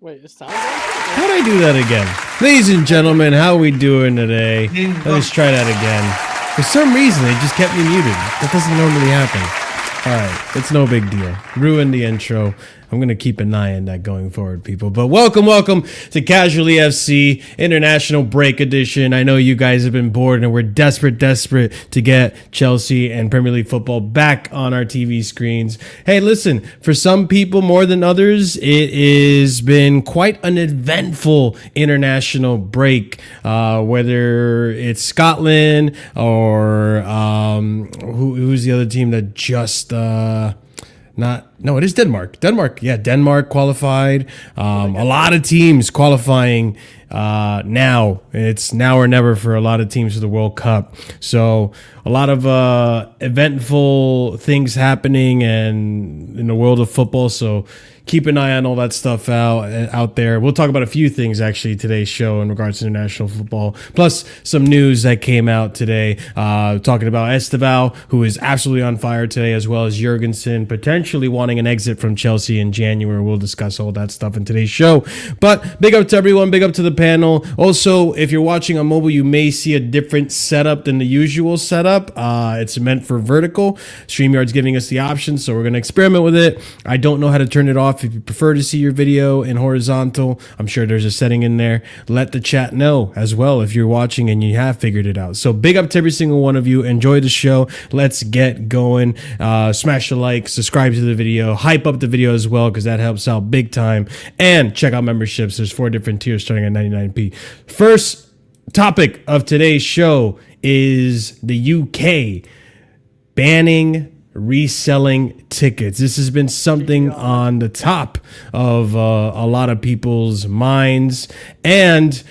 Wait, it's time? How'd I do that again? Ladies and gentlemen, how are we doing today? Let's try that again. For some reason, it just kept me muted. That doesn't normally happen. Alright, it's no big deal. Ruined the intro. I'm going to keep an eye on that going forward, people. But welcome to Casually FC International Break Edition. I know you guys have been bored and we're desperate to get Chelsea and Premier League football back on our TV screens. Hey, listen, for some people more than others, it has been quite an eventful international break, whether it's Scotland or who's the other team that just... it is Denmark. Denmark qualified. A lot of teams qualifying now. It's now or never for a lot of teams for the World Cup. So a lot of eventful things happening and in the world of football. So keep an eye on all that stuff out there. We'll talk about a few things actually today's show in regards to international football, plus some news that came out today, talking about Estevao, who is absolutely on fire today, as well as Jorgensen potentially wanting an exit from Chelsea in January. We'll discuss all that stuff in today's show. But big up to everyone, big up to the panel. Also, if you're watching on mobile, you may see a different setup than the usual setup. It's meant for vertical. StreamYard's giving us the option, so we're going to experiment with it. I don't know how to turn it off. If you prefer to see your video in horizontal, I'm sure there's a setting in there. Let the chat know as well if you're watching and you have figured it out. So big up to every single one of you. Enjoy the show. Let's get going. Smash the like, subscribe to the video, hype up the video as well, because that helps out big time. And check out memberships. There's 4 different tiers starting at 99p. First topic of today's show is the UK banning reselling tickets. This has been something on the top of a lot of people's minds, and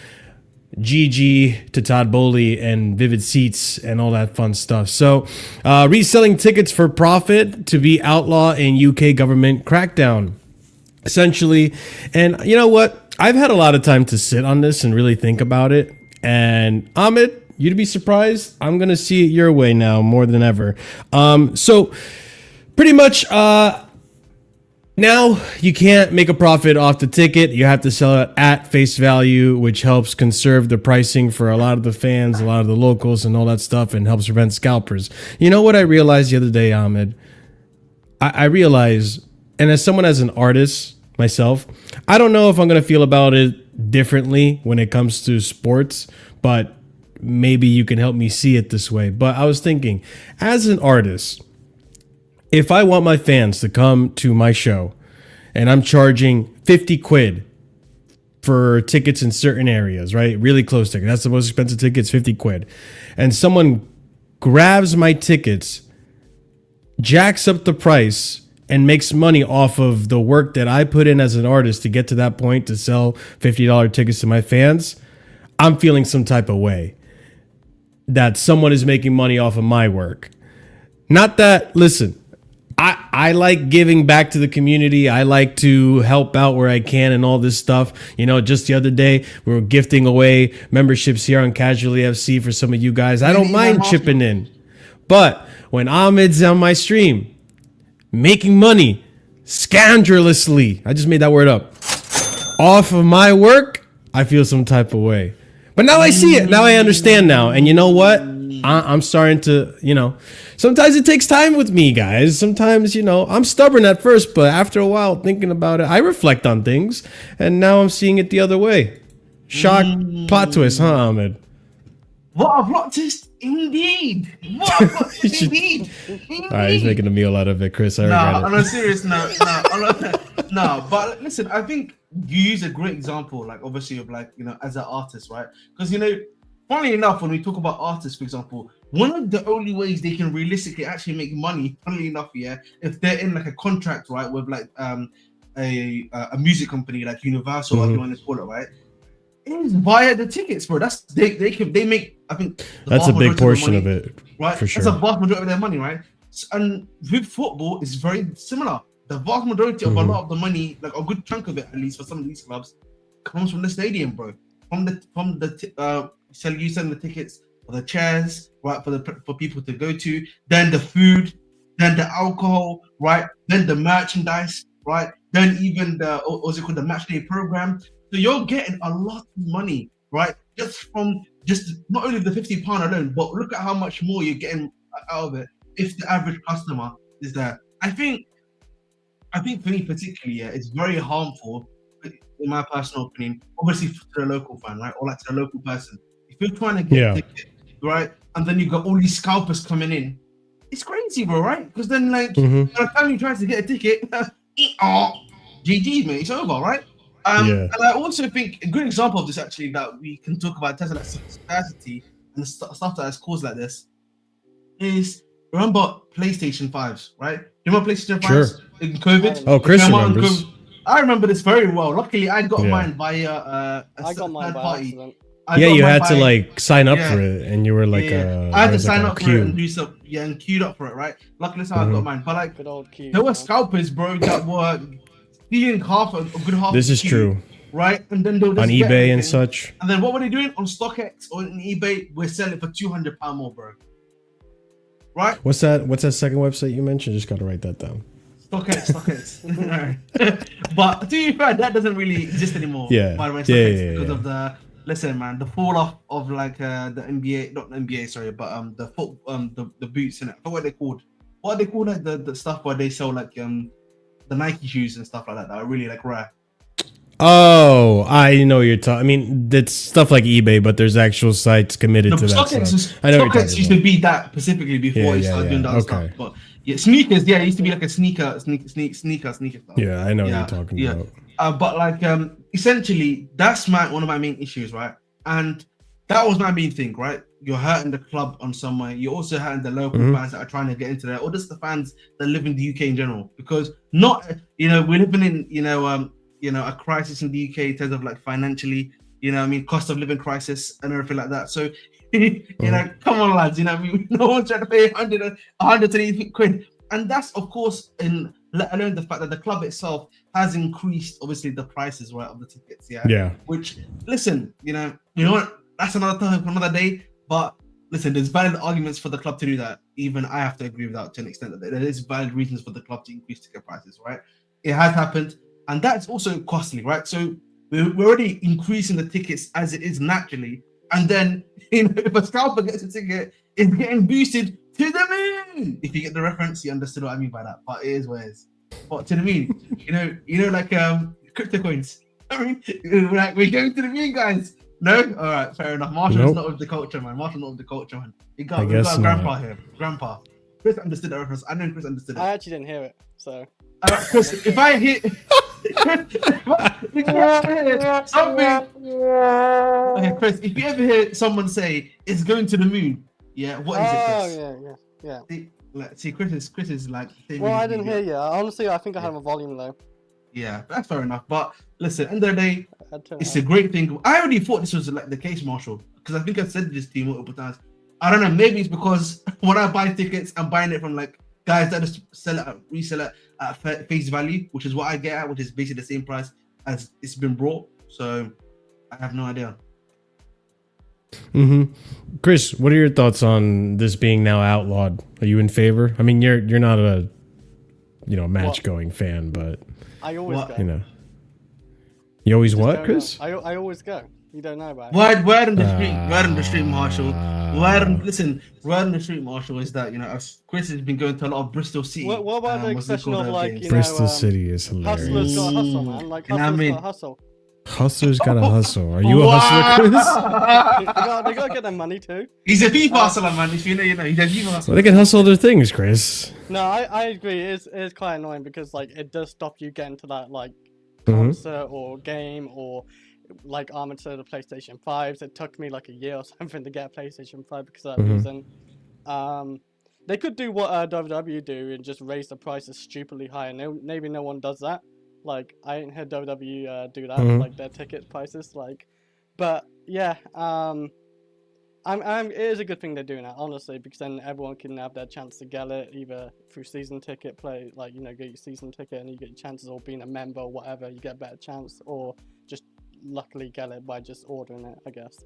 GG to Todd Bowley and Vivid Seats and all that fun stuff. So reselling tickets for profit to be outlawed in UK government crackdown, essentially. And you know what? I've had a lot of time to sit on this and really think about it. And Ahmed, you'd be surprised, I'm going to see it your way now more than ever. So pretty much now you can't make a profit off the ticket. You have to sell it at face value, which helps conserve the pricing for a lot of the fans, a lot of the locals and all that stuff, and helps prevent scalpers. You know what I realized the other day, Ahmed? I realized, and as someone as an artist myself, I don't know if I'm going to feel about it differently when it comes to sports, but maybe you can help me see it this way. But I was thinking, as an artist, if I want my fans to come to my show and I'm charging 50 quid for tickets in certain areas, right? Really close tickets. That's the most expensive tickets, 50 quid. And someone grabs my tickets, jacks up the price, and makes money off of the work that I put in as an artist to get to that point to sell $50 tickets to my fans, I'm feeling some type of way that someone is making money off of my work. Not that, listen, I I like giving back to the community. I like to help out where I can and all this stuff. You know, just the other day, we were gifting away memberships here on Casually FC for some of you guys. I don't mind chipping in. But when Ahmed's on my stream, making money, scandalously, I just made that word up, off of my work, I feel some type of way. But now I see it. Now I understand now. And you know what? I'm starting to, you know, sometimes it takes time with me, guys. Sometimes, you know, I'm stubborn at first, but after a while thinking about it, I reflect on things. And now I'm seeing it the other way. Shock, plot twist, huh, Ahmed? What a plot twist, indeed. What a plot twist, indeed. All right, he's making a meal out of it, Chris. I regret it. On a serious note, no. But listen, I think you use a great example, like obviously of like, you know, as an artist, right? Because, you know, funnily enough, when we talk about artists, for example, one of the only ways they can realistically actually make money, funnily enough, yeah, if they're in like a contract, right, with like a music company like Universal, or whatever you want to call it, right, is via the tickets, bro. That's they make. I think that's a big portion of it, right? For sure. That's a vast majority of their money, right? And with football, it's very similar. The vast majority of a lot of the money, like a good chunk of it, at least for some of these clubs, comes from the stadium, bro. From the selling the tickets for the chairs, right? For people to go to, then the food, then the alcohol, right? Then the merchandise, right? Then even what's it called, the match day program. So you're getting a lot of money, right? Just not only the £50 alone, but look at how much more you're getting out of it if the average customer is there. I think for me particularly, yeah, it's very harmful, in my personal opinion, obviously to the local fan, right? Or like to the local person. If you're trying to get a ticket, right? And then you've got all these scalpers coming in, it's crazy, bro, right? Because then like, by the time you try to get a ticket, GG, mate, it's over, right? And I also think a good example of this actually that we can talk about Tesla scarcity and the stuff that has caused like this is, remember PlayStation 5s, right? You remember PlayStation 5s in COVID? Oh, Chris remembers. I remember this very well. Luckily, I got mine via a third party. You had to like sign up for it, and you were like, I had to sign up for it and do some, and queued up for it, right? Luckily, that's how I got mine. But like, there were scalpers, bro, that were stealing a good half. This is true, right? And then they'll just on eBay and such. And then what were they doing on StockX or on eBay? We're selling it for £200 more, bro. Right? What's that second website you mentioned? Just gotta write that down. StockX. But to be fair, that doesn't really exist anymore. By the way, StockX, because of the the fall off of like the NBA, not the NBA, sorry, but the boots and it. I forgot what they called. What are they called? Like the stuff where they sell like the Nike shoes and stuff like that are really like rare. Oh, I know what you're talking. I mean, it's stuff like eBay, but there's actual sites committed to that stuff. I know StockX used to be that specifically before it started doing that stuff. But yeah, sneakers. Yeah, it used to be like a sneaker stuff. Yeah, I know what you're talking about. But like, essentially, that's one of my main issues, right? And that was my main thing, right? You're hurting the club on some way. You're also hurting the local fans that are trying to get into there, or just the fans that live in the UK in general. Because we're living in, a crisis in the UK in terms of like financially, cost of living crisis and everything like that. So, come on, lads, no one's trying to pay 120 quid. And that's, of course, let alone the fact that the club itself has increased, obviously, the prices, right, of the tickets. Yeah. Which, listen, you know what? That's another time for another day. But listen, there's valid arguments for the club to do that. Even I have to agree with that to an extent that there is valid reasons for the club to increase ticket prices, right? It has happened. And that's also costly, right? So we're already increasing the tickets as it is naturally. And then, if a scalper gets a ticket, it's getting boosted to the moon. If you get the reference, you understood what I mean by that. But it is what it is. But to the moon, like crypto coins. I mean, like, we're going to the moon, guys. No? All right, fair enough. Marshall's not with the culture, man. We got grandpa here. Grandpa. Chris understood that reference. I know Chris understood it. I actually didn't hear it, so. Chris, if I hear something, okay, Chris, if you ever hear someone say it's going to the moon, what is it, Chris? Yeah. See, Chris is like. Well, I didn't hear you. Honestly, I think I have a volume low. Yeah, that's fair enough. But listen, end of the day, it's a great thing. I already thought this was like the case, Marshall, because I think I've said this to you multiple times. I don't know. Maybe it's because when I buy tickets, I'm buying it from like guys that just resell it at face value, which is what I get at, which is basically the same price as it's been brought. So I have no idea. Chris, what are your thoughts on this being now outlawed? Are you in favor? I mean, you're not a match going fan, but I always go. You always what, Chris? I always go. You don't know about it. Word on the street, Marshall. Word on the street, Marshall, is that Chris has been going to a lot of Bristol City. What about the expression of Bristol City is hilarious. Hustlers got hustle, man. Like hustlers got hustle. Hustlers gotta hustle. Are you a hustler, Chris? they gotta get their money too. He's a FIFA hustler, man. If you know, he's a FIFA hustler. Well, they can hustle other things, Chris. No, I agree. It is quite annoying because it does stop you getting to that concert or game or Armored to the PlayStation 5s. It took me a year or something to get a PlayStation 5 because of that reason. They could do what WWE do and just raise the prices stupidly high, and maybe no one does that. I ain't heard WWE do that with their ticket prices. But yeah, it is a good thing they're doing that, honestly, because then everyone can have their chance to get it either through season ticket play, get your season ticket and you get your chances, or being a member or whatever, you get a better chance, or just luckily get it by just ordering it, I guess.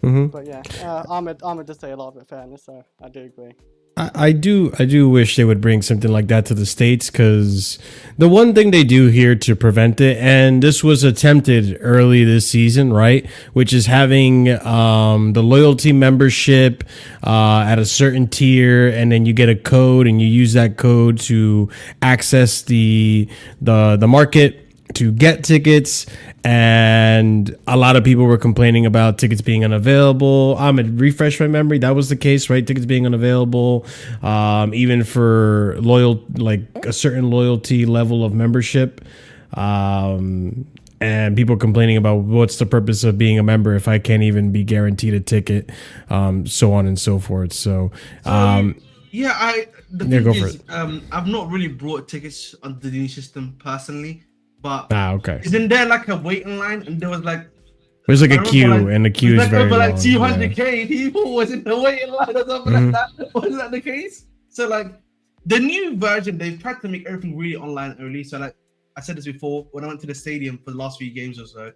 But yeah, Ahmed does say a lot of it fairness, so I do agree. I do wish they would bring something like that to the States, because the one thing they do here to prevent it, and this was attempted early this season, right, which is having the loyalty membership at a certain tier, and then you get a code and you use that code to access the market to get tickets. And a lot of people were complaining about tickets being unavailable. I'm gonna refresh my memory. That was the case, right? Tickets being unavailable, even for a certain loyalty level of membership. And people complaining about what's the purpose of being a member if I can't even be guaranteed a ticket, so on and so forth. The thing is, I've not really brought tickets under the new system personally. But okay. Isn't there a waiting line? And there was there's a queue, and the queue is very long. 200k people was in the waiting line or something like that. Was that the case? So the new version, they've tried to make everything really online only. So I said this before, when I went to the stadium for the last few games or so,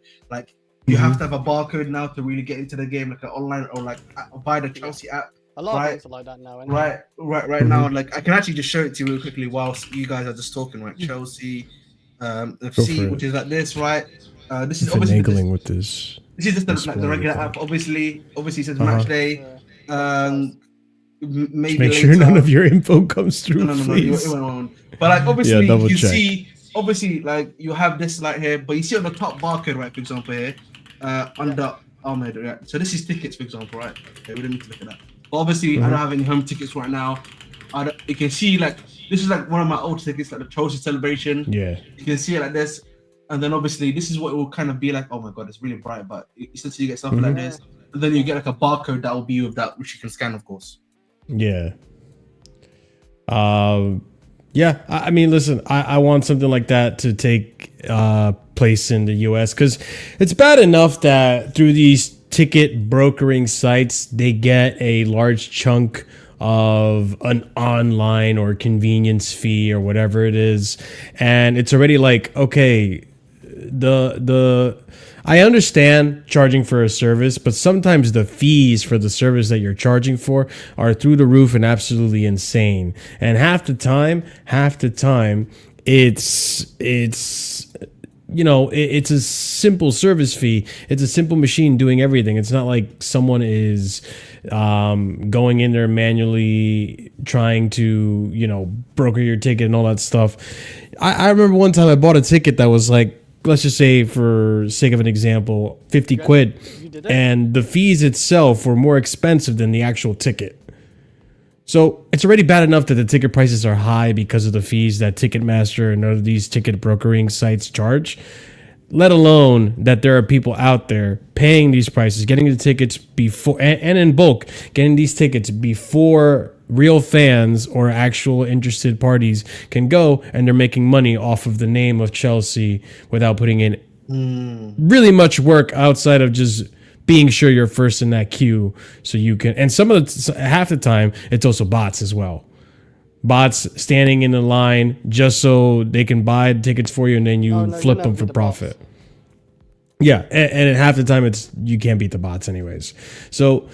you have to have a barcode now to really get into the game, an online or buy the Chelsea app. A lot of things are like that now. Anyway. Right now, I can actually just show it to you real quickly whilst you guys are just talking. Right, Chelsea. FC, which is this, right? This is obviously with this. This is just the regular app. Obviously it says match day. Maybe make sure none of your info comes through. No. It went on. But obviously you can see, you have this here, but you see on the top barcode, right? For example, here under Ahmed, right? So this is tickets, for example, right? Okay, we don't need to look at that. But obviously, I don't have any home tickets right now. You can see this is one of my old tickets, the Chelsea celebration. Yeah. You can see it like this. And then obviously this is what it will kind of be like. Oh my God, it's really bright, but essentially you get something like this. And then you get a barcode that will be with that, which you can scan, of course. Yeah. Yeah. I mean, listen, I want something like that to take place in the US, because it's bad enough that through these ticket brokering sites, they get a large chunk of an online or convenience fee or whatever it is, and it's already okay, I understand charging for a service, but sometimes the fees for the service that you're charging for are through the roof and absolutely insane, and half the time it's it's a simple service fee. It's a simple machine doing everything. It's not like someone is going in there manually trying to, broker your ticket and all that stuff. I remember one time I bought a ticket that was let's just say, for sake of an example, 50 quid. And the fees itself were more expensive than the actual ticket. So it's already bad enough that the ticket prices are high because of the fees that Ticketmaster and other these ticket brokering sites charge, let alone that there are people out there paying these prices, getting the tickets before and in bulk, getting these tickets before real fans or actual interested parties can go, and they're making money off of the name of Chelsea without putting in really much work outside of just being sure you're first in that queue, so you can. And half the time it's also bots as well. bots standing in the line just so they can buy the tickets for you, and then you flip them for profit. Yeah, and half the time you can't beat the bots anyways. So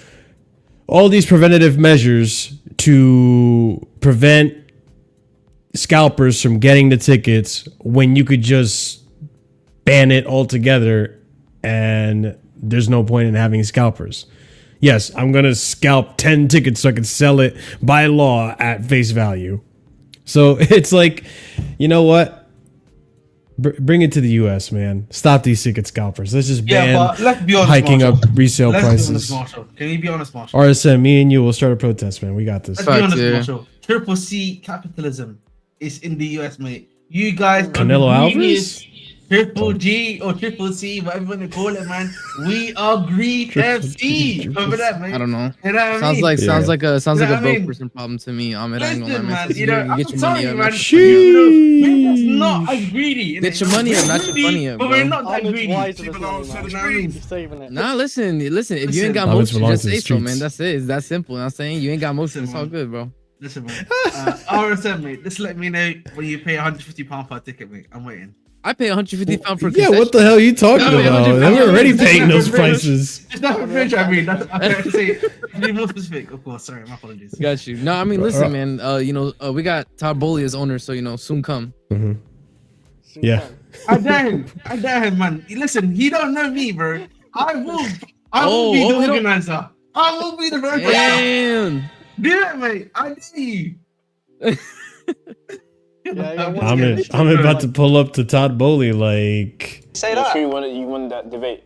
all these preventative measures to prevent scalpers from getting the tickets when you could just ban it altogether, and there's no point in having scalpers. Yes, I'm going to scalp 10 tickets so I can sell it by law at face value. So it's like, you know what? Bring it to the US, man. Stop these ticket scalpers. Let's just ban let's be honest, hiking Marshall. up resale prices. Be honest, Marshall. Can you be honest, Marshall? RSM, me and you will start a protest, man. We got this. Let's be honest, Marshall. Triple C capitalism is in the US, mate. You guys, Canelo Alvarez? Triple G or Triple C, whatever you want to call it, man. We are Greek FC. Remember that, man? I don't know. You know what sounds I mean? like sounds like a You know what I broke mean? person problem to me. Ahmed, I ain't Listen, gonna lie, man. You know, I'm get your telling money you, up. man. Sheesh. We're not as greedy. Get your money up, not your money up, But bro. we're not that Ahmed's greedy. wise You with know his what money, I man. mean? He's saving it. Nah, listen. If you ain't got Ahmed's motion, belongs just to the say so, man. streets. That's it. It's that simple. I'm saying you ain't got motion. It's all man. good, bro. Listen, man. RSM, mate. Just let me know when you pay £150 per ticket, mate. I'm waiting. I pay £150 for Yeah, what the hell are you talking No, about? $150. We're already paying those $150. prices. It's not fridge, I mean. That's, I have to say, to be more specific, of course. Sorry, my apologies. Got you. No, I mean, listen, man. We got Todd Bowley as owner, so soon come. Yeah. I dare him, man. Listen, he don't know me, bro. I will be the organizer. I will be the organizer. Damn. Do it, mate. I see you. I'm about to pull up to Todd Bowley like. Say that. You won that debate.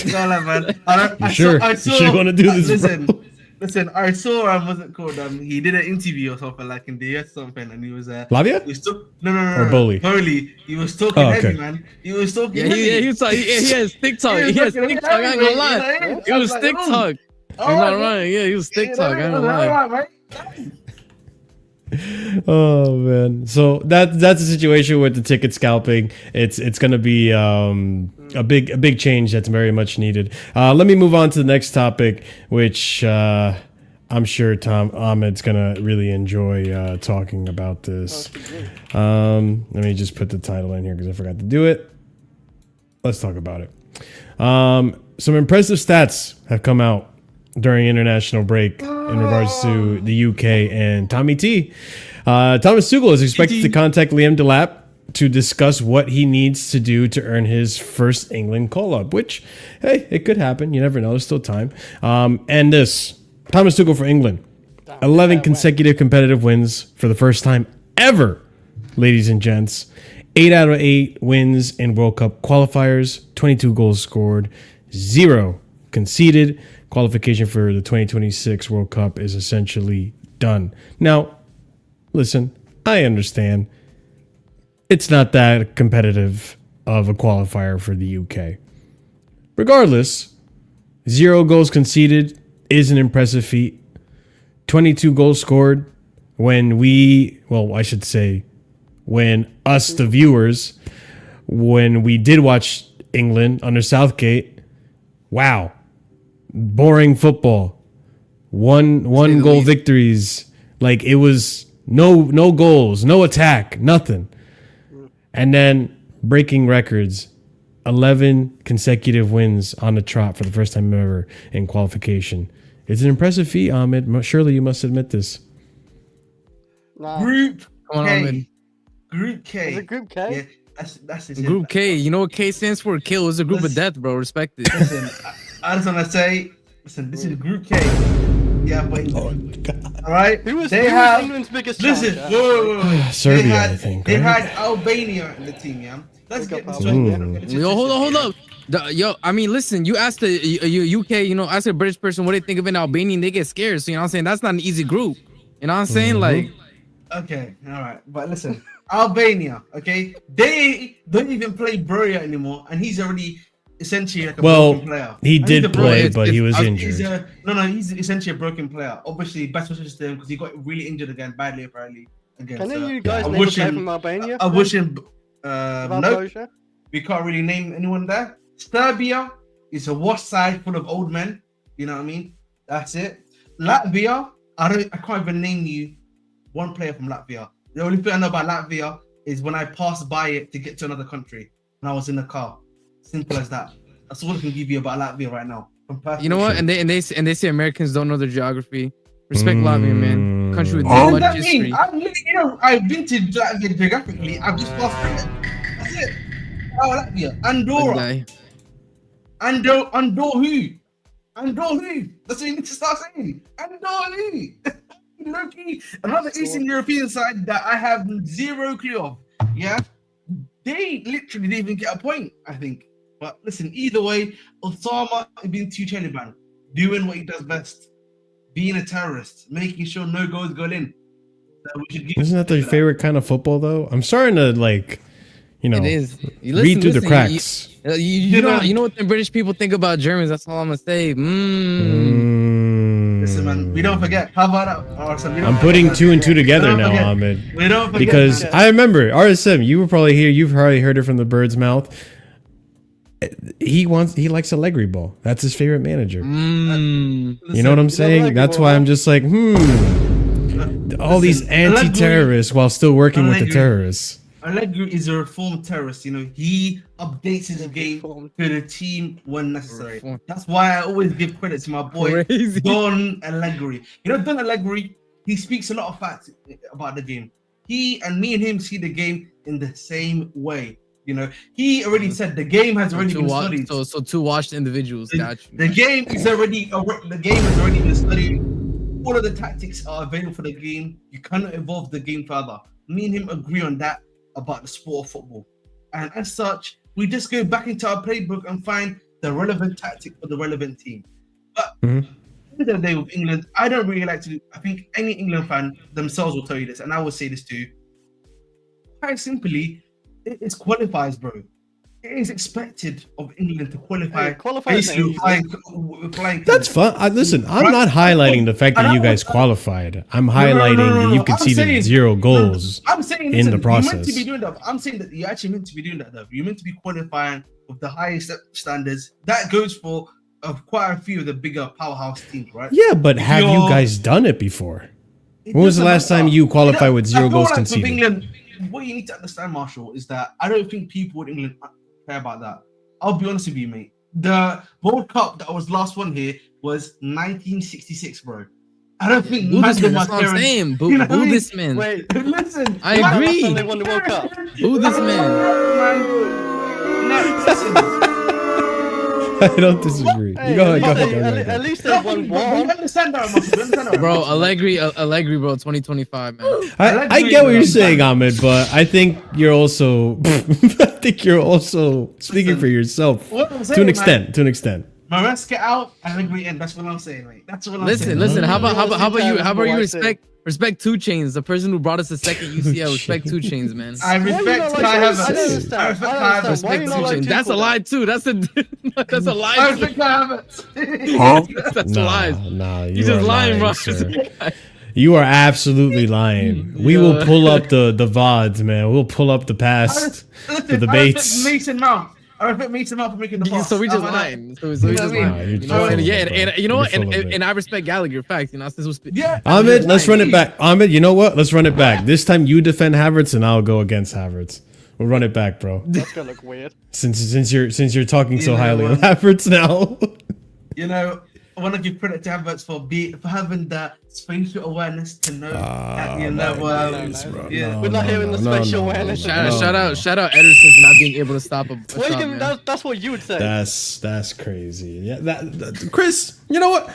No, man. You sure you want to do this, bro? Listen. I saw what's it called? He did an interview or something like in the US or something, and he was Lavia? He was no. Or Bowley? Bowley. He was talking heavy, man. He was talking. Yeah, he was talking. He has stick talk. He has stick talk. I ain't gonna lie. It was stick talk. I'm not lying. Yeah, he was stick talk. I ain't gonna lie. Oh man, so that's the situation with the ticket scalping. It's gonna be a big change that's very much needed. Let me move on to the next topic, which I'm sure Ahmed's gonna really enjoy talking about this. Let me just put the title in here because I forgot to do it. Let's talk about it. Some impressive stats have come out during international break in regards to the UK and Tommy T. Thomas Tuchel is expected to contact Liam Delap to discuss what he needs to do to earn his first England call-up, which, hey, it could happen. You never know. There's still time. And this, Thomas Tuchel for England. 11 consecutive competitive wins for the first time ever, ladies and gents. 8 out of 8 wins in World Cup qualifiers. 22 goals scored. 0 conceded. Qualification for the 2026 World Cup is essentially done. Now, listen, I understand it's not that competitive of a qualifier for the UK. Regardless, 0 goals conceded is an impressive feat. 22 goals scored when when us, the viewers, when we did watch England under Southgate, wow. Boring football, one goal victories. Like it was no goals, no attack, nothing. And then breaking records, 11 consecutive wins on the trot for the first time ever in qualification. It's an impressive feat, Ahmed. Surely you must admit this. Nah. Group Come on, K. Ahmed. Group K. Is it Group K? Yeah, that's it. Group K. You know what K stands for? Kill is a group of death, bro. Respect it. Listen, I just want to say, listen, this is Group K. Yeah, but all right. Who was England's biggest Listen, challenger? whoa. Serbia, I think. They right? had Albania in the team, yeah. Let's get this Yo, hold up. I mean, listen, you ask the UK, ask a British person what they think of an Albanian, they get scared. So, you know what I'm saying? That's not an easy group. You know what I'm saying? Like, okay, all right. But listen, Albania, okay? They don't even play Broja anymore, and he's already essentially like a broken player. He And did he's a play, broken- but he was He's injured. he's essentially a broken player. Obviously, best wishes to him because he got really injured again, badly apparently. Again, Can so you guys I name a wish player him- from Albania? I wish him. Without No, Broja? we can't really name anyone there. Serbia is a wash side full of old men. You know what I mean? That's it. Latvia, I can't even name you one player from Latvia. The only thing I know about Latvia is when I passed by it to get to another country when I was in the car. Simple as that. That's all I can give you about Latvia right now. You know what? And they say Americans don't know their geography. Respect Latvia, man. Country with What much does that history. mean? I've been to Latvia geographically. I've just passed through it. That's it. Oh, Latvia. Andorra. Andor who? That's what you need to start saying. Andor who? Loki. Another Eastern European side that I have zero clue of. Yeah? They literally didn't even get a point, I think. But listen, either way, Osama being Kellyman, doing what he does best, being a terrorist, making sure no goals go in. Isn't that their favorite kind of football, though? I'm starting to it is. Read through the cracks. You know what the British people think about Germans. That's all I'm gonna say. Listen, man, we don't forget. How about that? I'm putting 2 and 2 together now, Ahmed. We don't forget. Because I remember RSM. You were probably here. You've probably heard it from the bird's mouth. He likes Allegri ball. That's his favorite manager. Listen, you know what I'm saying? That's why I'm just like, all these anti-terrorists while still working with the terrorists. Allegri is a reformed terrorist. You know, he updates his game to the team when necessary. That's why I always give credit to my boy Don Allegri. You know, Don Allegri, he speaks a lot of facts about the game. He and him see the game in the same way. You know, he already said the game has already been studied. So 2 washed individuals. Got you. The game has already been studied. All of the tactics are available for the game. You cannot evolve the game further. Me and him agree on that about the sport of football. And as such, we just go back into our playbook and find the relevant tactic for the relevant team. But at the end of the day with England, I don't really like to. I think any England fan themselves will tell you this, and I will say this too. Quite simply, it's qualifiers, bro. It is expected of England to qualify. Flying That's fun. Listen, I'm not highlighting the fact that you guys qualified. I'm highlighting that you conceded 0 goals in the process. You're meant to be doing that. I'm saying that you're actually meant to be doing that, though. You're meant to be qualifying with the highest standards. That goes for quite a few of the bigger powerhouse teams, right? Yeah, but have you guys done it before? When was the last time you qualified with 0 goals conceded? England, what you need to understand, Marshall, is that I don't think people in England care about that. I'll be honest with you, mate. The World Cup that was last one here was 1966, bro. I don't think that's what I'm saying. Boo this man. Wait, listen. I agree. They won the World Cup. Boo this man. I don't disagree. Hey, go ahead. At least they won one. Understand that, Bro, Allegri, bro, 2025, man. I get what you're saying, Ahmed, but I think you're also speaking for yourself to an extent. Maresca out, Allegri in. That's what I'm saying, mate. That's what I'm saying. Listen. How about you respect 2 Chainz, the person who brought us a second UCL. Respect 2 Chainz, man. I respect Kai Havertz. I respect Kai Havertz. Respect 2 Chainz. That's a lie too. That's a lie. I respect Kai Havertz. That's a lie. Nah, you just lying, bro. You are absolutely lying. We will pull up the VODs, man. We'll pull up the past, the debates. Mason Mount. I respect Mason Mount for making the pass. So we just lying. So we just lying. You know, and you know what? And I respect Gallagher. Facts. You know, Ahmed, let's run it back. Ahmed, you know what? Let's run it back. This time you defend Havertz and I'll go against Havertz. We'll run it back, bro. That's gonna look weird. Since you're talking so highly of Havertz now. You know, I want to give credit to Havertz for having that spatial awareness to know that you know. We're not hearing the spatial awareness. Shout out Ederson for not being able to stop a shot, that's what you would say. That's crazy. Yeah, that Chris, you know what?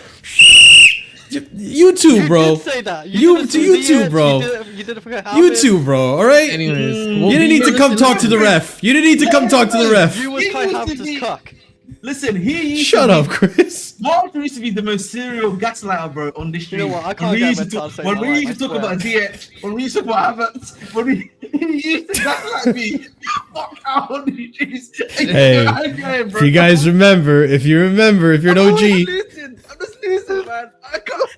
You too, bro. You did say that. You too, bro. You did it for you too, bro. All right. Anyways, you didn't need to come talk to the ref. You didn't need to come talk to the ref. You was Kai Havertz's cuck. Listen, he shut up, Chris. Walter used to be the most serial gaslighter, bro, on this stream. You know what? I can't get mental. When we used to talk about DX, when we used to talk about Havertz, he used to gaslight me. Fuck out on these streets. Hey, if you guys remember, if you're an OG. I'm just losing, man.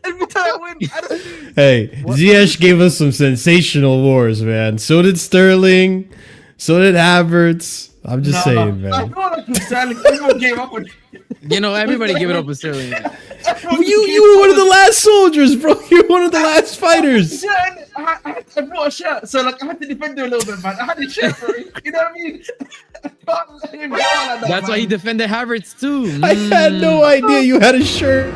Every time I win, I just lose. Hey, Ziyech gave us some sensational wars, man. So did Sterling. So did Havertz. I'm just saying, I man. feel like with Sterling, everyone gave up on. You know, everybody give it up with Sterling. You were one of the last soldiers, bro. You're one of the last fighters. Yeah, I brought a shirt, so like I had to defend him a little bit, man. I had a shirt for him. You know what I mean? I can't let him go like that, That's why he man. defended Havertz too. I had no idea you had a shirt.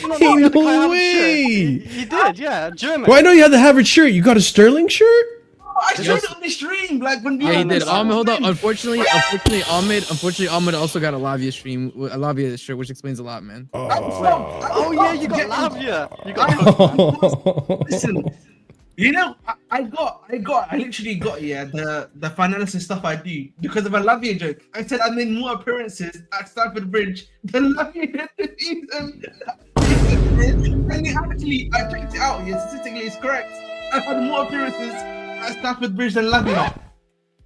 No, Ain't you had the no Kai Havertz way. shirt. You did, yeah, German. Well, I know you had the Havertz shirt. You got a Sterling shirt? I showed it on the stream, like when Yeah, he did. Ahmed, Hold on. Unfortunately, Ahmed also got a Lavia stream, a Lavia shirt, which explains a lot, man. Oh yeah, you got Lavia. You got. Listen, you know, I literally got the financial stuff I do because of a Lavia joke. I said I made more appearances at Stamford Bridge than Lavia did this season. And actually, I checked it out. Yeah, statistically, it's correct. I had more appearances at Stamford Bridge than Lavia.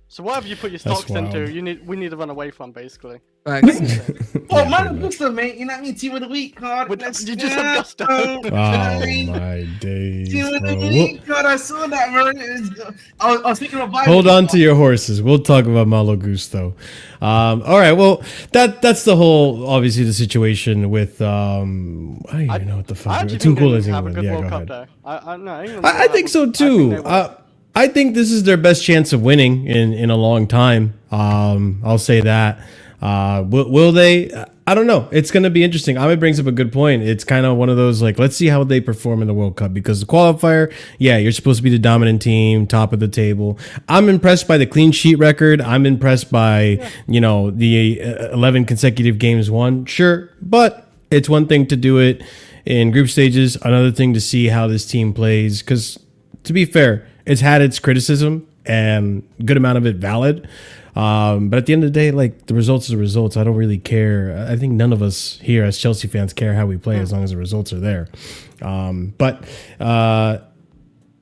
So what have you put your That's stocks into? wild. We need to run away from basically. Facts. Oh, Yeah, man, pretty much. Gusto, mate. You know what I mean? Team of the week card. What- Let's you just had go. Gusto. You know what I Oh mean? my days, Team of the bro. week card. I saw that, bro. I was thinking of buying. Hold on to your horses. We'll talk about Malo Gusto. All right. Well, that's the whole, obviously, the situation with I don't even know what the I fuck. actually Too think cool they is have a England. good Yeah, World go Cup ahead. though. No, England I will think have so a- I too. think they will. I think this is their best chance of winning in a long time. I'll say that. Will they? I don't know. It's going to be interesting. Ahmed brings up a good point. It's kind of one of those like, let's see how they perform in the World Cup because the qualifier, yeah, you're supposed to be the dominant team, top of the table. I'm impressed by the clean sheet record. I'm impressed by, the 11 consecutive games won. Sure, but it's one thing to do it in group stages, another thing to see how this team plays because to be fair, it's had its criticism and good amount of it valid. But at the end of the day, like the results are the results. I don't really care. I think none of us here as Chelsea fans care how we play as long as the results are there.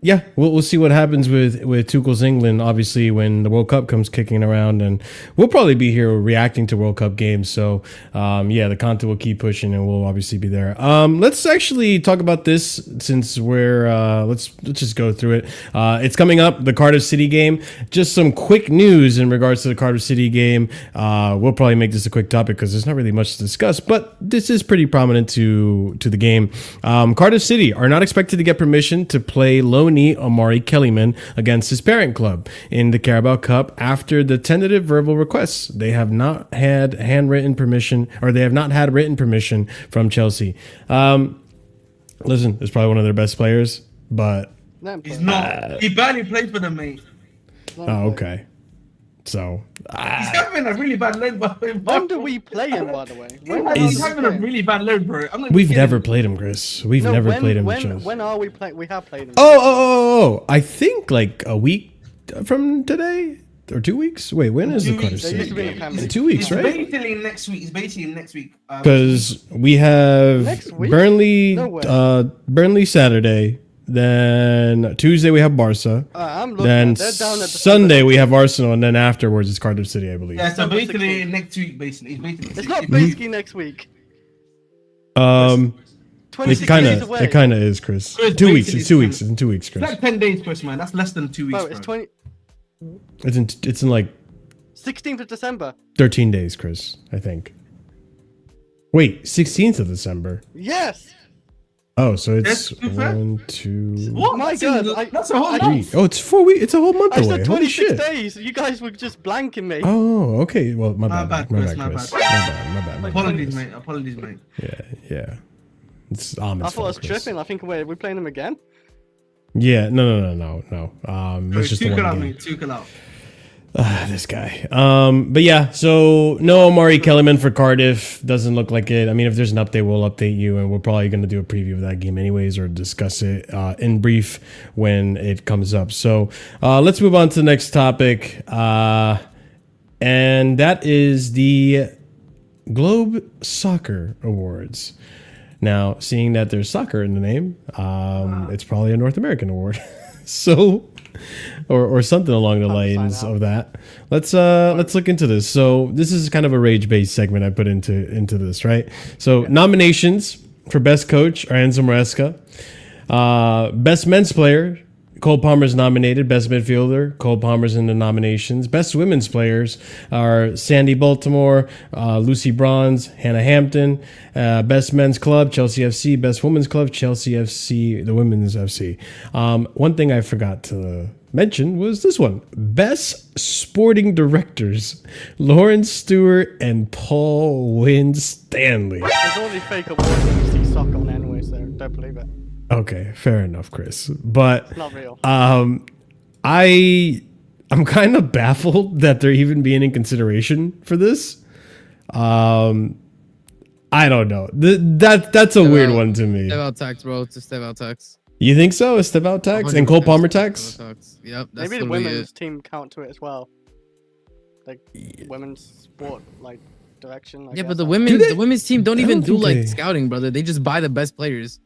Yeah, we'll see what happens with Tuchel's England, obviously, when the World Cup comes kicking around. And we'll probably be here reacting to World Cup games. So, yeah, the content will keep pushing and we'll obviously be there. Let's actually talk about this since we're, let's just go through it. It's coming up, the Cardiff City game. Just some quick news in regards to the Cardiff City game. We'll probably make this a quick topic because there's not really much to discuss, but this is pretty prominent to the game. Cardiff City are not expected to get permission to play loanee Omari Kellyman against his parent club in the Carabao Cup after the tentative verbal requests. They have not had handwritten permission, or they have not had written permission from Chelsea. Listen, it's probably one of their best players, but No, He's not. He barely played for them, mate. okay. So He's having a really bad load, by the way. When do we play him, by the way? He's having a really bad load, bro. I'm not we've kidding. never played him, Chris. We've never played him. with Chelsea. When are we playing? We have played him. Oh! I think like a week from today or 2 weeks. Wait, when is the 2 Cardiff weeks. They used to City be in game? the Premier Is it League. 2 weeks, It's right? basically next week. It's basically next week. Because we have Next week? Burnley, No way. Burnley Saturday. Then Tuesday we have Barca. I'm looking. Then They're down at the Sunday we have Arsenal, and then afterwards it's Cardiff City, I believe. Yeah, so December basically 16th. next week, basically. It's not basically next week. 26 It kind days of, away. it kind of is, Chris. Chris, 2 weeks. basically It's 2 weeks. it's It's in 2 weeks, It's Chris. like 10 days, Chris, man. That's less than 2 weeks. Bro, it's 20. It's in like 16th of December. 13 days, Chris. I think. Wait, 16th of December. Yes. Oh, so it's That's too fast. 1, 2, What? My That's God, in- I- that's a whole I- 3. month. Oh, it's 4 weeks. It's a whole month I away. said Holy 26 shit. days. You guys were just blanking me. Oh, okay. Well, my My bad. bad, My Chris, bad, my Chris. bad. My bad. Apologies, mate. Apologies, mate. Yeah. It's I Ahmed's thought I was fault, Chris. tripping. I think we're playing them again. Yeah, no. It's just the Tuchel one out, game. mate. Tuchel out. This guy. But yeah, so no Omari Kellyman for Cardiff. Doesn't look like it. I mean, if there's an update, we'll update you, and we're probably going to do a preview of that game anyways, or discuss it in brief when it comes up. So let's move on to the next topic, and that is the Globe Soccer Awards. Now, seeing that there's soccer in the name, it's probably a North American award. So, or something along the lines of that. Let's look into this. So this is kind of a rage-based segment I put into this, right? So nominations for best coach are Enzo Maresca. Best men's player, Cole Palmer's nominated best midfielder. Cole Palmer's in the nominations. Best women's players are Sandy Baltimore, Lucy Bronze, Hannah Hampton. Best men's club, Chelsea FC. Best women's club, Chelsea FC, the women's FC. One thing I forgot to mention was this one. Best sporting directors, Lawrence Stewart and Paul Winstanley. There's all these fake awards that you see soccer on anyway, so don't believe it. Okay, fair enough, Chris. But It's not real. I'm kind of baffled that they're even being in consideration for this. I don't know. That's a weird one to me. Estevao tax, bro. It's Estevao tax. You think so? Estevao tax and Cole Palmer tax? Estevao tax. Yep. That's Maybe the literally women's it. team count to it as well. Like women's sport, like direction. Yeah, guess. but the Do they? women's team don't I even don't do think like they- scouting, brother. They just buy the best players.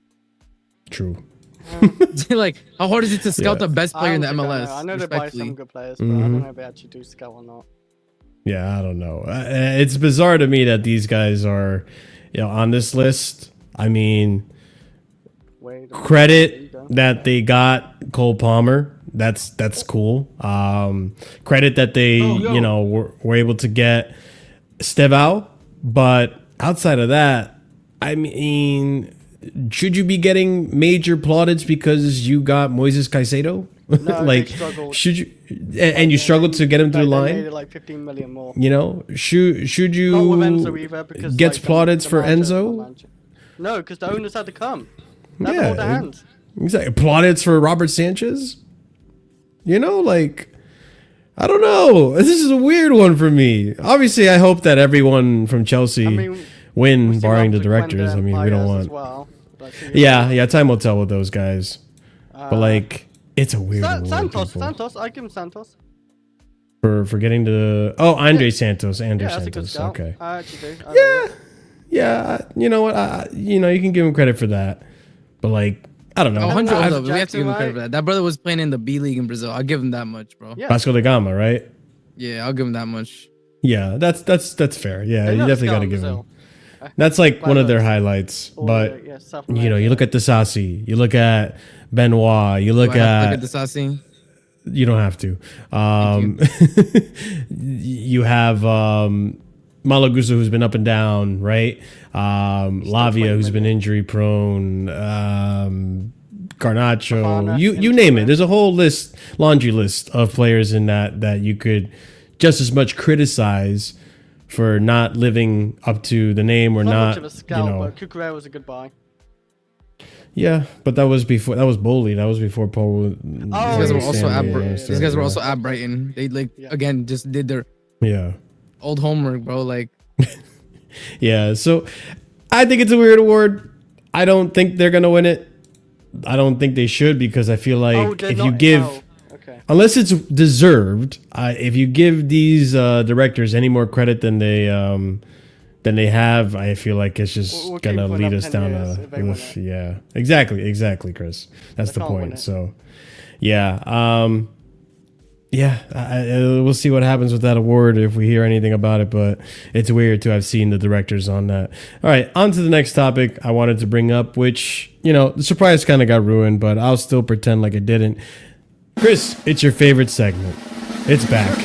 True. Like, how hard is it to scout Yeah. the best player in the honestly don't MLS? know. I know they buy respectfully? some good players, but I don't know if they actually do scout or not. Yeah, I don't know. It's bizarre to me that these guys are, on this list. I mean, Wait, there you credit go. that they got Cole Palmer. That's cool. Credit that they were able to get Estevao, but outside of that, I mean, should you be getting major plaudits because you got Moises Caicedo? No, Like, they struggled. should you? And you struggled to get him through the Like, they made line. it like 15 million more. Should you Not with Enzo either, because gets like, plaudits the for manager- Enzo? not manager. No, because the owners had to come. They had to hold their hands. Exactly. Plaudits for Robert Sanchez? Like, I don't know. This is a weird one for me. Obviously, I hope that everyone from Chelsea I mean, win, we'll see barring what the happens with directors. I Gwenda mean, and we don't Paez want. as well. Let's see. Yeah, time will tell with those guys. But like, it's a weird award, Santos, people. I give him Santos. For getting to Andre Santos. Andre Yeah, that's a good Santos. scout. Okay. I actually do. I Yeah. really do. Yeah. You know what? You can give him credit for that. But like, I don't know. 100. I've- Hold up, we have to give him credit Jackson, for that. That brother was playing in the B League in Brazil. I'll give him that much, bro. Yeah. Vasco da Gama, right? Yeah, I'll give him that much. Yeah, that's fair. Yeah, They you know definitely scout got to in give him. Brazil. That's like one of their Pilots. highlights. Or, But yeah, South you America. look at Disasi, you look at Benoit, you look Do I have to at. look at the Sassi? You don't have to. You have Malo Gusto, who's been up and down, right? Lavia, who's been injury prone. Garnacho, Fofana, you name it. There's a whole laundry list of players in that you could just as much criticize for not living up to the name or Not not. much of a scout, but Cucurella was a good buy. Yeah, but that was before. That was Bowley. That was before Paul. These guys were also at Stanley, These guys were also at Brighton. They again just did their Yeah. old homework, bro. Like, Yeah, so I think it's a weird award. I don't think they're gonna win it. I don't think they should because I feel like they're if you not- give, okay. unless it's deserved, if you give these directors any more credit than they have, I feel like it's just We'll keep gonna putting lead up us 10 down years a if they win it. yeah, exactly, Chris. That's They the can't win point. it. So, yeah, we'll see what happens with that award if we hear anything about it, but it's weird to have seen the directors on that. All right, on to the next topic I wanted to bring up, which, the surprise kind of got ruined, but I'll still pretend like it didn't. Chris, it's your favorite segment. It's back.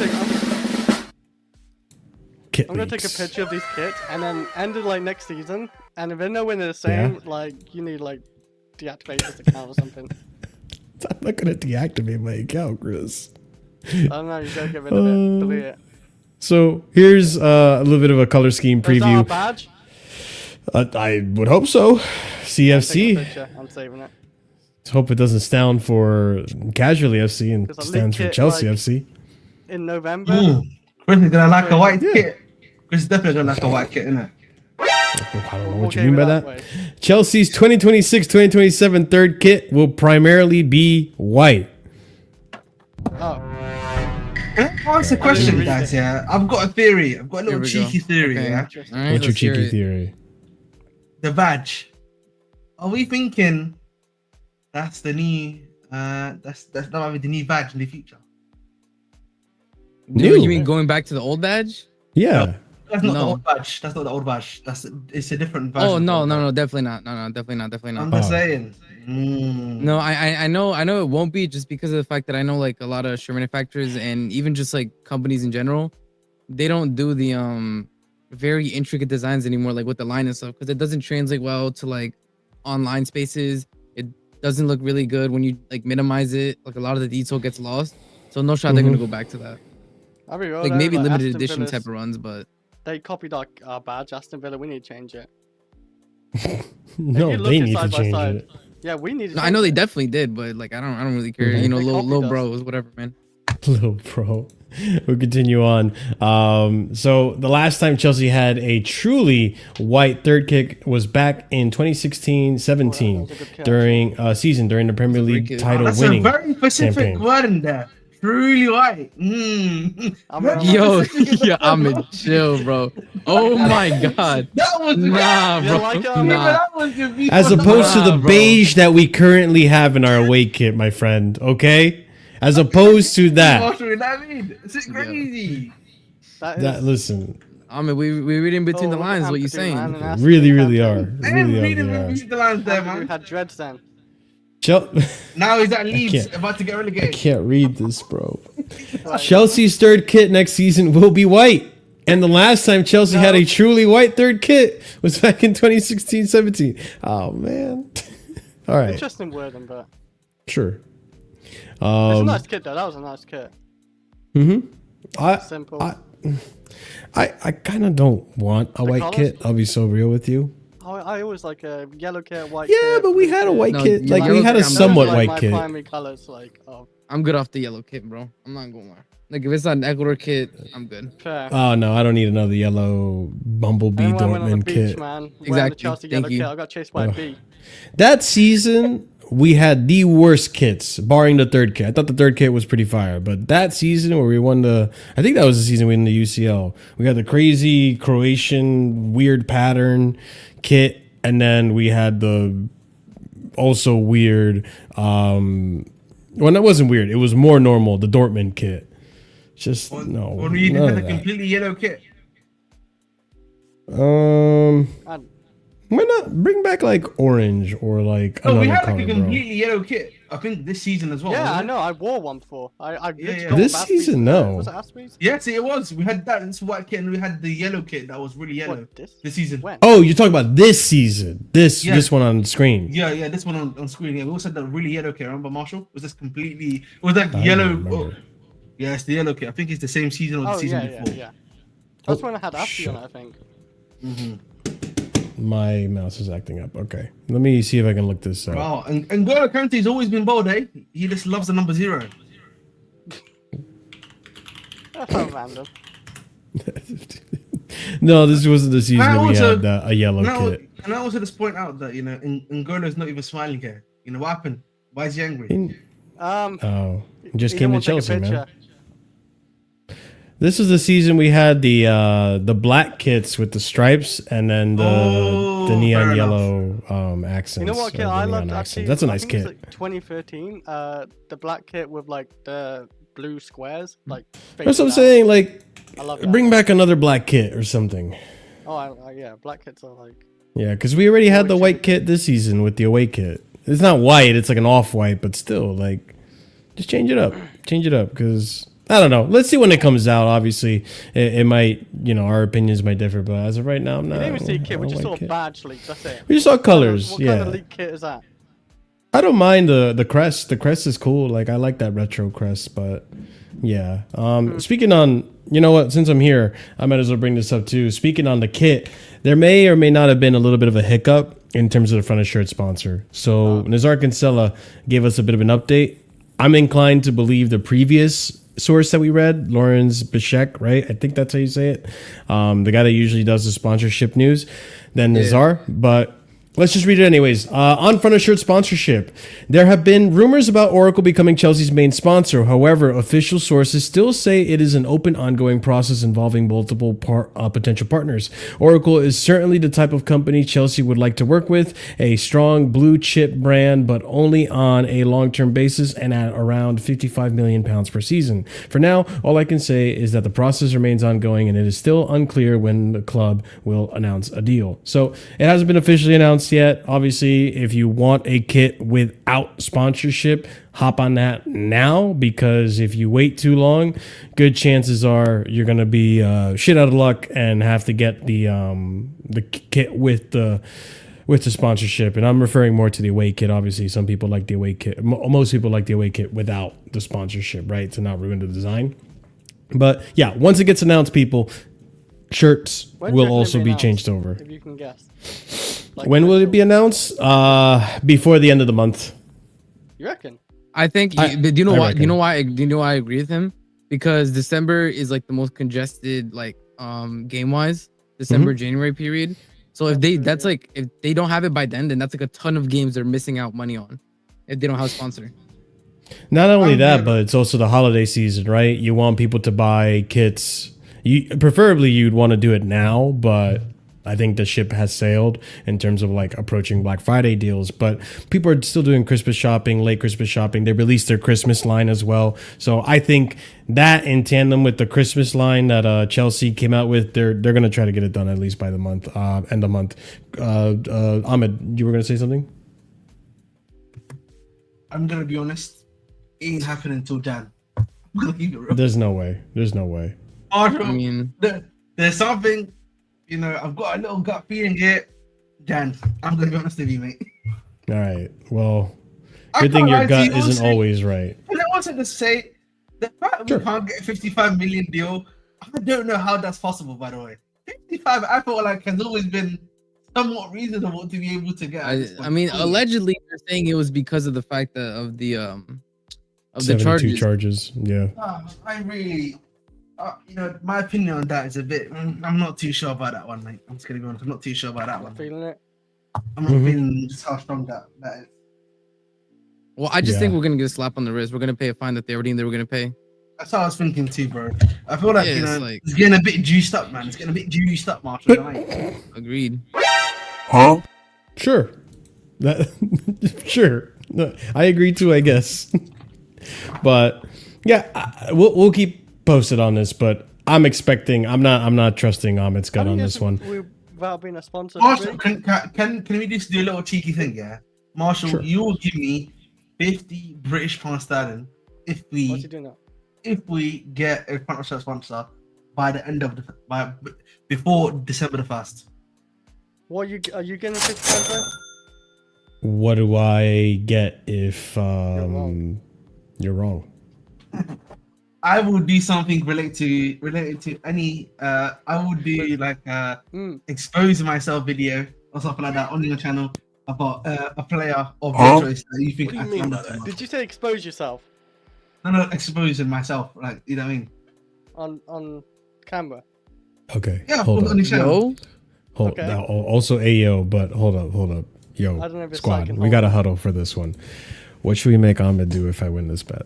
Kit I'm gonna take a leaks. picture of these kits and then end it like next season. And if they know when they're the same, like you need like deactivate this account or something. I'm not gonna deactivate my account, Chris. I don't know. You gotta get rid of it. Delete it. So here's a little bit of a color scheme Is that our preview. badge? I would hope so. Take a CFC. picture. I'm saving it. Let's hope it doesn't stand for Casually FC and 'Cause I stands for leaked it, Chelsea like- FC. In November. Chris is gonna like a white Yeah. kit. Chris is definitely gonna like a white kit, innit? I don't know We'll what you get mean by it that. way. Chelsea's 2026-2027 third kit will primarily be white. Oh. Can I ask a question, read guys? it. Yeah, I've got a theory. I've got a Here little we go. cheeky theory. Okay. Yeah, All right, What's your let's hear cheeky it. theory? the badge. Are we thinking that's the new? That's not the new badge in the future. Dude, New. you mean going back to the old badge? Yeah. That's not the No. old badge. That's not the old badge. It's a different version. Oh of no, the no, old no, badge. definitely not. No, definitely not. Definitely I'm not. just Oh. saying. No, I know it won't be, just because of the fact that I know like a lot of shirt manufacturers and even just like companies in general, they don't do the very intricate designs anymore, like with the line and stuff, because it doesn't translate well to like online spaces. It doesn't look really good when you like minimize it. Like a lot of the detail gets lost. So no shot they're gonna go back to that. I'll be real, Like though, maybe limited Aston edition Villa's- type of runs, but They copied our badge, Aston Villa. We need to change it. No, you look they at need to side by change side, it. Yeah, we need to. no, I know they change it. definitely did, but like I don't really care. Mhm. You know, They little copied us. bros, whatever, man. Little pro. We'll continue on. So the last time Chelsea had a truly white third kick was back in 2016-17 Oh, that was a good kick, during the Premier That's a great League kick. title That's winning a very specific campaign. word in there. Truly white. I'm Very Yo, specific yeah, I'm word. a chill, bro. Oh my god. That was Nah, You bro. like it, Yeah, Nah. that was your beef As on the opposed to word. the bro. beige that we currently have in our away kit, my friend. Okay, as opposed to that. Marshall, you know what I mean? Is it crazy? That is. That listen, I mean, we reading between the look at lines. What you Ampadu, saying? man, and Aston really, Villa really captain. are. I am Really reading are. between the lines there, Ampadu man. had dreads then. Now he's at Leeds, can't- about to get I relegated. can't read this, bro. Right. Chelsea's third kit next season will be white. And the last time Chelsea had a truly white third kit was back in 2016-17. Oh, man. All right. Interesting wording, but Sure. it's a nice kit though. That was a nice kit. Simple. I kind of don't want a white colours? kit. I'll be so real with you. I always like a yellow kit, white Yeah, kit. but we blue had a kit. white No, kit. you Like, we like- had a those are somewhat like white my kit. primary colors, like I'm good off the yellow kit, bro. I'm not going to lie. Like if it's not an Ecuador kit, I'm good. fair. Oh, no, I don't need another yellow Bumblebee And when I went on the Dortmund beach, kit. man, wearing the Exactly, Chelsea thank yellow you. kit, I got chased by a bee. That season, we had the worst kits, barring the third kit. I thought the third kit was pretty fire, but that season where we won I think that was the season we won the UCL. We had the crazy Croatian weird pattern kit, and then we had the also weird, well, that wasn't weird. It was more normal, the Dortmund kit. Just, no. When we none had of a that. completely yellow kit. And Why not bring back like orange or like No, we another had color, like a bro? completely yellow kit. I think this season as well. yeah, I wasn't it? know. I wore one before. I literally yeah. got This one Aspie's season, for- no. Was it Aspie's? Yes, it was. We had this white kit and we had the yellow kit that was really yellow. What, this? This season. When? Oh, you're talking about this season. This Yeah. this one on screen. Yeah, this one on screen. Yeah, we also had the really yellow kit. Remember, Marshall? It was this completely? It was like I yellow. don't Oh, remember. yeah, it's the yellow kit. I think it's the same season or the Oh season yeah, before. yeah. That's Oh, when I had Aspie shit. on it, I think. My mouse is acting up. Okay, let me see if I can look this up. Wow, and N'Golo Kante's always been bold, eh? He just loves the number 0. That's not random. No, this wasn't the season I that we also- had a yellow Now, kit. and I also just point out that N'Golo's not even smiling here. You know what happened? Why is he angry? Oh, he just he came to didn't want to take a Chelsea, man. picture. This was the season we had the black kits with the stripes and then the Oh, neon fair yellow accents. You know what or kit the I neon loved accents. actually? That's a I nice think it was, kit. like 2013. The black kit with like the blue squares, like. That's what I'm facing saying. Like, I love that. bring back another black kit or something. out. Oh, yeah, black kits are like. Yeah, because we already had the Always white kit this season with the away kit. It's not white; it's like an off-white, but still, like, just change it up. Change it up, because I don't know. Let's see when it comes out. Obviously, it might, our opinions might differ, but as of right now, I'm We not. didn't even see a kit. We I just don't saw like a it. badge leak. That's it. We just saw colors. What Yeah, kind of leak kit is that? I don't mind the crest. The crest is cool. Like, I like that retro crest, but yeah. Speaking on, you know what? Since I'm here, I might as well bring this up too. Speaking on the kit, there may or may not have been a little bit of a hiccup in terms of the front of shirt sponsor. So Nazar Kinsella gave us a bit of an update. I'm inclined to believe the previous source that we read, Lawrence Bishek, right? I think that's how you say it. The guy that usually does the sponsorship news, than Nazar. But Let's just read it anyways. On front of shirt sponsorship. There have been rumors about Oracle becoming Chelsea's main sponsor. However, official sources still say it is an open, ongoing process involving multiple potential partners. Oracle is certainly the type of company Chelsea would like to work with, a strong blue chip brand, but only on a long-term basis and at around £55 million per season. For now, all I can say is that the process remains ongoing and it is still unclear when the club will announce a deal. So it hasn't been officially announced yet. Obviously, if you want a kit without sponsorship, hop on that now, because if you wait too long, good chances are you're gonna be shit out of luck and have to get the kit with the sponsorship. And I'm referring more to the away kit. Obviously, some people like the away kit. Most people like the away kit without the sponsorship, right, to not ruin the design. But yeah, once it gets announced, people, shirts will also be changed over. If you can guess. When will it be announced? Before the end of the month. You reckon? I think. Do you know why? Do you know why? Do you know why I agree with him? Because December is like the most congested, like game wise. December January period. So if they if they don't have it by then that's like a ton of games they're missing out money on if they don't have a sponsor. Not only that, but it's also the holiday season, right? You want people to buy kits. Preferably you'd want to do it now, but I think the ship has sailed in terms of like approaching Black Friday deals, but people are still doing Christmas shopping, late Christmas shopping. They released their Christmas line as well. So I think that in tandem with the Christmas line that Chelsea came out with, they're going to try to get it done at least by the month, end of month. Ahmed, you were going to say something? I'm going to be honest. It ain't happening until Jan. I'm going to keep it real. There's no way. There's no way. I mean, there's something, you know, I've got a little gut feeling here. Jan, I'm going to be honest with you, mate. All right. Well, good thing your gut isn't always right. And I wanted to say, the fact that we can't get a 55 million deal, I don't know how that's possible, by the way. 55, I felt like has always been somewhat reasonable to be able to get. I mean, allegedly, they're saying it was because of the fact that of the charges. Yeah. I really, you know, my opinion on that is a bit. I'm not too sure about that one, mate. I'm just gonna be honest. I'm not too sure about that one. Feeling it. I'm not feeling just how strong that is. Well, I just think we're gonna get a slap on the wrist. We're gonna pay a fine that they already were gonna pay. That's what I was thinking too, bro. I feel like, you know, it's getting a bit juiced up, man. It's getting a bit juiced up, Marshall. Agreed. Huh? Sure. Sure. No, I agree too, I guess. But yeah, we'll keep posted on this. But I'm expecting. I'm not trusting Ahmed's gut on this one. Without being a sponsor. Marshall, can we just do a little cheeky thing, yeah? Marshall, sure. You will give me 50 British pounds sterling if we. What's he doing now? If we get a partnership sponsor by the end of before December the 1st. What are you getting 50 pounds? What do I get if you're wrong? I will do something related to any. I would do like exposing myself video or something like that on your channel about a player of your choice that you think. What do you mean by that? Did you say expose yourself? No, exposing myself, like, you know what I mean? On camera. Okay. Yeah, hold on the channel. Also Ayo, but hold up. Yo, squad, we got a huddle for this one. What should we make Ahmed do if I win this bet?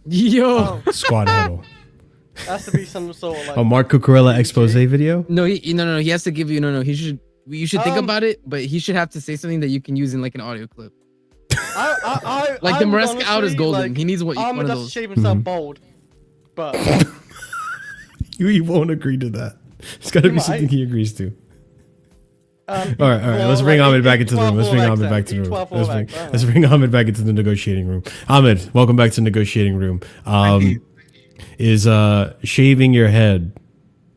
Yo, squad huddle. Has to be some sort of like a Mark Cucurella expose video? No, he has to give you you should think about it, but he should have to say something that you can use in like an audio clip. Like the Maresca out is golden. Like, he needs one of those. Just shave himself bald, but you won't agree to that. It's got to be something he agrees to. All right. Let's bring Ahmed back into the room. Let's bring Ahmed back to the room. Let's bring Ahmed back into the negotiating room. Ahmed, welcome back to the negotiating room. Is shaving your head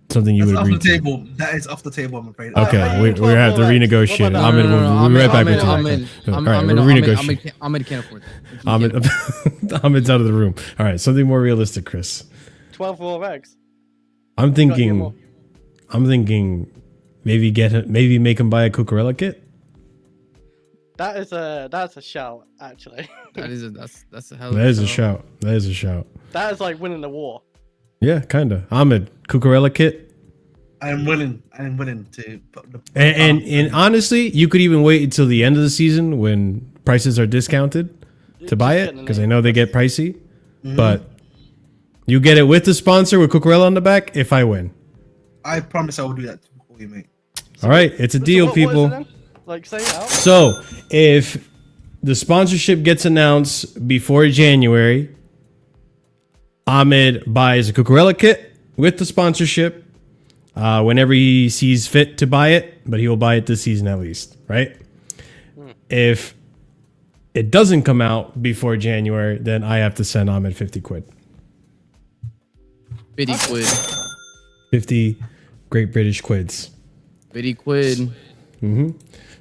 something you would agree to? That is off the table, I'm afraid. Okay, we have to renegotiate. Ahmed, we'll be right back with you. All right, we're renegotiating. Ahmed can't afford that. Ahmed's out of the room. All right, something more realistic, Chris. 12 raw eggs. I'm thinking maybe make him buy a Cucurella kit. That's a shout, actually. That's a hell of That is a shout. That is a shout. That is like winning the war. Yeah, kinda. Ahmed, Cucurella kit. I am willing to put the And honestly, you could even wait until the end of the season when prices are discounted to buy it, because I know they get pricey. But you get it with the sponsor with Cucurella on the back if I win. I promise I will do that for you, mate. All right, it's a deal, What is it people. then? Like, say it out. So if the sponsorship gets announced before January, Ahmed buys a Cucurella kit with the sponsorship whenever he sees fit to buy it, but he will buy it this season at least, right? If it doesn't come out before January, then I have to send Ahmed 50 quid. 50 quid. 50 Great British quids. 50 quid.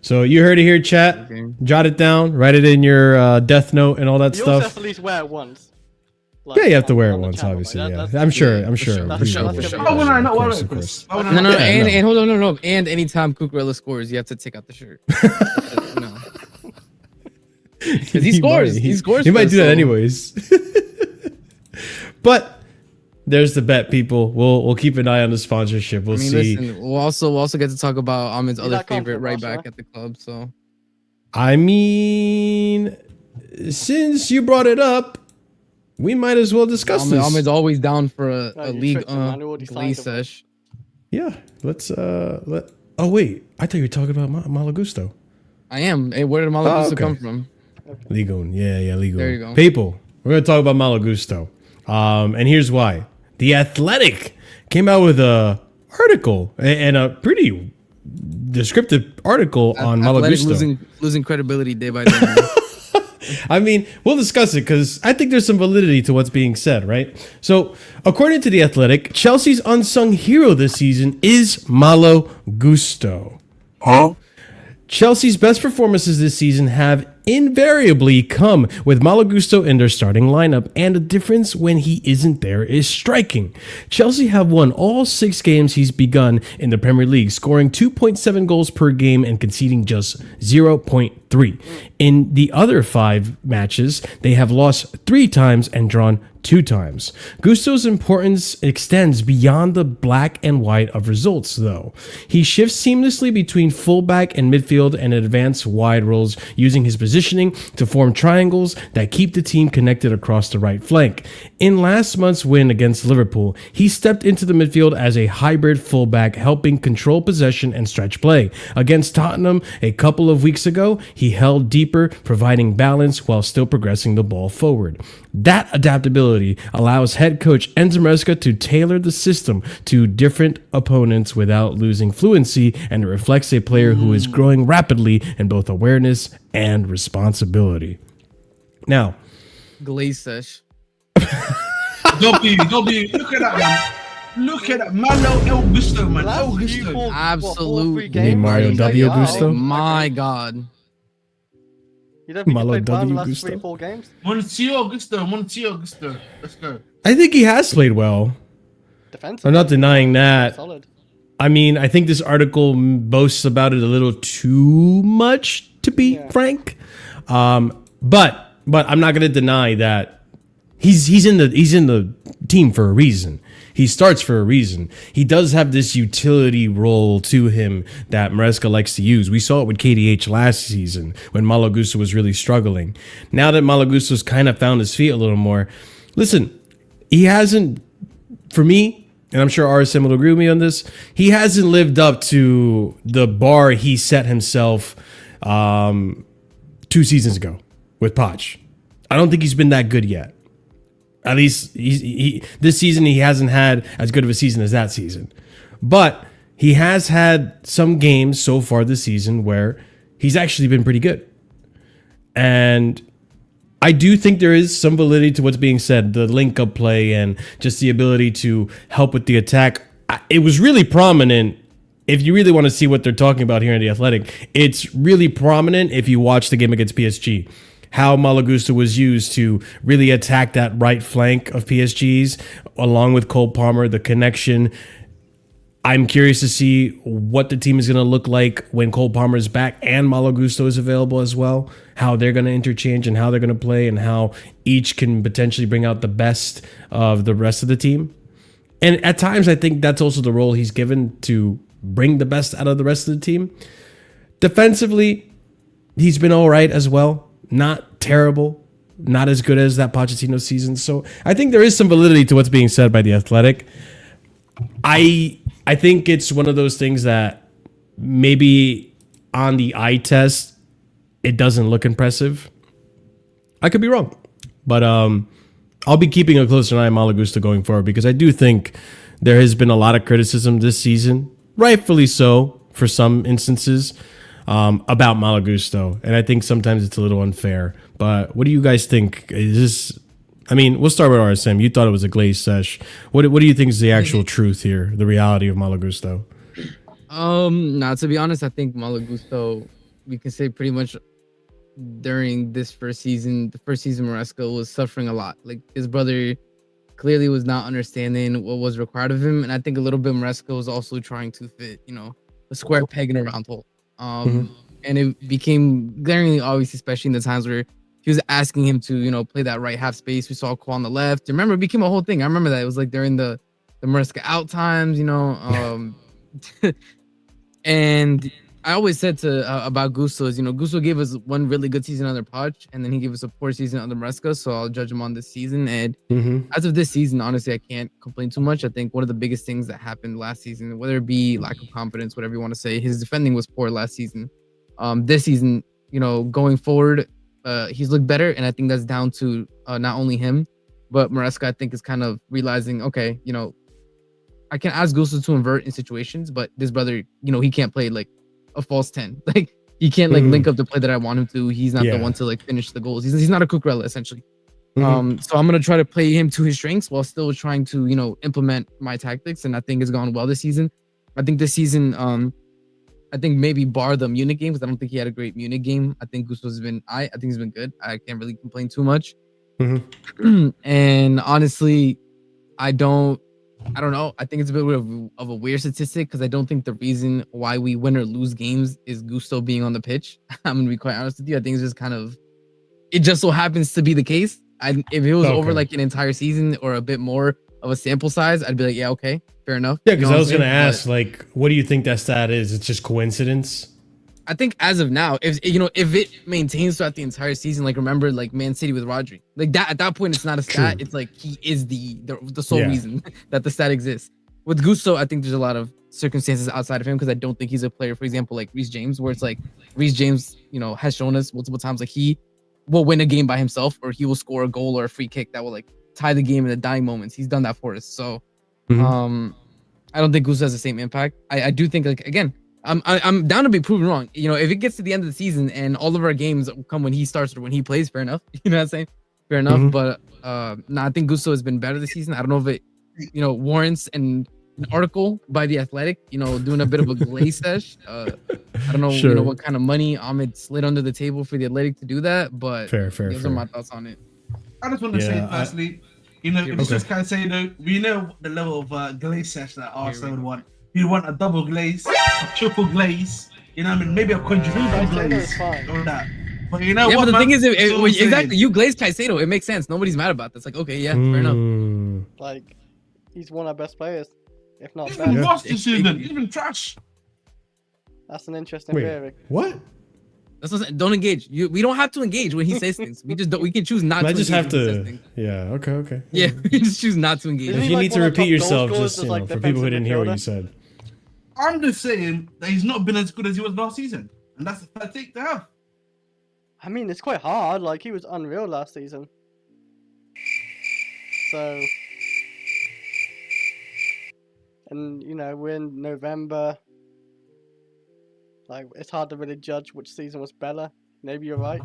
So you heard it here, chat. Okay. Jot it down. Write it in your death note and all that You also have stuff. to at least wear it once. Yeah, you have to wear it on the once, channel, obviously. like, Yeah, that's- I'm sure. that's- I'm sure. that's- For sure. that's for gonna sure. be- Why would I not Of wear course, it, of Chris? course. Why would I No, not no, wear it? and hold on, no. And anytime Cucurella scores, you have to take out the shirt. No. Because he scores. He scores. He for might us, do that so- anyways. But there's the bet, people. We'll keep an eye on the sponsorship. We'll I mean, see. listen, we'll also get to talk about Ahmed's You're other not favorite confident, right Ross, back at the club. So I mean, since you brought it up, we might as well discuss this. Ahmed's always down for a you league tricked him, man. He already glee signed him. sesh. Yeah, let's let. Oh wait, I thought you were talking about Malo Gusto. I am. Hey, where did Malo okay. come from? Ligon, yeah, Ligon. There you go. People, we're gonna talk about Malo Gusto, and here's why. The Athletic came out with a article and a pretty descriptive article on Malo Athletic Gusto. losing credibility day by day. I mean, we'll discuss it because I think there's some validity to what's being said, right? So, according to The Athletic, Chelsea's unsung hero this season is Malo Gusto. Huh? Chelsea's best performances this season have invariably come with Malo Gusto in their starting lineup, and the difference when he isn't there is striking. Chelsea have won all 6 games he's begun in the Premier League, scoring 2.7 goals per game and conceding just 0.3. In the other 5 matches, they have lost 3 times and drawn 2 times. Gusto's importance extends beyond the black and white of results, though. He shifts seamlessly between fullback and midfield and advanced wide roles, using his positioning to form triangles that keep the team connected across the right flank. In last month's win against Liverpool, he stepped into the midfield as a hybrid fullback, helping control possession and stretch play. Against Tottenham a couple of weeks ago, he held deeper, providing balance while still progressing the ball forward. That adaptability allows head coach Enzo Maresca to tailor the system to different opponents without losing fluency, and it reflects a player who is growing rapidly in both awareness and responsibility. Now, Glee sesh. Don't be. Look at that, man. Look at that. Malo El Gusto, man. El Gusto. Absolute Need Mario W. Gusto? My God. You don't think Malo he played well in the W. last Gusto? 3-4 games? Montiel Gusto. Let's go. I think he has played well. Defensive. I'm not denying that. Solid. I mean, I think this article boasts about it a little too much, to be frank. But I'm not going to deny that he's in the team for a reason. He starts for a reason. He does have this utility role to him that Maresca likes to use. We saw it with KDH last season when Malo Gusto was really struggling. Now that Malo Gusto's kind of found his feet a little more, listen, he hasn't, for me, and I'm sure RSM will agree with me on this, he hasn't lived up to the bar he set himself 2 seasons ago with Poch. I don't think he's been that good yet. At least this season, he hasn't had as good of a season as that season. But he has had some games so far this season where he's actually been pretty good. And I do think there is some validity to what's being said, the link-up play and just the ability to help with the attack. It was really prominent. If you really want to see what they're talking about here in The Athletic, it's really prominent if you watch the game against PSG. How Malo Gusto was used to really attack that right flank of PSG's, along with Cole Palmer, the connection. I'm curious to see what the team is going to look like when Cole Palmer is back and Malo Gusto is available as well, how they're going to interchange and how they're going to play and how each can potentially bring out the best of the rest of the team. And at times, I think that's also the role he's given to bring the best out of the rest of the team. Defensively, he's been all right as well. Not terrible. Not as good as that Pochettino season. So I think there is some validity to what's being said by The Athletic. I think it's one of those things that maybe on the eye test, it doesn't look impressive. I could be wrong. But I'll be keeping a closer eye on Malo Gusto going forward because I do think there has been a lot of criticism this season, rightfully so for some instances, about Malo Gusto. And I think sometimes it's a little unfair. But what do you guys think? Is this... I mean, we'll start with RSM. You thought it was a glazed sesh. What do you think is the actual truth here, the reality of Malo Gusto? Nah, to be honest, I think Malo Gusto, we can say pretty much during this first season, the first season Maresca was suffering a lot. Like his brother clearly was not understanding what was required of him. And I think a little bit Maresca was also trying to fit, a square peg in a round hole. And it became glaringly obvious, especially in the times where he was asking him to, play that right half space. We saw Kwa on the left. Remember, it became a whole thing. I remember that. It was like during the Maresca out times, and I always said about Gusto is, Gusto gave us one really good season under Poch, and then he gave us a poor season under Maresca, so I'll judge him on this season. And as of this season, honestly, I can't complain too much. I think one of the biggest things that happened last season, whether it be lack of confidence, whatever you want to say, his defending was poor last season. This season, going forward, he's looked better, and I think that's down to not only him, but Maresca, I think, is kind of realizing, okay, I can ask Gusto to invert in situations, but this brother, he can't play like a false 10. Like he can't link up the play that I want him to. He's not the one to like finish the goals. He's not a Cucurella essentially. So I'm gonna try to play him to his strengths while still trying to implement my tactics, and I think it's gone well this season. I think this season, I think maybe bar the Munich game, because I don't think he had a great Munich game. I think Gusto's been I think he's been good. I can't really complain too much. And honestly, I don't know. I think it's a bit of a weird statistic because I don't think the reason why we win or lose games is Gusto being on the pitch. I'm gonna be quite honest with you. I think it's just kind of, it just so happens to be the case. If it was over like an entire season or a bit more of a sample size, I'd be like, yeah, okay, fair enough. Yeah, because I was gonna ask, like, what do you think that stat is? It's just coincidence? I think as of now, if it maintains throughout the entire season, like remember, like Man City with Rodri, like that at that point, it's not a stat. True. It's like he is the sole reason that the stat exists. With Gusto, I think there's a lot of circumstances outside of him because I don't think he's a player, for example, like Reece James, where it's like Reece James, has shown us multiple times like he will win a game by himself, or he will score a goal or a free kick that will like tie the game in the dying moments. He's done that for us. So, I don't think Gusto has the same impact. I do think, like, again, I'm down to be proven wrong. If it gets to the end of the season and all of our games come when he starts or when he plays, fair enough. You know what I'm saying? Fair enough. But I think Gusto has been better this season. I don't know if it, warrants an article by The Athletic, doing a bit of a glaze sesh. I don't know, what kind of money Ahmed slid under the table for The Athletic to do that, but fair. Those are my thoughts on it. I just want to say firstly, this is Caicedo. We know the level of glaze sesh that Arsenal would want. You want a double glaze, a triple glaze, maybe a quadruple glaze or that. But but the thing is, exactly, you glaze Caicedo, it makes sense. Nobody's mad about this. Like, okay, yeah, fair enough. Like, he's one of our best players, if not best. Even lost this season, even trash. That's an interesting theory. What? That's what, don't engage. We don't have to engage when he says things. We can choose not to. I just have to. Yeah. Okay. Yeah, we can just choose not to engage. If you need to repeat yourself, just for people who didn't hear what you said. I'm just saying that he's not been as good as he was last season, and that's a fair take to have. I mean, it's quite hard. Like, he was unreal last season. So, and we're in November. Like, it's hard to really judge which season was better. Maybe you're right.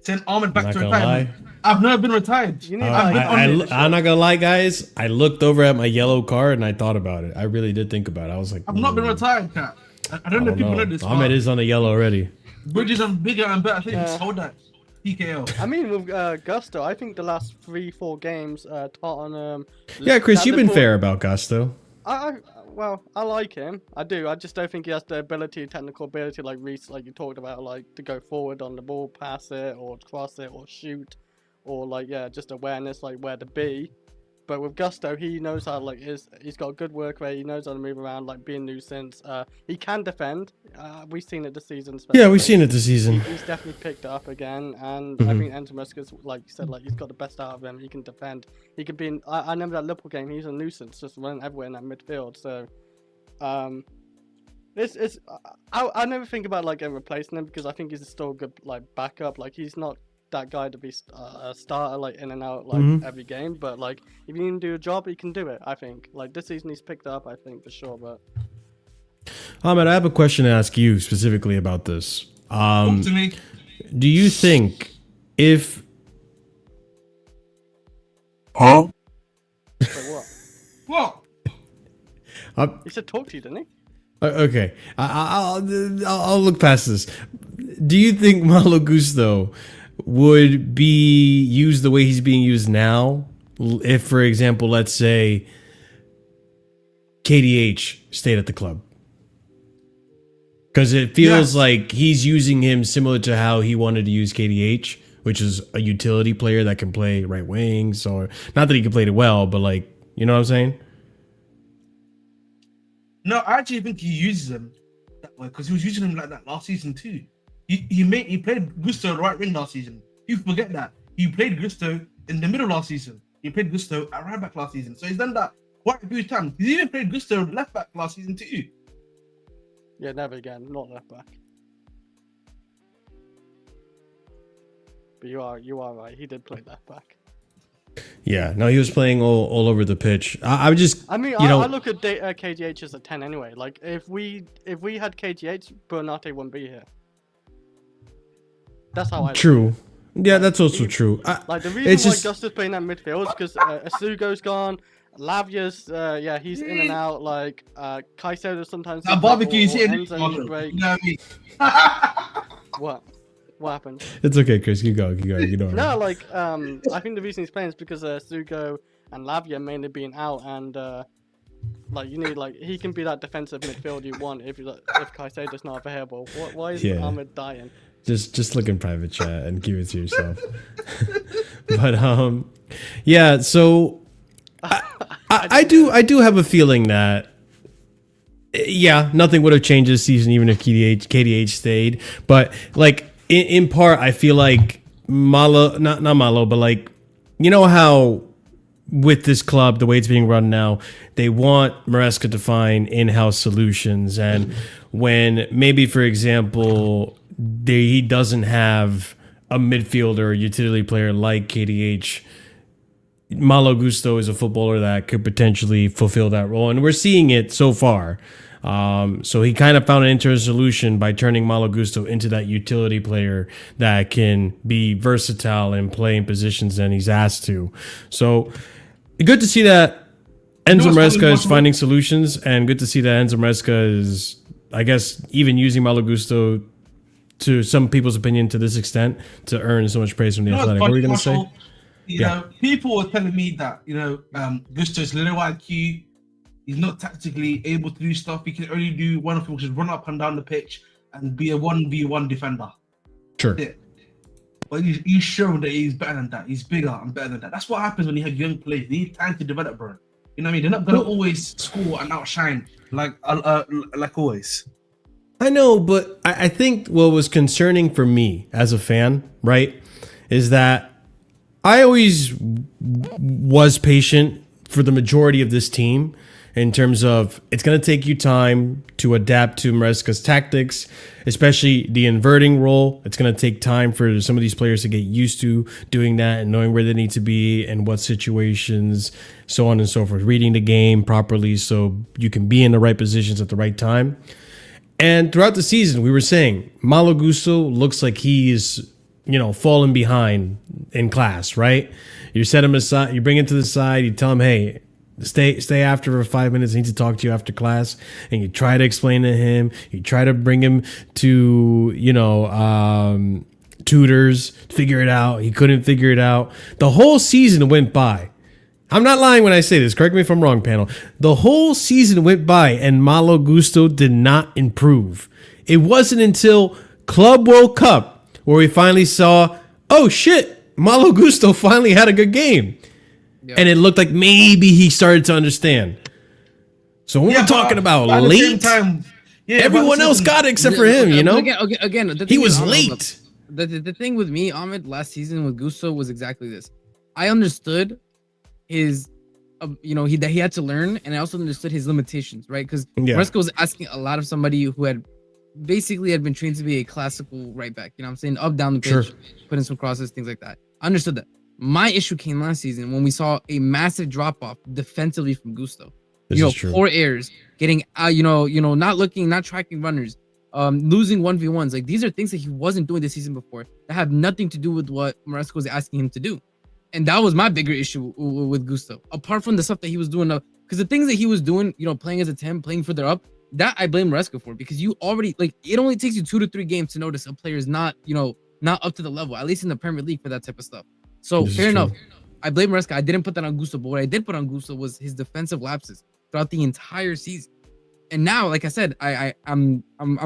Send Ahmed back to retirement. I've never been retired. I'm not gonna lie, guys. I looked over at my yellow card and I thought about it. I really did think about it. I was like, I've not been retired, Cat. I don't know if people know this. Ahmed is on the yellow already. Bridges on bigger and better things. Hold that. PKO. I mean, with Gusto, I think the last 3-4 games, Tottenham. Yeah, Chris, you've been fair about Gusto. Well, I like him. I do. I just don't think he has the technical ability, like Reece, like you talked about, like to go forward on the ball, pass it, or cross it, or shoot, or just awareness, like where to be. But with Gusto, he knows how he's got a good work rate. He knows how to move around, like be a nuisance. He can defend. We've seen it this season. Yeah, we've seen it this season. He's definitely picked it up again, and I think Enzo Maresca's, like you said, like he's got the best out of him. He can defend. He can be. I remember that Liverpool game. He's a nuisance, just running everywhere in that midfield. So, I never think about like replacing him because I think he's still a good like backup. Like he's not that guy to be a starter like in and out like every game, but like if you need to do a job, he can do it. I think like this season he's picked up, I think for sure. But Ahmed, I have a question to ask you specifically about this. Talk to me. Do you think if wait, what? What? He said talk to you, didn't he? Okay, I'll look past this. Do you think Malo Gusto would be used the way he's being used now if, for example, let's say KDH stayed at the club? Because it feels like he's using him similar to how he wanted to use KDH, which is a utility player that can play right wings, or not that he can play it well, but like, you know what I'm saying? No, I actually think he uses him that way because he was using him like that last season too. He played Gusto right wing last season. You forget that. He played Gusto in the middle last season. He played Gusto at right back last season. So he's done that quite a few times. He's even played Gusto left back last season too. Yeah, never again. Not left back. But you are right. He did play left back. Yeah, no, he was playing all over the pitch. I mean, I look at KGH as a 10 anyway. Like if we had KGH, Bernate wouldn't be here. That's how I. True. Yeah, that's also true. Like the reason why Gusto's playing that midfield is because Asugo's gone. Lavia's, he's in and out. Like Caicedo sometimes. That barbecue's hitting. You know what I mean? What? What happened? It's okay, Chris. Keep going. No, like I think the reason he's playing is because Sugo and Lavia mainly being out, and like you need he can be that defensive midfield you want if Caicedo's not available. Why is Ahmed dying? Just look in private chat and keep it to yourself. But yeah. So I do have a feeling that nothing would have changed this season even if KDH stayed. But like in part, I feel like Malo, not Malo, but like you know how with this club, the way it's being run now, they want Maresca to find in-house solutions, and when maybe, for example, he doesn't have a midfielder or utility player like KDH, Malo Gusto is a footballer that could potentially fulfill that role, and we're seeing it so far. So he kind of found an interesting solution by turning Malo Gusto into that utility player that can be versatile and play in positions that he's asked to. So good to see that Enzo Maresca is finding solutions, and good to see that Enzo Maresca is, I guess, even using Malo Gusto to some people's opinion to this extent to earn so much praise from the Athletic. What were you going to say? You know, people were telling me that, Gusto's low IQ. He's not tactically able to do stuff. He can only do one of them, which is run up and down the pitch and be a 1v1 defender. Sure. Yeah. But he's shown that he's better than that. He's bigger and better than that. That's what happens when you have young players. They need time to develop, bro. You know what I mean? They're not going to always score and outshine like always. I know, but I think what was concerning for me as a fan, right, is that I always was patient for the majority of this team in terms of it's going to take you time to adapt to Maresca's tactics, especially the inverting role. It's going to take time for some of these players to get used to doing that and knowing where they need to be and what situations, so on and so forth, reading the game properly so you can be in the right positions at the right time. And throughout the season, we were saying Malo Gusto looks like he is, falling behind in class, right? You set him aside, you bring him to the side, you tell him, hey, stay after for 5 minutes. I need to talk to you after class. And you try to explain to him. You try to bring him to, tutors, figure it out. He couldn't figure it out. The whole season went by. I'm not lying when I say this. Correct me if I'm wrong, panel. The whole season went by and Malo Gusto did not improve. It wasn't until Club World Cup where we finally saw, oh shit, Malo Gusto finally had a good game. Yeah. and it looked like maybe he started to understand. So when we're talking about at the same late, time, yeah, but everyone else got it except for him, you know? Again, the He thing was is, late. The thing with me, Ahmed, last season with Gusto was exactly this. I understood his, that he had to learn, and I also understood his limitations, right? Because Maresca was asking a lot of somebody who had been trained to be a classical right back. You know what I'm saying? Up, down the pitch, put in some crosses, things like that. I understood that. My issue came last season when we saw a massive drop off defensively from Gusto. Poor errors, getting not tracking runners, losing 1v1s. Like, these are things that he wasn't doing this season before that have nothing to do with what Maresca was asking him to do. And that was my bigger issue with Gusto. Apart from the stuff that he was doing, because the things that he was doing, playing as a 10, playing further up, that I blame Maresca for, because you already, it only takes you 2 to 3 games to notice a player is not up to the level, at least in the Premier League, for that type of stuff. So fair enough. I blame Maresca. I didn't put that on Gusto, but what I did put on Gusto was his defensive lapses throughout the entire season. And now, like I said, I'm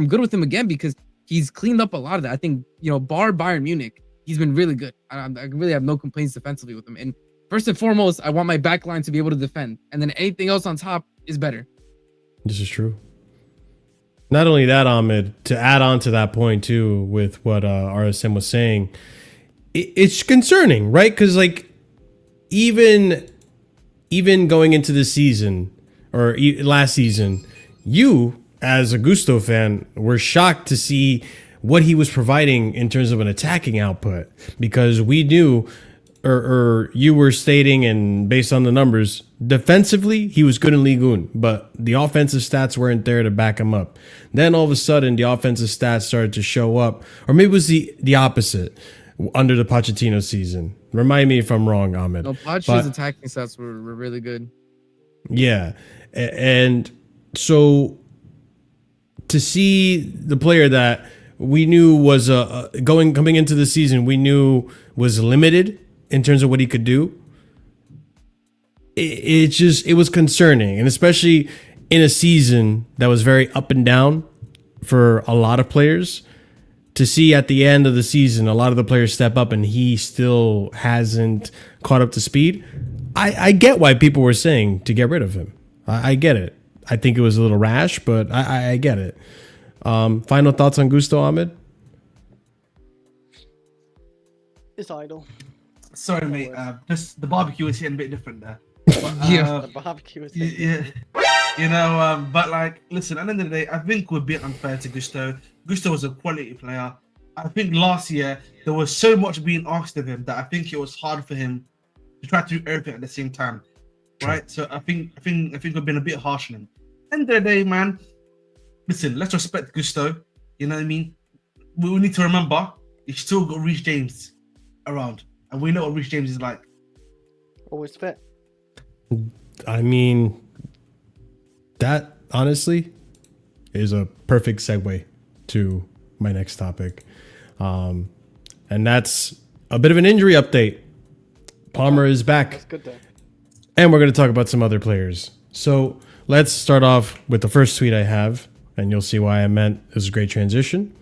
good with him again because he's cleaned up a lot of that. I think, bar Bayern Munich, he's been really good. I really have no complaints defensively with him. And first and foremost, I want my back line to be able to defend. And then anything else on top is better. This is true. Not only that, Ahmed, to add on to that point too, with what RSM was saying, it's concerning, right? Because even going into the season or last season, you as a Gusto fan were shocked to see what he was providing in terms of an attacking output, because we knew, or you were stating, and based on the numbers, defensively he was good in Ligue 1, but the offensive stats weren't there to back him up. Then all of a sudden the offensive stats started to show up, or maybe it was the opposite under the Pochettino season. Remind me if I'm wrong, Ahmed. No, Poch's attacking stats were really good. Yeah, and so to see the player that we knew was coming into the season, we knew was limited in terms of what he could do, it was concerning, and especially in a season that was very up and down for a lot of players, to see at the end of the season a lot of the players step up and he still hasn't caught up to speed. I get why people were saying to get rid of him. I get it. I think it was a little rash, but I get it. Final thoughts on Gusto, Ahmed? It's idle. Sorry, mate. Just the barbecue is hitting a bit different there. The barbecue is but listen, at the end of the day, I think we're a bit unfair to Gusto. Gusto was a quality player. I think last year there was so much being asked of him that I think it was hard for him to try to do everything at the same time, right? So I think we've been a bit harsh on him. End of the day, man. Listen, let's respect Gusto. You know what I mean? We need to remember he's still got Reece James around, and we know what Reece James is like. Always fit. I mean, that honestly is a perfect segue to my next topic. And that's a bit of an injury update. Palmer is back. That's good though. And we're going to talk about some other players. So let's start off with the first tweet I have, and you'll see why I meant this is a great transition.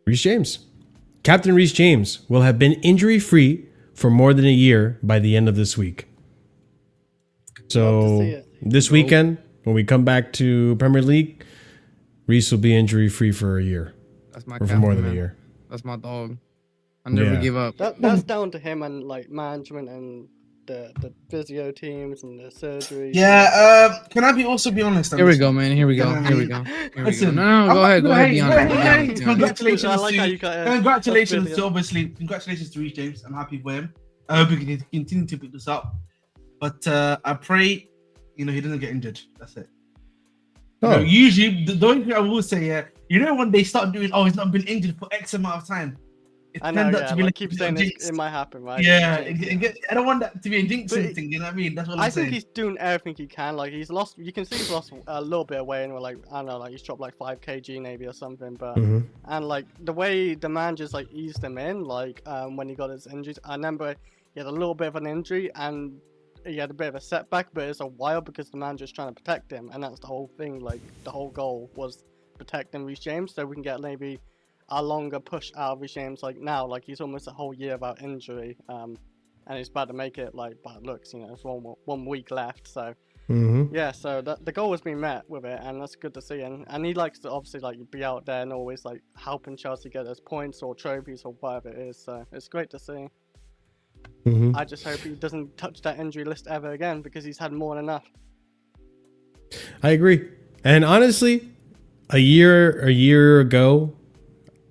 Reece James. Captain Reece James will have been injury-free for more than a year by the end of this week. So this weekend, when we come back to Premier League, Reece will be injury-free for a year. That's my or for more than a year. That's my dog. I never give up. That's down to him and management and the physio teams and the surgery. Yeah. Can I also be honest? Here we go, man. Here we go. Listen, No, go ahead. Go ahead. Be honest. Congratulations I like how you congratulations to Reece James. I'm happy for him. I hope he can continue to pick this up. But I pray, he doesn't get injured. That's it. Oh. Usually, the only thing I will say, when they start doing, he's not been injured for X amount of time. I know, keep saying it might happen, right? Yeah, I don't want that to be a jinxing thing. You know what I mean? That's what I'm saying. I think he's doing everything he can. He's lost. You can see he's lost a little bit of weight, and we're I don't know, he's dropped 5 kg maybe or something. But and the way the man just eased him in, when he got his injuries. I remember he had a little bit of an injury and he had a bit of a setback, but it's a while because the man just trying to protect him, and that's the whole thing. The whole goal was protecting Reece James, so we can get maybe a longer push out of Reece James. Now, he's almost a whole year without injury. and he's about to make it like bad looks. You know, it's one week left, so Mm-hmm. so the goal has been met with it, and that's good to see. And he likes to obviously like be out there and always like helping Chelsea get those points or trophies or whatever it is. So it's great to see. Mm-hmm. I just hope he doesn't touch that injury list ever again because he's had more than enough. I agree. And honestly, a year ago,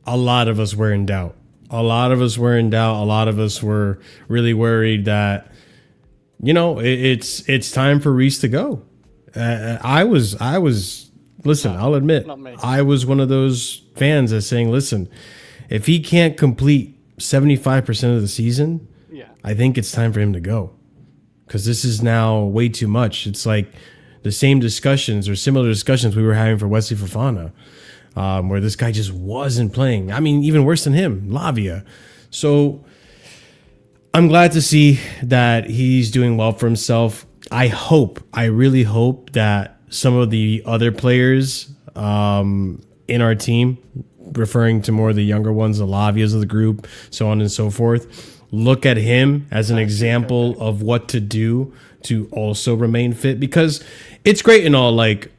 a lot of us were in doubt. A lot of us were in doubt. A lot of us were really worried that, you know, it's time for Reese to go. I was. Listen, No, I'll admit, not me. I was one of those fans that's saying, listen, if he can't complete 75% of the season, Yeah. I think it's time for him to go, because this is now way too much. It's like the same discussions or similar discussions we were having for Wesley Fofana, where this guy just wasn't playing. I mean, even worse than him, Lavia. So I'm glad to see that he's doing well for himself. I really hope that some of the other players in our team, referring to more of the younger ones, the Lavias of the group, so on and so forth, look at him as an example of what to do to also remain fit. Because it's great and all, like,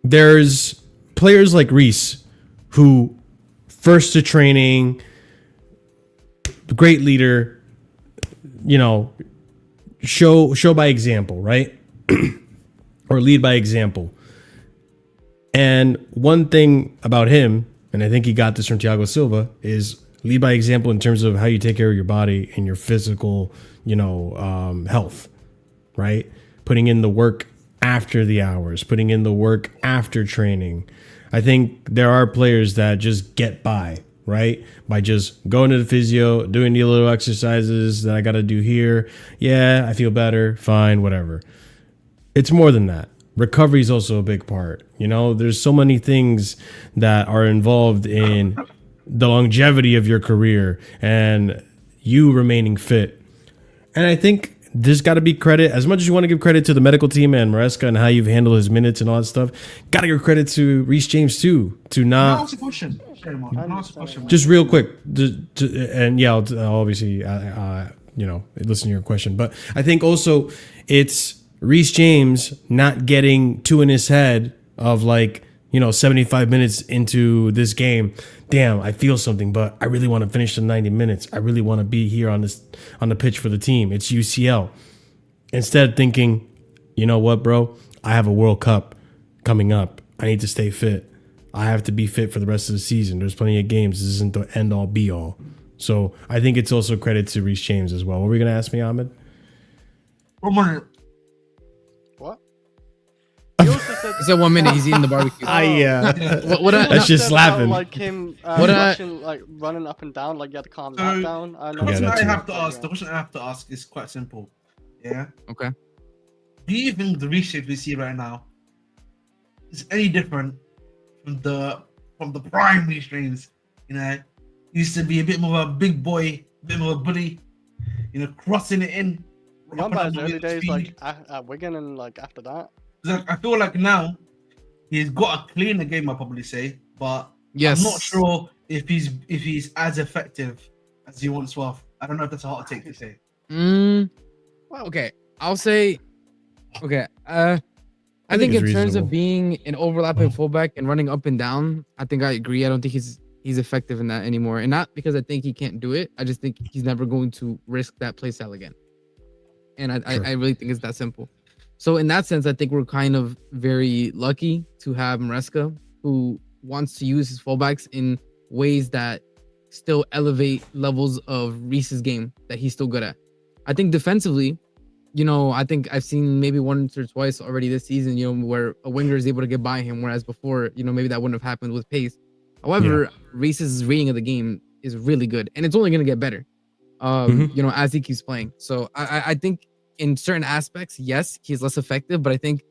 there's players like Reese who first to training, great leader, you know, show by example, right? Or lead by example. And one thing about him, and I think he got this from Thiago Silva, is lead by example in terms of how you take care of your body and your physical, you know, health, right? Putting in the work after the hours, putting in the work after training. I think there are players that just get by, right? By just going to the physio, doing the little exercises that I got to do here. Yeah, I feel better. Fine, whatever. It's more than that. Recovery is also a big part. You know, there's so many things that are involved in the longevity of your career and you remaining fit. And I think there's got to be credit, as much as you want to give credit to the medical team and Maresca and how you've handled his minutes and all that stuff, got to give credit to Reece James too, to not... Ask a question. Just real quick, and yeah, I'll obviously, you know, listen to your question, but I think also it's Reece James not getting too in his head of like, you know, 75 minutes into this game, damn, I feel something, but I really want to finish the 90 minutes. I really want to be here on the pitch for the team. It's UCL. Instead thinking, you know what, bro, I have a World Cup coming up. I need to stay fit. I have to be fit for the rest of the season. There's plenty of games. This isn't the end all be all. So I think it's also credit to Reece James as well. What were you going to ask me, Ahmed? What? He also said, He said 1 minute. He's eating the barbecue. That's just slapping. Like him running up and down, like you had to calm that down. The question I have to ask is quite simple. Yeah. Okay. Do you think the reshape we see right now is any different from the prime Reese? You know, he used to be a bit more of a big boy, a bit more of a bully, you know, crossing it in. Remember his early days, like at Wigan and like after that. I feel like now he's got a cleaner game, I'll probably say, but Yes. I'm not sure if he's as effective as he once was. I don't know if that's a hot take to say. Well, okay. I'll say, okay. I think in it's terms reasonable. of being an overlapping fullback and running up and down, I think I agree. I don't think he's effective in that anymore, and not because I think he can't do it. I just think he's never going to risk that play style again. And I really think it's that simple. So in that sense, I think we're kind of very lucky to have Maresca, who wants to use his fullbacks in ways that still elevate levels of Reese's game that he's still good at. I think defensively, you know, I think I've seen maybe once or twice already this season, you know, where a winger is able to get by him, whereas before, you know, maybe that wouldn't have happened with pace. However, Reese's reading of the game is really good, and it's only going to get better, you know, as he keeps playing. So I think in certain aspects, yes, he's less effective, but I think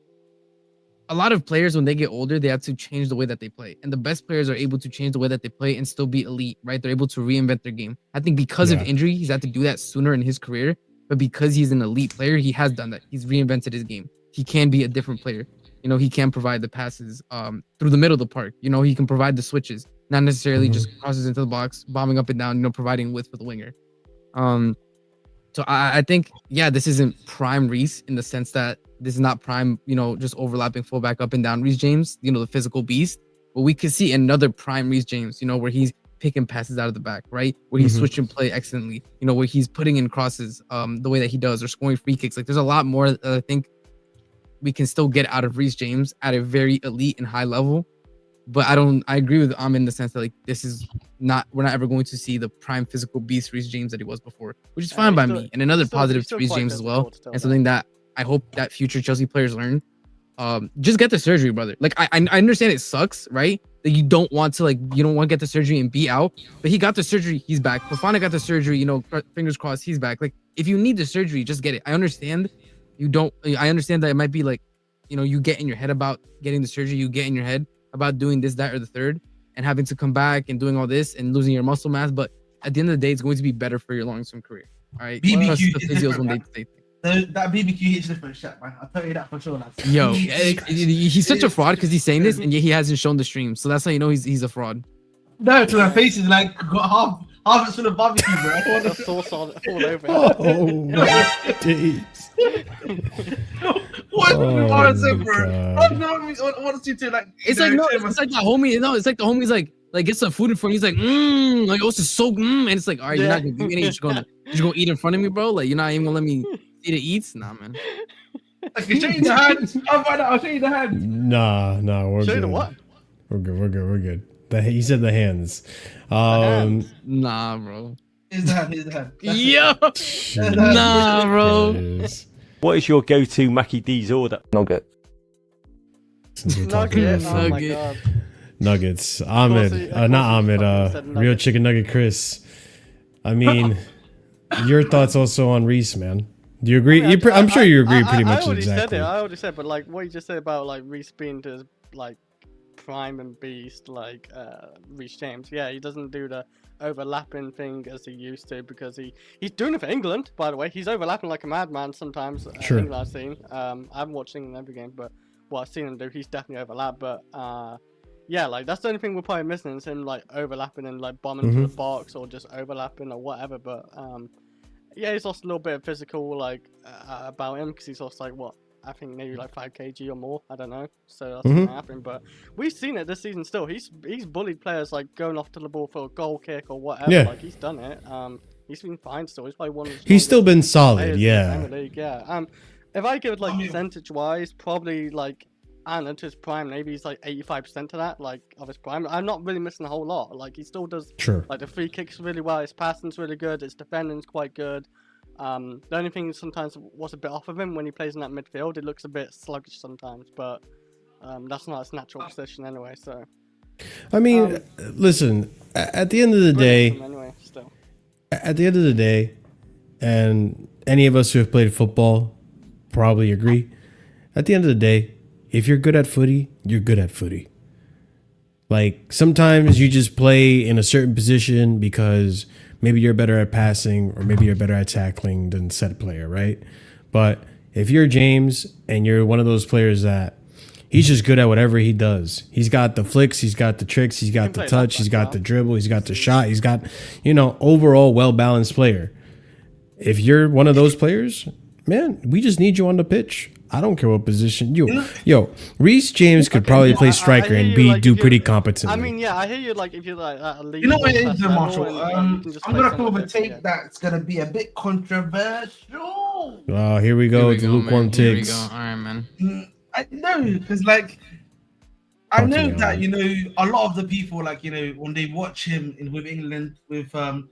a lot of players, when they get older, they have to change the way that they play. And the best players are able to change the way that they play and still be elite, right? They're able to reinvent their game. I think because of injury, he's had to do that sooner in his career. But because he's an elite player, he has done that. He's reinvented his game. He can be a different player. You know, he can provide the passes through the middle of the park. You know, he can provide the switches, not necessarily just crosses into the box, bombing up and down, you know, providing width for the winger. So I think, yeah, this isn't prime Reece in the sense that this is not prime, just overlapping fullback up and down Reece James, the physical beast. But we could see another prime Reece James, where he's picking passes out of the back, right? Where he's switching play excellently, where he's putting in crosses the way that he does, or scoring free kicks. Like, there's a lot more that I think we can still get out of Reece James at a very elite and high level. But I agree with in the sense that, like, we're not ever going to see the prime physical beast Reece James that he was before, which is fine by me. And another positive to Reece James as well, and something that I hope that future Chelsea players learn. Just get the surgery, brother. Like, I understand it sucks, right? That you don't want to get the surgery and be out, but he got the surgery, he's back. Fofana got the surgery, fingers crossed, he's back. Like, if you need the surgery, just get it. I understand that it might be like, you get in your head about getting the surgery, you get in your head about doing this, that, or the third, and having to come back and doing all this and losing your muscle mass. But at the end of the day, it's going to be better for your long-term career. All right. BBQ the physios when they that BBQ hits different shit, man. I'll tell you that for sure, lads. Yo, he's such a fraud because he's saying this and yet he hasn't shown the stream. So that's how you know he's a fraud. No, to my face is like got half it's full of barbecue, bro. I want the sauce all over. Oh, days. What Oh, is it, bro? God. I want you to, like, It's like that homie. No, it's like the homie's like gets some food in front of him. He's like, like, oh, this is so and it's like, all right, you're not gonna give me any. You're just gonna eat in front of me, bro. Like, you're not even gonna let me see the eats. Nah, man. I can show you the hand. I'll show you the hand. Nah, we're Show good. you the what? We're good. He said the hands. Nah, bro. Here's the hand. Yo, Shit. nah, bro. Yes. What is your go-to Mackie D's order? Nugget. Since we're talking Nugget. about Oh my Nugget. god. nuggets, Ahmed, not Ahmed, Real Chicken Nugget Chris. I mean, your thoughts also on Reece, man. Do you agree? I'm sure you agree pretty much exactly. I already said, but like what you just said about like Reece being to like prime and beast like Reece James. Yeah, he doesn't do the overlapping thing as he used to because he's doing it for England, by the way. He's overlapping like a madman sometimes. Sure. England I've seen. I haven't watched England every game, but what I've seen him do, he's definitely overlapped. But yeah, like that's the only thing we're probably missing is him like overlapping and like bombing to the box or just overlapping or whatever. But yeah, he's lost a little bit of physical like about him because he's lost like what I think maybe like 5 kg or more. I don't know. So that's what's happening. But we've seen it this season still. He's bullied players like going off to the ball for a goal kick or whatever. Yeah. Like he's done it. He's been fine still. He's probably one of the He's still been strongest solid, players in the yeah. Premier League, yeah. If I give it like percentage wise, probably like I don't know, to his prime, maybe he's like 85% to that, like of his prime. I'm not really missing a whole lot. Like he still does like the free kicks really well, his passing's really good, his defending's quite good. The only thing sometimes was a bit off of him when he plays in that midfield, it looks a bit sluggish sometimes, but that's not his natural position anyway, so I mean, listen, at the end of the day, anyway, still. at the end of the day, and any of us who have played football probably agree, at the end of the day, if you're good at footy, you're good at footy. Like, sometimes you just play in a certain position because maybe you're better at passing or maybe you're better at tackling than set player, right? But if you're James and you're one of those players that he's just good at whatever he does. He's got the flicks, he's got the tricks, he's got the touch, he's got the dribble, he's got the shot, he's got, overall well-balanced player. If you're one of those players, man, we just need you on the pitch. I don't care what position. Yo, Reece James could probably play striker and do pretty competently. I mean, yeah, I hear you. Like, if you're like at a league, You know what it is, level Marshall? and you can just I'm play gonna come centre with a back, take yeah. that's gonna be a bit controversial. Oh, here we go. The lukewarm man. Here we takes. go. All right, man. I know, because like I know that a lot of the people like when they watch him with England with the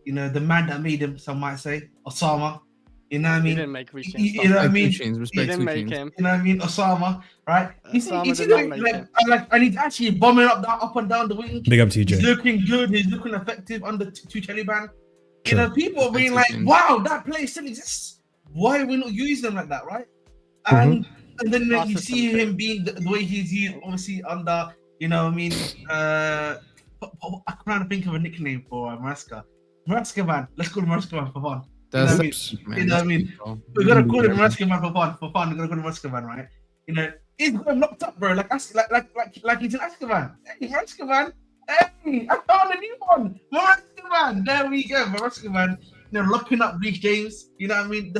man that made him, some might say Osama. You know what I mean? He didn't make Reece You James. know what I mean? He didn't make him. You know what I mean? Osama, right? Osama He's did not make him. and he's actually bombing up and down the wing. Big up He's TJ. looking good. He's looking effective under Kellyman. Sure. People are being like, "Wow, that player still exists. Why are we not using him like that?" Right? And then you see him being the way he's used, obviously under, I'm trying to think of a nickname for Maresca. Maresca man. Let's call him Maresca man for fun. That's You know what I mean? We're gonna call him Maresca man for fun. We're gonna call him Maresca man, right? He's got him locked up, bro. Like he's an Azkaban. Hey, Maresca man. Hey, I found a new one. Maresca man. There we go, Maresca man. locking up Reece James. You know what I mean?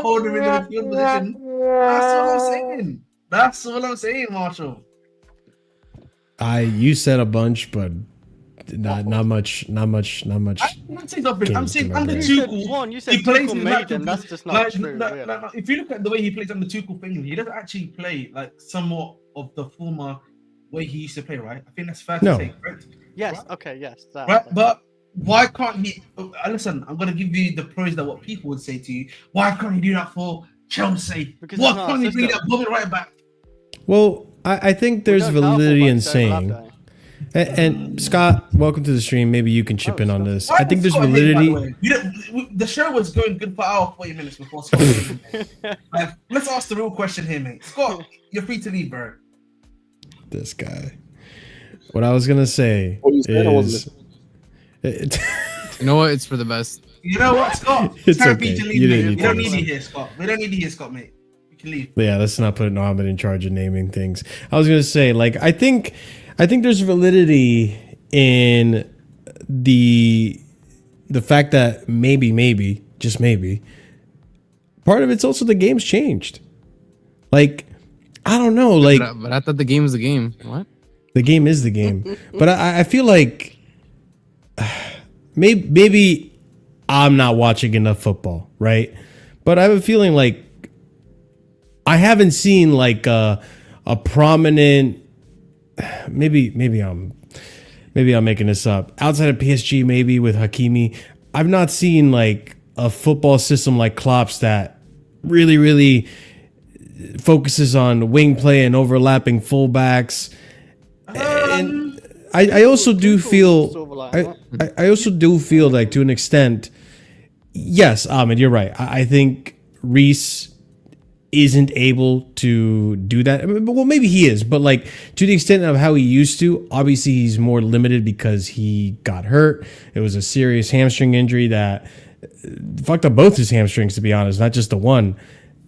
Holding him in the midfield position. That's all I'm saying. That's all I'm saying, Marshall. You said a bunch, but not much. I'm saying under Tuchel, You said he plays Tuchel made him. That's just not true. If you look at the way he plays under Tuchel thing, he doesn't actually play like somewhat of the former way he used to play, right? I think that's fair to say, correct? Yes. Right? Okay. Yes. Right, but why can't he? Listen, I'm gonna give you the pros that what people would say to you. Why can't he do that for Chelsea? Because why can't he bring that Bobby right back? Well, I think there's validity in saying. And Scott, welcome to the stream. Maybe you can chip in on this. I think there's validity. The show was going good for our 40 minutes before Scott. Let's ask the real question here, mate. Scott, you're free to leave, bro. This guy. What I was gonna say is, you know what? It's for the best. You know what, Scott? It's time okay. for you to leave, You mate. We don't need you here, Scott. We don't need you here, Scott, mate. You can leave. Yeah, let's not put Ahmed in charge of naming things. I was gonna say, like, I think there's validity in the fact that maybe, just maybe, part of it's also the game's changed. Like, I don't know, like, but I thought the game was the game. What? The game is the game, but I feel like maybe I'm not watching enough football, right? But I have a feeling like I haven't seen like a prominent. Maybe I'm making this up. Outside of PSG, maybe with Hakimi, I've not seen like a football system like Klopp's that really focuses on wing play and overlapping fullbacks. And I also do feel I also do feel like to an extent, yes, Ahmed, you're right. I think Reese isn't able to do that. I mean, well, maybe he is, but like to the extent of how he used to, obviously he's more limited because he got hurt. It was a serious hamstring injury that fucked up both his hamstrings, to be honest, not just the one.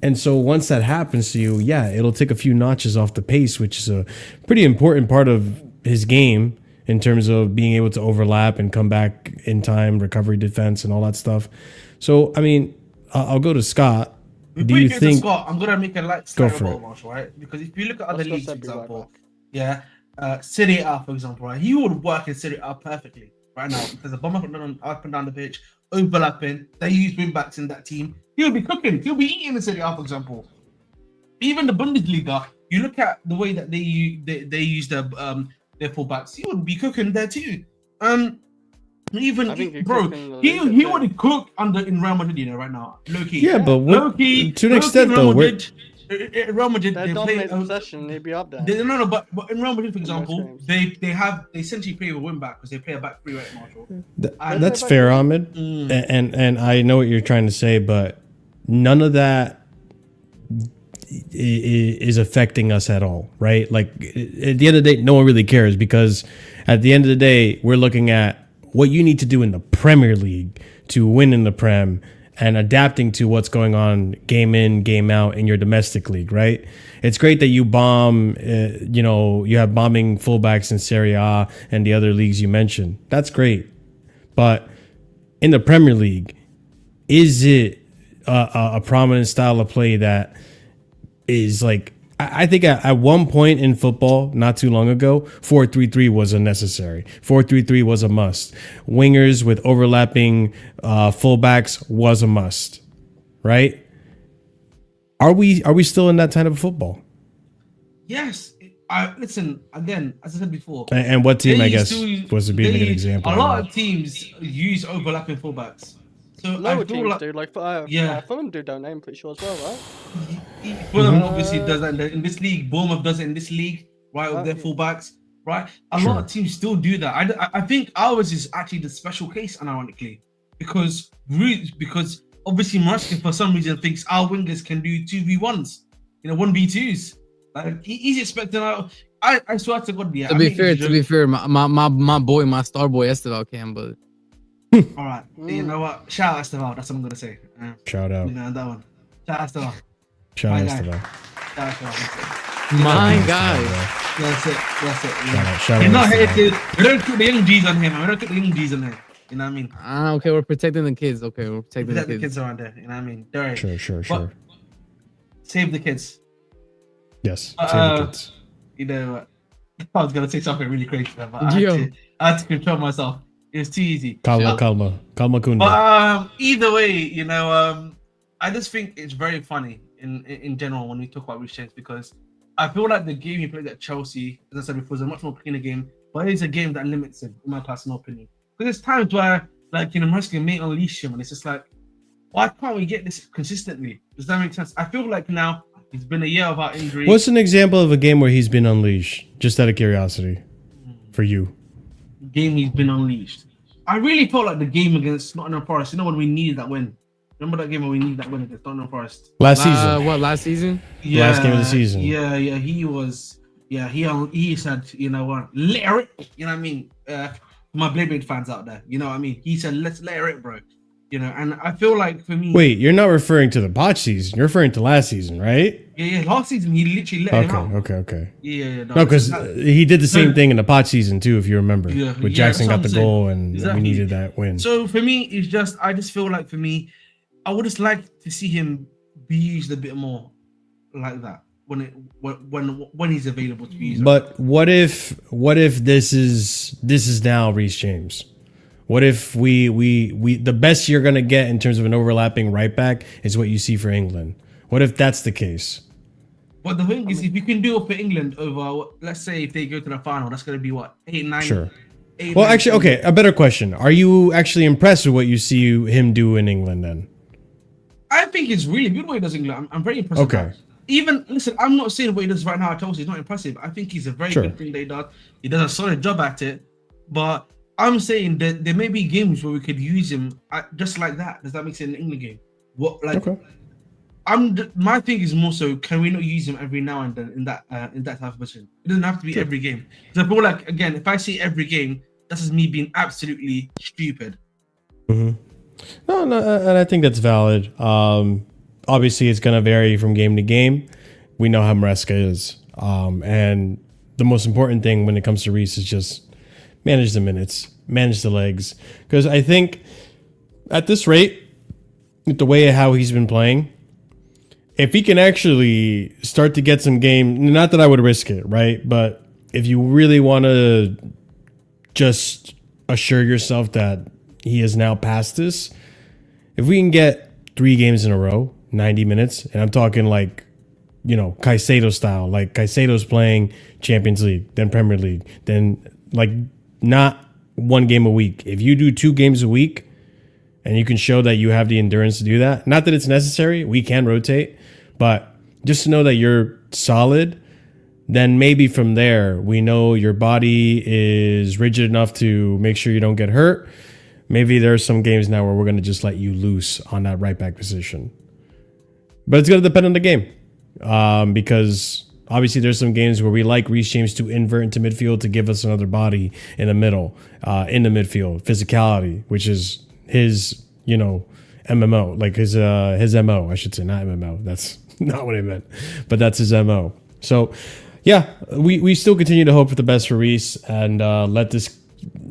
And so once that happens to you, yeah, it'll take a few notches off the pace, which is a pretty important part of his game in terms of being able to overlap and come back in time, recovery defense and all that stuff. So, I mean, I'll go to Scott. Do you think Scott, I'm gonna make a light ball, Marshall, right? Because if you look at other leagues, for example, Serie A, for example, right, he would work in Serie A perfectly right now because the bomb up and down the pitch, overlapping. They use wing backs in that team. He'll be cooking. He'll be eating in Serie A, for example. Even the Bundesliga, you look at the way that they use their fullbacks. He would be cooking there too. Even bro, he would cook in Real Madrid, you know, right now. Low-key. Yeah, but to an extent though, Real Madrid, they play possession, they'd be up there. No, but in Real Madrid, for example, they essentially play with wing back because they play a back three right, Marshall. That's fair, Ahmed, and I know what you're trying to say, but none of that is affecting us at all, right? Like at the end of the day, no one really cares because at the end of the day, we're looking at what you need to do in the Premier League to win in the Prem and adapting to what's going on game in, game out in your domestic league, right? It's great that you bomb, you have bombing fullbacks in Serie A and the other leagues you mentioned. That's great. But in the Premier League, is it a prominent style of play that is like, I think at one point in football, not too long ago, 4-3-3 was unnecessary. 4-3-3 was a must. Wingers with overlapping fullbacks was a must, right? Are we still in that kind of football? Yes. Listen, again, as I said before. And what team, I guess, was being a good example? A lot of teams use overlapping fullbacks. So lower teams do, like Fulham do, don't they? I'm pretty sure as well, right? Fulham obviously does that in this league. Bournemouth does it in this league, right? With their fullbacks, right? A lot of teams still do that. I think ours is actually the special case, unironically, because obviously Moraskin for some reason thinks our wingers can do 2v1s, 1v2s. Like he's expecting. I swear to God, yeah. To be fair, my boy, my star boy Estevao can, but. All right, you know what? Shout out Estevao. That's what I'm gonna say. Shout out. That one. Shout out Estevao. Shout out Estevao. My guy. That's it. Shout out. You're not hated. We don't put the young G's on him. We don't put the young G's on him. You know what I mean? Okay, we're protecting the kids. Okay, we're protecting Protect the the kids. kids around there. You know what I mean? They're Sure. Save the kids. Yes, save the kids. You know, I was gonna say something really crazy, but Yo. I had to control myself. It was too easy. Calma kunda. But either way, you know, I just think it's very funny in general when we talk about Reece James, because I feel like the game he played at Chelsea, as I said before, is a much more cleaner game, but it's a game that limits him, in my personal opinion. Because there's times where, like, you know, Maresca may unleash him, and it's just like, why can't we get this consistently? Does that make sense? I feel like now it's been a year without injury. What's an example of a game where he's been unleashed? Just out of curiosity, for you. Game he's been unleashed. I really felt like the game against Nottingham Forest. You know when we needed that win. Remember that game when we needed that win against Nottingham Forest? Last season. What, last season? Yeah, last game of the season. Yeah, he was. Yeah, he said, you know what, let her rip. You know what I mean? My Blade fans out there, you know what I mean? He said, let's let her rip, bro. You know, and I feel like for me. Wait, you're not referring to the botch season. You're referring to last season, right? Yeah. Last season he literally let him out. Okay. Yeah. No, because he did the same thing in the pot season too, if you remember. Yeah, with Jackson got the goal, and exactly. we needed that win. So for me, I just feel like for me, I would just like to see him be used a bit more like that when he's available to be used. But what if this is now Reece James? What if we the best you're gonna get in terms of an overlapping right back is what you see for England? What if that's the case? But the thing is, if you can do it for England over, let's say if they go to the final, that's going to be what, 8, 9? Sure. Well, actually, okay, a better question. Are you actually impressed with what you see him do in England then? I think it's really good what he does in England. I'm very impressed with that. Even, listen, I'm not saying what he does right now at Chelsea is not impressive. I think he's a very good thing that he does. He does a solid job at it. But I'm saying that there may be games where we could use him just like that. Does that make sense in an England game? My thing is more so, can we not use him every now and then in that type of position? It doesn't have to be every game. So I feel like, again, if I see every game, that's just me being absolutely stupid. No, and I think that's valid. Obviously, it's going to vary from game to game. We know how Maresca is. And the most important thing when it comes to Reece is just manage the minutes, manage the legs. Because I think at this rate, with the way how he's been playing, if he can actually start to get some game, not that I would risk it, right? But if you really want to just assure yourself that he is now past this, if we can get 3 games in a row, 90 minutes, and I'm talking like, you know, Caicedo style, like Caicedo's playing Champions League, then Premier League, then like not 1 game a week. If you do 2 games a week and you can show that you have the endurance to do that, not that it's necessary, we can rotate, but just to know that you're solid, then maybe from there, we know your body is rigid enough to make sure you don't get hurt. Maybe there's some games now where we're going to just let you loose on that right back position. But it's going to depend on the game. Because obviously there's some games where we like Reece James to invert into midfield to give us another body in the middle, in the midfield, physicality, which is his, you know, MMO, like his MO, I should say, not MMO. That's not what I meant, but that's his MO. So yeah, we still continue to hope for the best for Reece and let this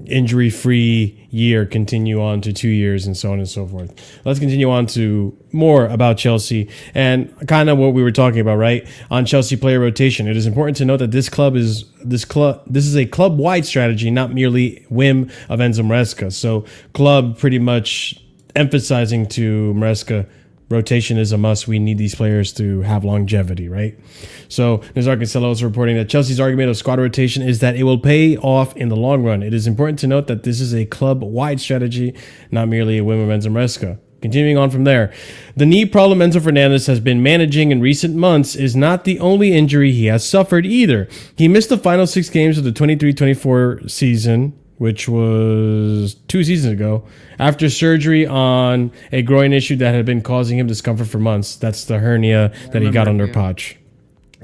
injury-free year continue on to 2 years and so on and so forth. Let's continue on to more about Chelsea and kind of what we were talking about, right? On Chelsea player rotation. It is important to note that this is a club-wide strategy, not merely whim of Enzo Maresca. So club pretty much emphasizing to Maresca, rotation is a must. We need these players to have longevity, right? So Nazar Cancelo is reporting that Chelsea's argument of squad rotation is that it will pay off in the long run. It is important to note that this is a club-wide strategy, not merely a whim of Enzo Maresca. Continuing on from there, the knee problem Enzo Fernandez has been managing in recent months is not the only injury he has suffered either. He missed the final 6 games of the 23-24 season, which was 2 seasons ago, after surgery on a groin issue that had been causing him discomfort for months. That's the hernia that he got under Poch.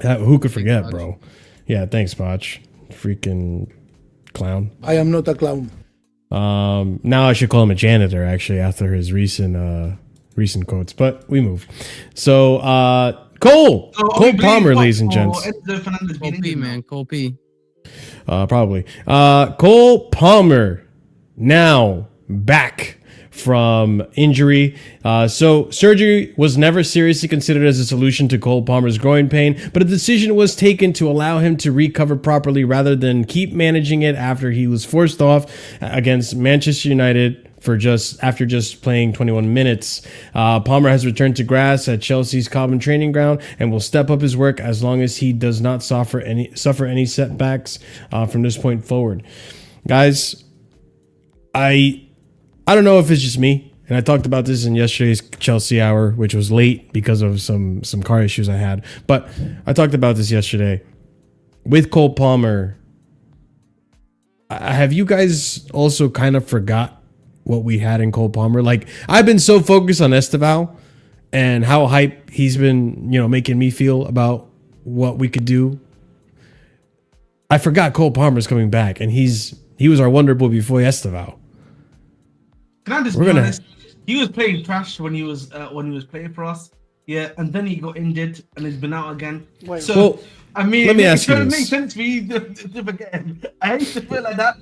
Who could forget, bro? Yeah, thanks, Poch. Freaking clown. I am not a clown. Now I should call him a janitor, actually, after his recent quotes. But we move. So, Cole Palmer, ladies and gents. Cole P, man. Cole P. Probably. Cole Palmer now back from injury. So surgery was never seriously considered as a solution to Cole Palmer's groin pain, but a decision was taken to allow him to recover properly rather than keep managing it after he was forced off against Manchester United after just playing 21 minutes. Palmer has returned to grass at Chelsea's common training ground and will step up his work as long as he does not suffer any setbacks from this point forward. Guys, I don't know if it's just me, and I talked about this in yesterday's Chelsea hour, which was late because of some car issues I had. But I talked about this yesterday. With Cole Palmer, have you guys also kind of forgot what we had in Cole Palmer? Like, I've been so focused on Estevao and how hype he's been, making me feel about what we could do. I forgot Cole Palmer's coming back, and he was our wonder boy before Estevao. Can I just be honest? He was playing trash when he was playing for us. Yeah, and then he got injured and he's been out again. Wait, so I mean, let me ask you it this. makes sense for you to forget. I hate to feel like that,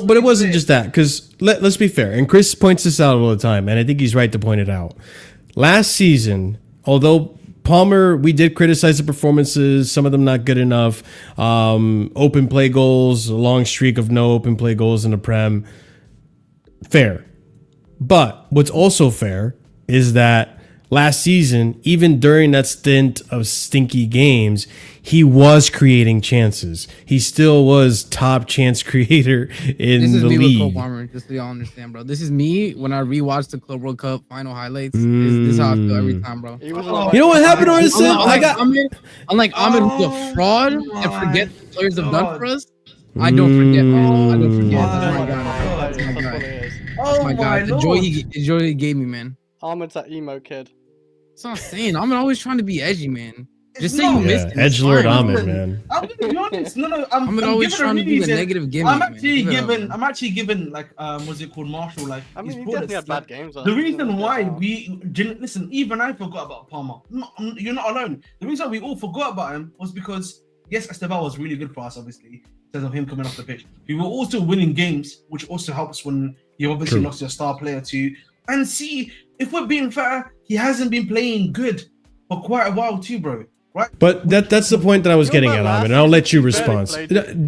but it wasn't just that. Because let's be fair, and Chris points this out all the time, and I think he's right to point it out. Last season, although Palmer, we did criticize the performances, some of them not good enough. Open play goals, a long streak of no open play goals in the Prem. Fair. But what's also fair is that last season, even during that stint of stinky games, he was creating chances. He still was top chance creator in the league. This is me with Cole Palmer, just so y'all understand, bro. This is me when I rewatched the Club World Cup final highlights. This is how I feel every time, bro. You know what happened to us? I'm like Ahmed, who's a fraud and forget the players have done for us. I don't forget, man. I don't forget. That's my guy. Oh my god, the joy he gave me, man. Ahmed's that emo kid. That's what I'm saying. Ahmed always trying to be edgy, man. Just say you missed it. Edgelord Ahmed, man. I'm gonna be honest. No, I'm always trying to do the negative gimmick. I'm actually giving like what's it called, Marshall? Like, I mean, he definitely had bad games. The reason why we didn't listen, even I forgot about Palmer. You're not alone. The reason we all forgot about him was because yes, Estevao was really good for us, obviously, because of him coming off the pitch. We were also winning games, which also helps when you obviously lost your star player too. And see, if we're being fair, he hasn't been playing good for quite a while too, bro. Right? But that's the point that I was getting at, Ahmed, and I'll let you respond.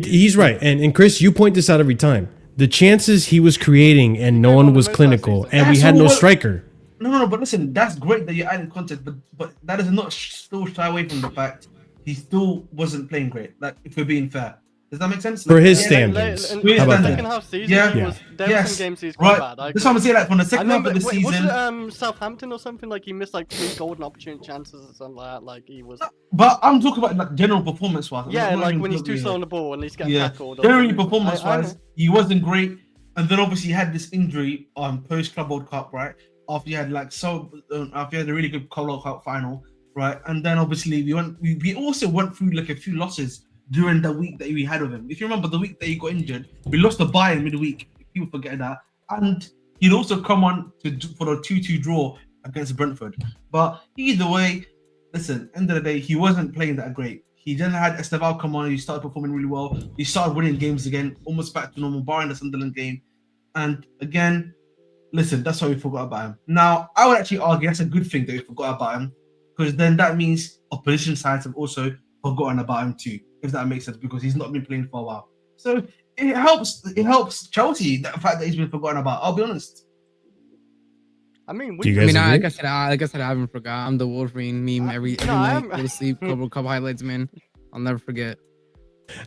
He's right. And Chris, you point this out every time. The chances he was creating and no one was clinical, and we had no striker. No, but listen, that's great that you're adding content, but that is not still shy away from the fact he still wasn't playing great. Like, if we're being fair. Does that make sense? For his standards. How about that? Second half season, there were some games he's quite bad. That's what I'm saying, like, from the second half of the season. Was it Southampton or something? Like, he missed like 3 golden opportunity chances or something like that. Like, he was... But I'm talking about like general performance-wise. Yeah, like when he's too slow on the ball and he's getting tackled. Generally performance-wise, he wasn't great. And then obviously he had this injury post-Club World Cup, right? After you had after you had a really good Club World Cup final, right? And then obviously we also went through like a few losses during the week that we had with him. If you remember the week that he got injured, we lost the Bayern midweek. People forget that. And he'd also come on for the 2-2 draw against Brentford. But either way, listen, end of the day, he wasn't playing that great. He then had Estevao come on, he started performing really well. He started winning games again, almost back to normal, barring the Sunderland game. And again, listen, that's why we forgot about him. Now, I would actually argue that's a good thing that we forgot about him, because then that means opposition sides have also forgotten about him too, if that makes sense, because he's not been playing for a while. So it helps Chelsea, that fact that he's been forgotten about. I'll be honest. I mean, like I said, I haven't forgot. I'm the Wolverine meme every night. Go to sleep, couple highlights, man. I'll never forget.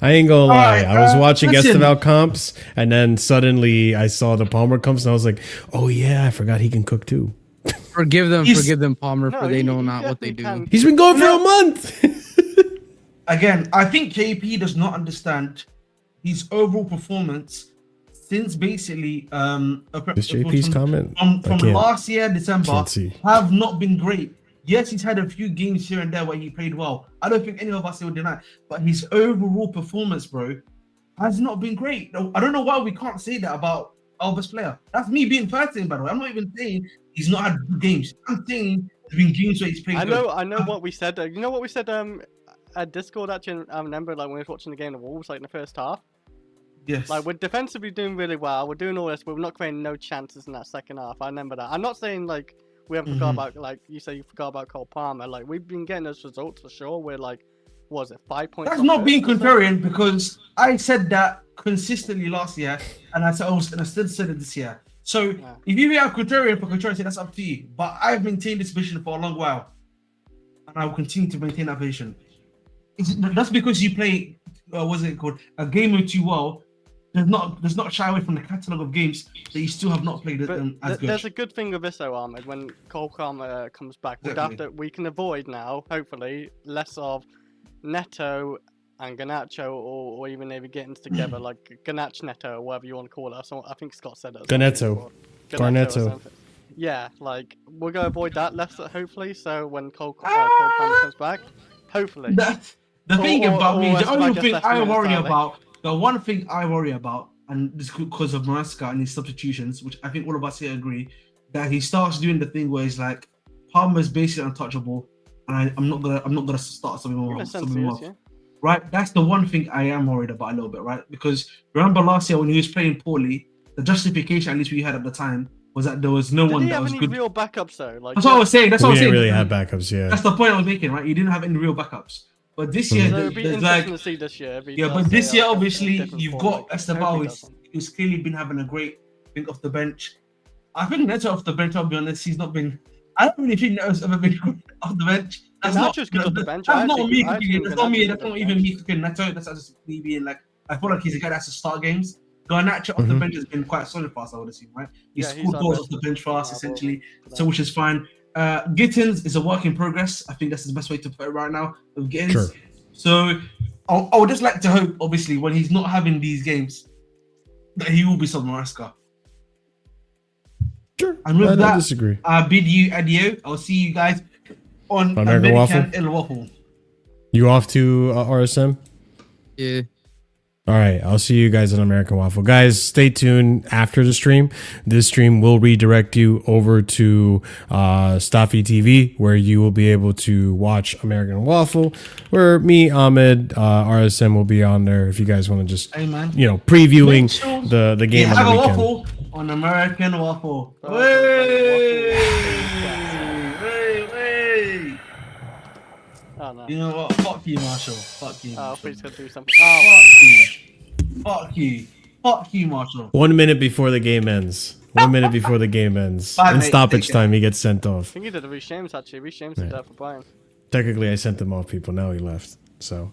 I ain't gonna lie. I was watching Estevao comps, and then suddenly I saw the Palmer comps, and I was like, "Oh yeah, I forgot he can cook too." Forgive them, Palmer, for they know not what they do. He's been going for a month. Again, I think KP does not understand his overall performance since basically this JP's comment from last year December have not been great. Yes, he's had a few games here and there where he played well. I don't think any of us will deny, but his overall performance, bro, has not been great. I don't know why we can't say that about our best player. That's me being fair to him, by the way. I'm not even saying he's not had good games. I'm saying there's been games where he's played. I know what we said. You know what we said at Discord, actually. I remember like when we were watching the game of Wolves, like in the first half. Yes. Like we're defensively doing really well. We're doing all this. We're not creating no chances in that second half. I remember that. I'm not saying like we haven't forgot about, like you say, you forgot about Cole Palmer. Like we've been getting those results for sure. We're like, what was it, 5 points? That's not being contrarian because I said that consistently last year, and I still said it this year. So if you are contrarian for contrarian, that's up to you. But I've maintained this position for a long while, and I will continue to maintain that position. That's because you play, what's it called, a game or two well. Does not shy away from the catalogue of games that you still have not played as good. There's a good thing with this though, Ahmed. When Cole Palmer comes back, we can avoid now, hopefully, less of Neto and Garnacho, or even maybe getting together like Garnacho Neto or whatever you want to call it. So I think Scott said it. Garnacho. Yeah, like we're gonna avoid that less, hopefully. So when Cole Palmer comes back, hopefully. The thing about me, the only thing I worry about. The one thing I worry about, and this is because of Maresca and his substitutions, which I think all of us here agree, that he starts doing the thing where he's like, Palmer's basically untouchable, and I'm not gonna start something more. Right? That's the one thing I am worried about a little bit, right? Because remember last year when he was playing poorly, the justification, at least we had at the time, was that there was no one that was good. Did he have any real backups though? Like, that's what I was saying. We didn't really have backups, yeah. That's the point I was making, right? You didn't have any real backups. But this year, there's like, to see this year. But this year, obviously, you've got Estevao, who's clearly been having a great thing off the bench. I think Neto off the bench, I'll be honest, he's not been. I don't really think Neto's ever been good off the bench. That's not just good off the bench. That's not me. That's not me. That's not even me cooking Neto. That's just me being like, I feel like he's a guy that has to start games. Garnacho off the bench has been quite solid for us, I would assume, right? He's scored goals off the bench for us, essentially, so which is fine. Gittins is a work in progress. I think that's the best way to put it right now. With Gittins. Sure. So I would just like to hope, obviously, when he's not having these games, that he will be some Maresca. Sure. And with that, disagree. I bid you adieu. I'll see you guys on American Waffle. You off to RSM? Yeah. All right, I'll see you guys on American Waffle. Guys, stay tuned after the stream. This stream will redirect you over to Staffy TV, where you will be able to watch American Waffle, where me, Ahmed, RSM will be on there if you guys want to just, previewing the game on the weekend. Waffle on American Waffle. Oh, no. You know what? Fuck you, Marshall. Fuck you. Oh, please go do something. Fuck you, Marshall. 1 minute before the game ends. 1 minute before the game ends. In stoppage time, he gets sent off. I think he did a reshames actually. Reshames did that for Brian. Technically, I sent him off, people. Now he left. So,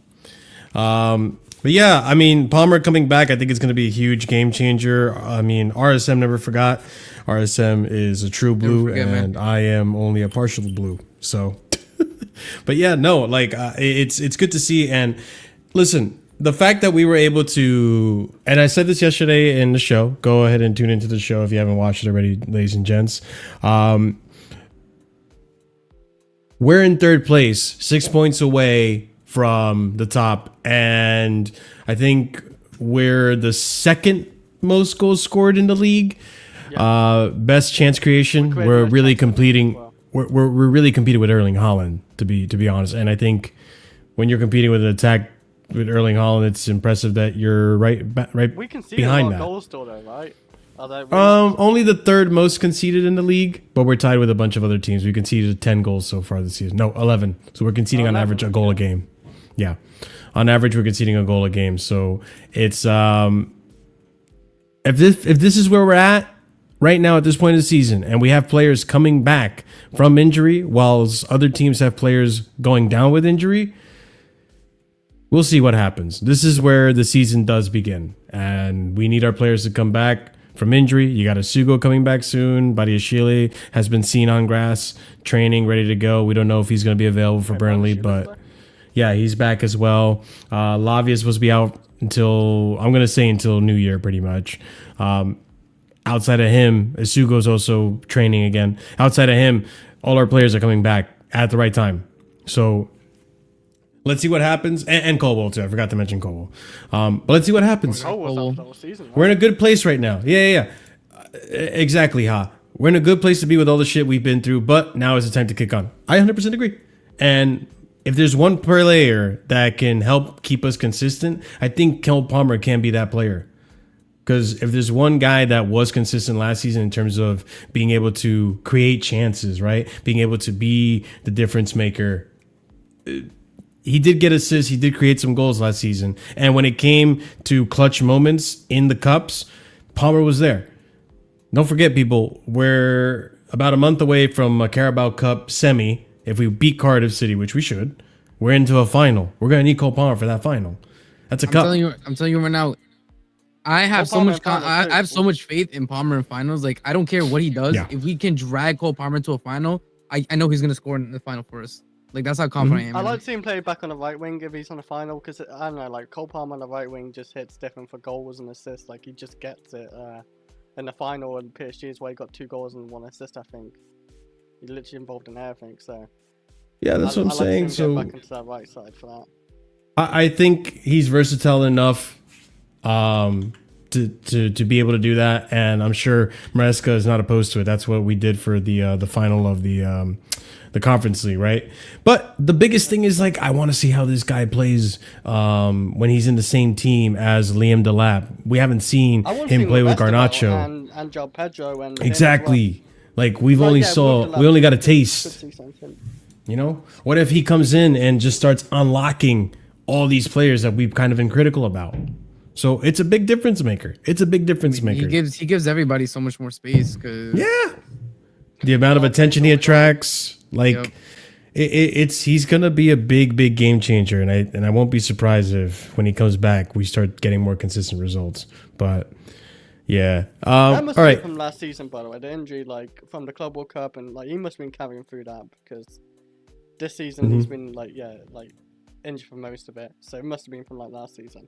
but yeah, I mean, Palmer coming back, I think it's going to be a huge game changer. I mean, RSM never forgot. RSM is a true blue, and I am only a partial blue. So. But yeah, no, like it's good to see. And listen, the fact that we were able to, and I said this yesterday in the show, go ahead and tune into the show if you haven't watched it already, ladies and gents. We're in third place, 6 points away from the top. And I think we're the second most goals scored in the league. Best chance creation. We're really completing. We're really competing with Erling Haaland, to be honest. And I think when you're competing with an attack with Erling Haaland, it's impressive that you're right we can see behind a lot that. Of goals still, though, right? Only the third most conceded in the league, but we're tied with a bunch of other teams. We conceded 10 goals so far this season. No, 11. So we're conceding on average a goal a game. Yeah, on average we're conceding a goal a game. So it's if this is where we're at right now at this point of the season, and we have players coming back from injury, while other teams have players going down with injury, we'll see what happens. This is where the season does begin, and we need our players to come back from injury. You got Asugo coming back soon. Badiashile has been seen on grass, training, ready to go. We don't know if he's going to be available for Burnley, but yeah, he's back as well. Lavia is supposed to be out until New Year, pretty much. Outside of him, Asugo's also training again. Outside of him, all our players are coming back at the right time. So let's see what happens. And Colwell, too. I forgot to mention Colwell. But let's see what happens. We're in a good place right now. Yeah. Exactly, Ha. We're in a good place to be with all the shit we've been through, but now is the time to kick on. I 100% agree. And if there's one player that can help keep us consistent, I think Cole Palmer can be that player. Because if there's one guy that was consistent last season in terms of being able to create chances, right? Being able to be the difference maker. He did get assists. He did create some goals last season. And when it came to clutch moments in the cups, Palmer was there. Don't forget, people, we're about a month away from a Carabao Cup semi. If we beat Cardiff City, which we should, we're into a final. We're going to need Cole Palmer for that final. That's a cup. I'm telling you right now, I have so much faith in Palmer in finals. Like, I don't care what he does. Yeah. If we can drag Cole Palmer to a final, I know he's going to score in the final for us. Like, that's how confident I am. I like to see him play back on the right wing if he's on the final, because I don't know, like Cole Palmer on the right wing just hits different for goals and assists. Like, he just gets it. In the final and PSG is where he got 2 goals and 1 assist. I think he's literally involved in everything. So yeah, that's what I'm saying. So back into that right side for that. I think he's versatile enough to be able to do that, and I'm sure Maresca is not opposed to it. That's what we did for the final of the Conference League, right? But the biggest thing is, like, I want to see how this guy plays when he's in the same team as Liam Delap. We haven't seen him play with Garnacho and João Pedro and exactly. Like, we only got a taste. You know, what if he comes in and just starts unlocking all these players that we've kind of been critical about? So it's a big difference maker. It's a big difference maker. He gives everybody so much more space. The amount of attention he attracts, like, he's gonna be a big game changer, and I won't be surprised if when he comes back we start getting more consistent results. But yeah, that must all right. be from last season, by the way. The injury, like from the Club World Cup, and like he must have been carrying through that, because this season he's been like injured for most of it. So it must have been from like last season.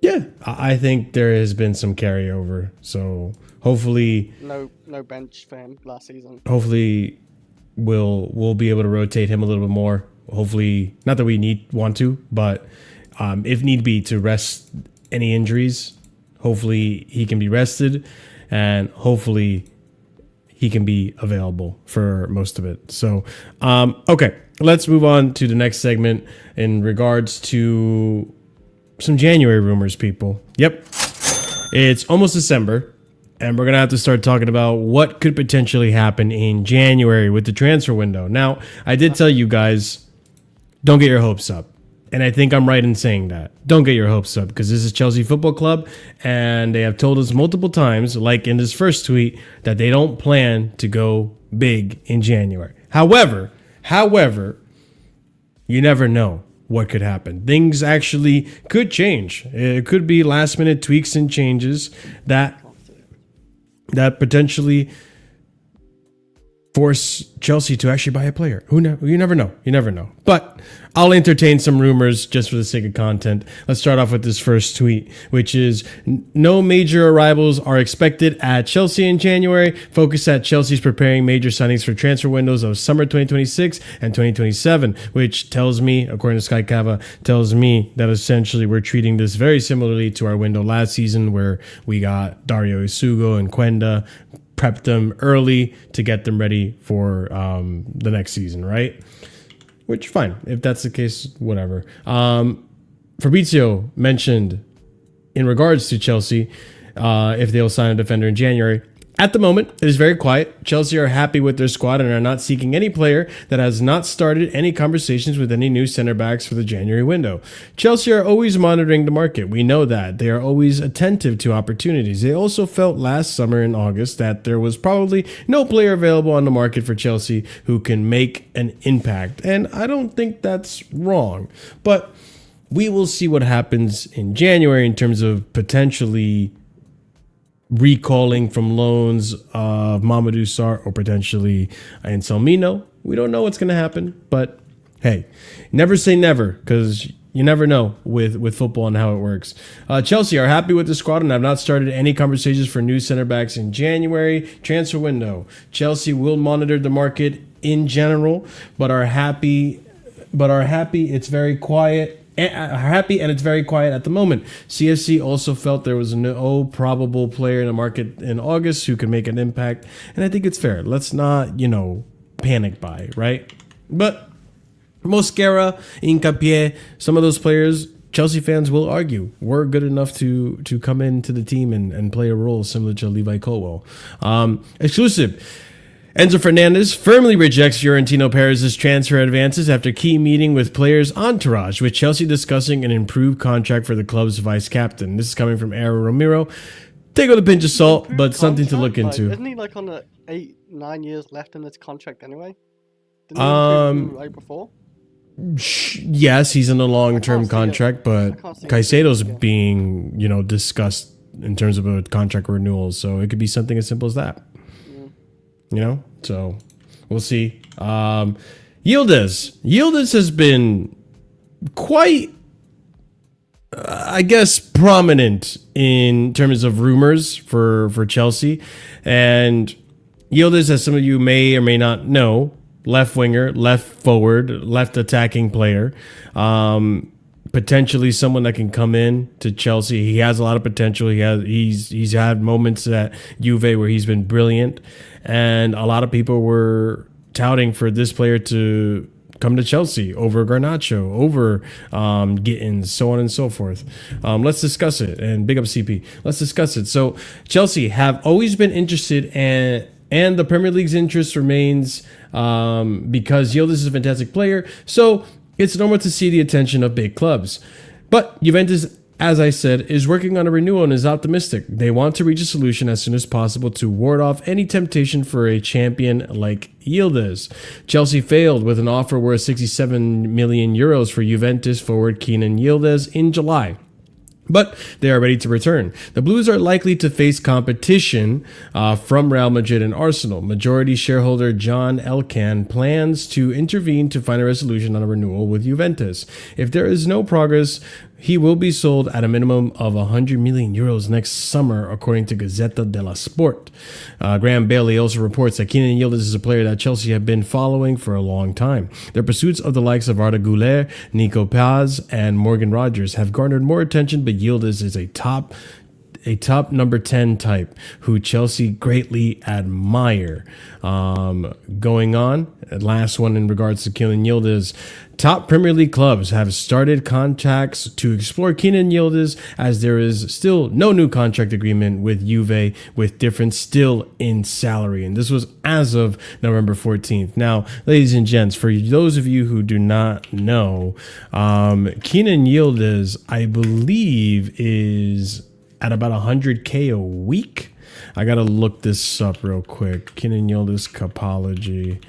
Yeah, I think there has been some carryover. So hopefully, no bench for him last season. Hopefully, we'll be able to rotate him a little bit more. Hopefully, not that we want to, but if need be, to rest any injuries. Hopefully, he can be rested, and hopefully, he can be available for most of it. So, okay, let's move on to the next segment in regards to some January rumors, people. Yep. It's almost December, and we're going to have to start talking about what could potentially happen in January with the transfer window. Now, I did tell you guys, don't get your hopes up. And I think I'm right in saying that. Don't get your hopes up, because this is Chelsea Football Club, and they have told us multiple times, like in this first tweet, that they don't plan to go big in January. However, you never know what could happen. Things actually could change. It could be last minute tweaks and changes that potentially force Chelsea to actually buy a player. You never know. You never know. But I'll entertain some rumors just for the sake of content. Let's start off with this first tweet, which is no major arrivals are expected at Chelsea in January. Focus at Chelsea's preparing major signings for transfer windows of summer 2026 and 2027, which tells me, according to Sky Cava, tells me that essentially we're treating this very similarly to our window last season, where we got Dario Isugo and Quenda, prepped them early to get them ready for the next season, right? Which, fine. If that's the case, whatever. Fabrizio mentioned in regards to Chelsea, if they'll sign a defender in January. At the moment, it is very quiet. Chelsea are happy with their squad and are not seeking any player that has not started any conversations with any new center backs for the January window. Chelsea are always monitoring the market. We know that. They are always attentive to opportunities. They also felt last summer in August that there was probably no player available on the market for Chelsea who can make an impact. And I don't think that's wrong. But we will see what happens in January in terms of potentially recalling from loans of Mamadou Sarr or potentially Anselmino. We don't know what's going to happen, but hey, never say never, because you never know with football and how it works. Chelsea are happy with the squad and have not started any conversations for new center backs in January transfer window. Chelsea will monitor the market in general, but are happy it's very quiet. Happy and it's very quiet at the moment. CFC also felt there was no probable player in the market in August who could make an impact, and I think it's fair. Let's not, panic buy, right? But Mosquera, Hincapié, some of those players Chelsea fans will argue we're good enough to come into the team and play a role similar to Levi Colwell. Exclusive. Enzo Fernandez firmly rejects Florentino Perez's transfer advances after key meeting with players' entourage, with Chelsea discussing an improved contract for the club's vice captain. This is coming from Aaron Romero. Take it with a pinch of salt, but something to look into. Isn't he like on the 8-9 years left in his contract anyway? Didn't he improve right before? Yes, he's in a long-term contract, but Caicedo's being, discussed in terms of a contract renewal, so it could be something as simple as that. So we'll see. Yildiz has been quite, I guess, prominent in terms of rumors for Chelsea. And Yildiz, as some of you may or may not know, left winger, left forward, left attacking player. Potentially someone that can come in to Chelsea. He has a lot of potential. He's had moments at Juve where he's been brilliant, and a lot of people were touting for this player to come to Chelsea over Garnacho, over Gittins, so on and so forth. Let's discuss it, and big up CP. Let's discuss it. So Chelsea have always been interested, and the Premier League's interest remains because Yildiz is a fantastic player. So it's normal to see the attention of big clubs. But Juventus, as I said, is working on a renewal and is optimistic. They want to reach a solution as soon as possible to ward off any temptation for a champion like Yildiz. Chelsea failed with an offer worth 67 million euros for Juventus forward Kenan Yildiz in July, but they are ready to return. The Blues are likely to face competition from Real Madrid and Arsenal. Majority shareholder John Elkann plans to intervene to find a resolution on a renewal with Juventus. If there is no progress, he will be sold at a minimum of 100 million euros next summer, according to Gazzetta dello Sport. Graham Bailey also reports that Kenan Yildiz is a player that Chelsea have been following for a long time. Their pursuits of the likes of Arda Güler, Nico Paz, and Morgan Rogers have garnered more attention, but Yildiz is a top number 10 type who Chelsea greatly admire. Going on, last one in regards to Kenan Yildiz. Top Premier League clubs have started contacts to explore Kenan Yildiz, as there is still no new contract agreement with Juve, with difference still in salary. And this was as of November 14th. Now, ladies and gents, for those of you who do not know, Kenan Yildiz, I believe, is at about 100K a week. I gotta look this up real quick. Kenan Yildiz Capology.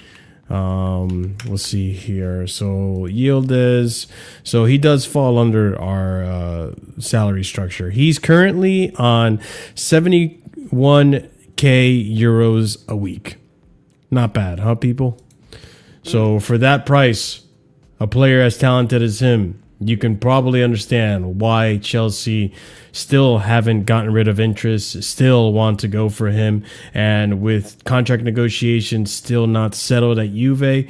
We'll see here. So Yildiz, so he does fall under our salary structure. He's currently on 71K euros a week. Not bad, huh, people? So for that price, a player as talented as him, you can probably understand why Chelsea still haven't gotten rid of interest, still want to go for him, and with contract negotiations still not settled at Juve,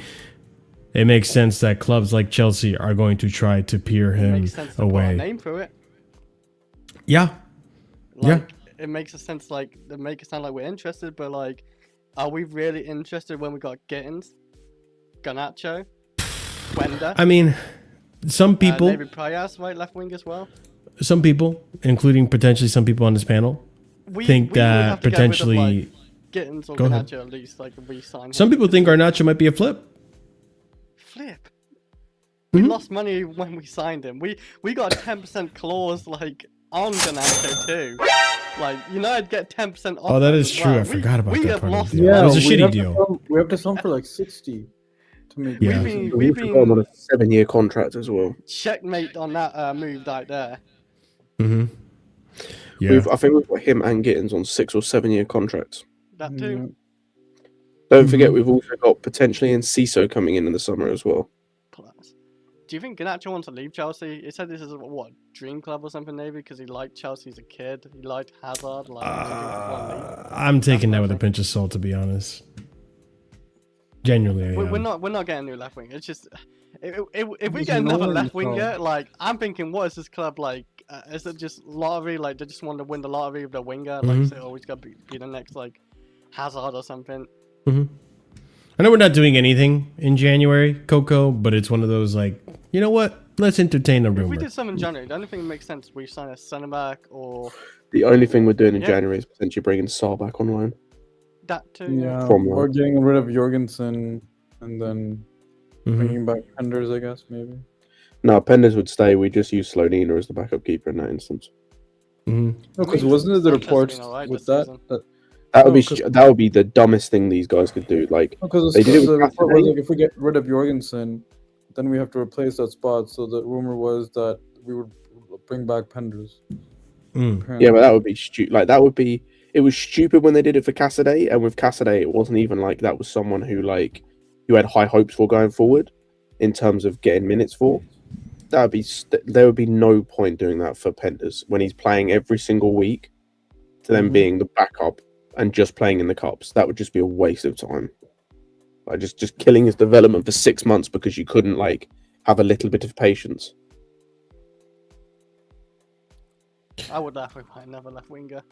it makes sense that clubs like Chelsea are going to try to peer him away. Put a name through it. Yeah. It makes a sense, like, they make it sound like we're interested, but like, are we really interested when we got Gittins, Garnacho, Wenda? I mean, some people, maybe Prayas, right, left wing as well. Some people, including potentially some people on this panel, think that potentially Gittins or Garnacho at least, like, re-sign. Some people think Garnacho might be a flip. Flip. We lost money when we signed him. We got a 10% clause like on Garnacho too. Like, United get 10% off. Oh, that is true. I forgot about that part of the deal. Yeah, it was a shitty deal. We have to sell for like 60. Yeah. We've been on a 7-year contract as well. Checkmate on that move right there. Yeah. I think we've got him and Gittins on 6 or 7-year contracts. That too. Don't forget, we've also got potentially Enciso coming in the summer as well. Plus. Do you think Garnacho wants to leave Chelsea? He said this is what, dream club or something maybe, because he liked Chelsea as a kid. He liked Hazard. Like, I'm taking that with a pinch of salt, to be honest. Genuinely, we're not getting a new left wing. It's just if we get another left winger, like, I'm thinking, what is this club like? Is it just lottery? Like, they just want to win the lottery of the winger? Like, so always got to be the next like Hazard or something. I know we're not doing anything in January, Coco, but it's one of those like, you know what? let's entertain a If we rumor. did some in January, the only thing that makes sense is we sign a centre back or The only thing we're doing in Yeah. January is potentially bringing Saar back on loan. that too. Yeah, From or getting rid of Jorgensen and then Mhm. bringing back Penders, I guess, maybe. No, Penders would stay. We just use Slonina as the backup keeper in that instance. Mhm. No, because mean, wasn't it the Sanchez has reports been alright with this that? season. That would No, be 'cause- that would be the dumbest thing these guys could do. Like Because they did it the with report was Cassidy. like, if we get rid of Jorgensen, then we have to replace that spot. So the rumor was that we would bring back Penders. Mm. Yeah, but that would be stupid. Like that would be. It was stupid when they did it for Cassidy, and with Cassidy, it wasn't even like that was someone who like you had high hopes for going forward in terms of getting minutes for. That would be. There would be no point doing that for Penders when he's playing every single week, to then being the backup and just playing in the cups. That would just be a waste of time. Like just killing his development for 6 months because you couldn't like have a little bit of patience. I would laugh if I never left winger.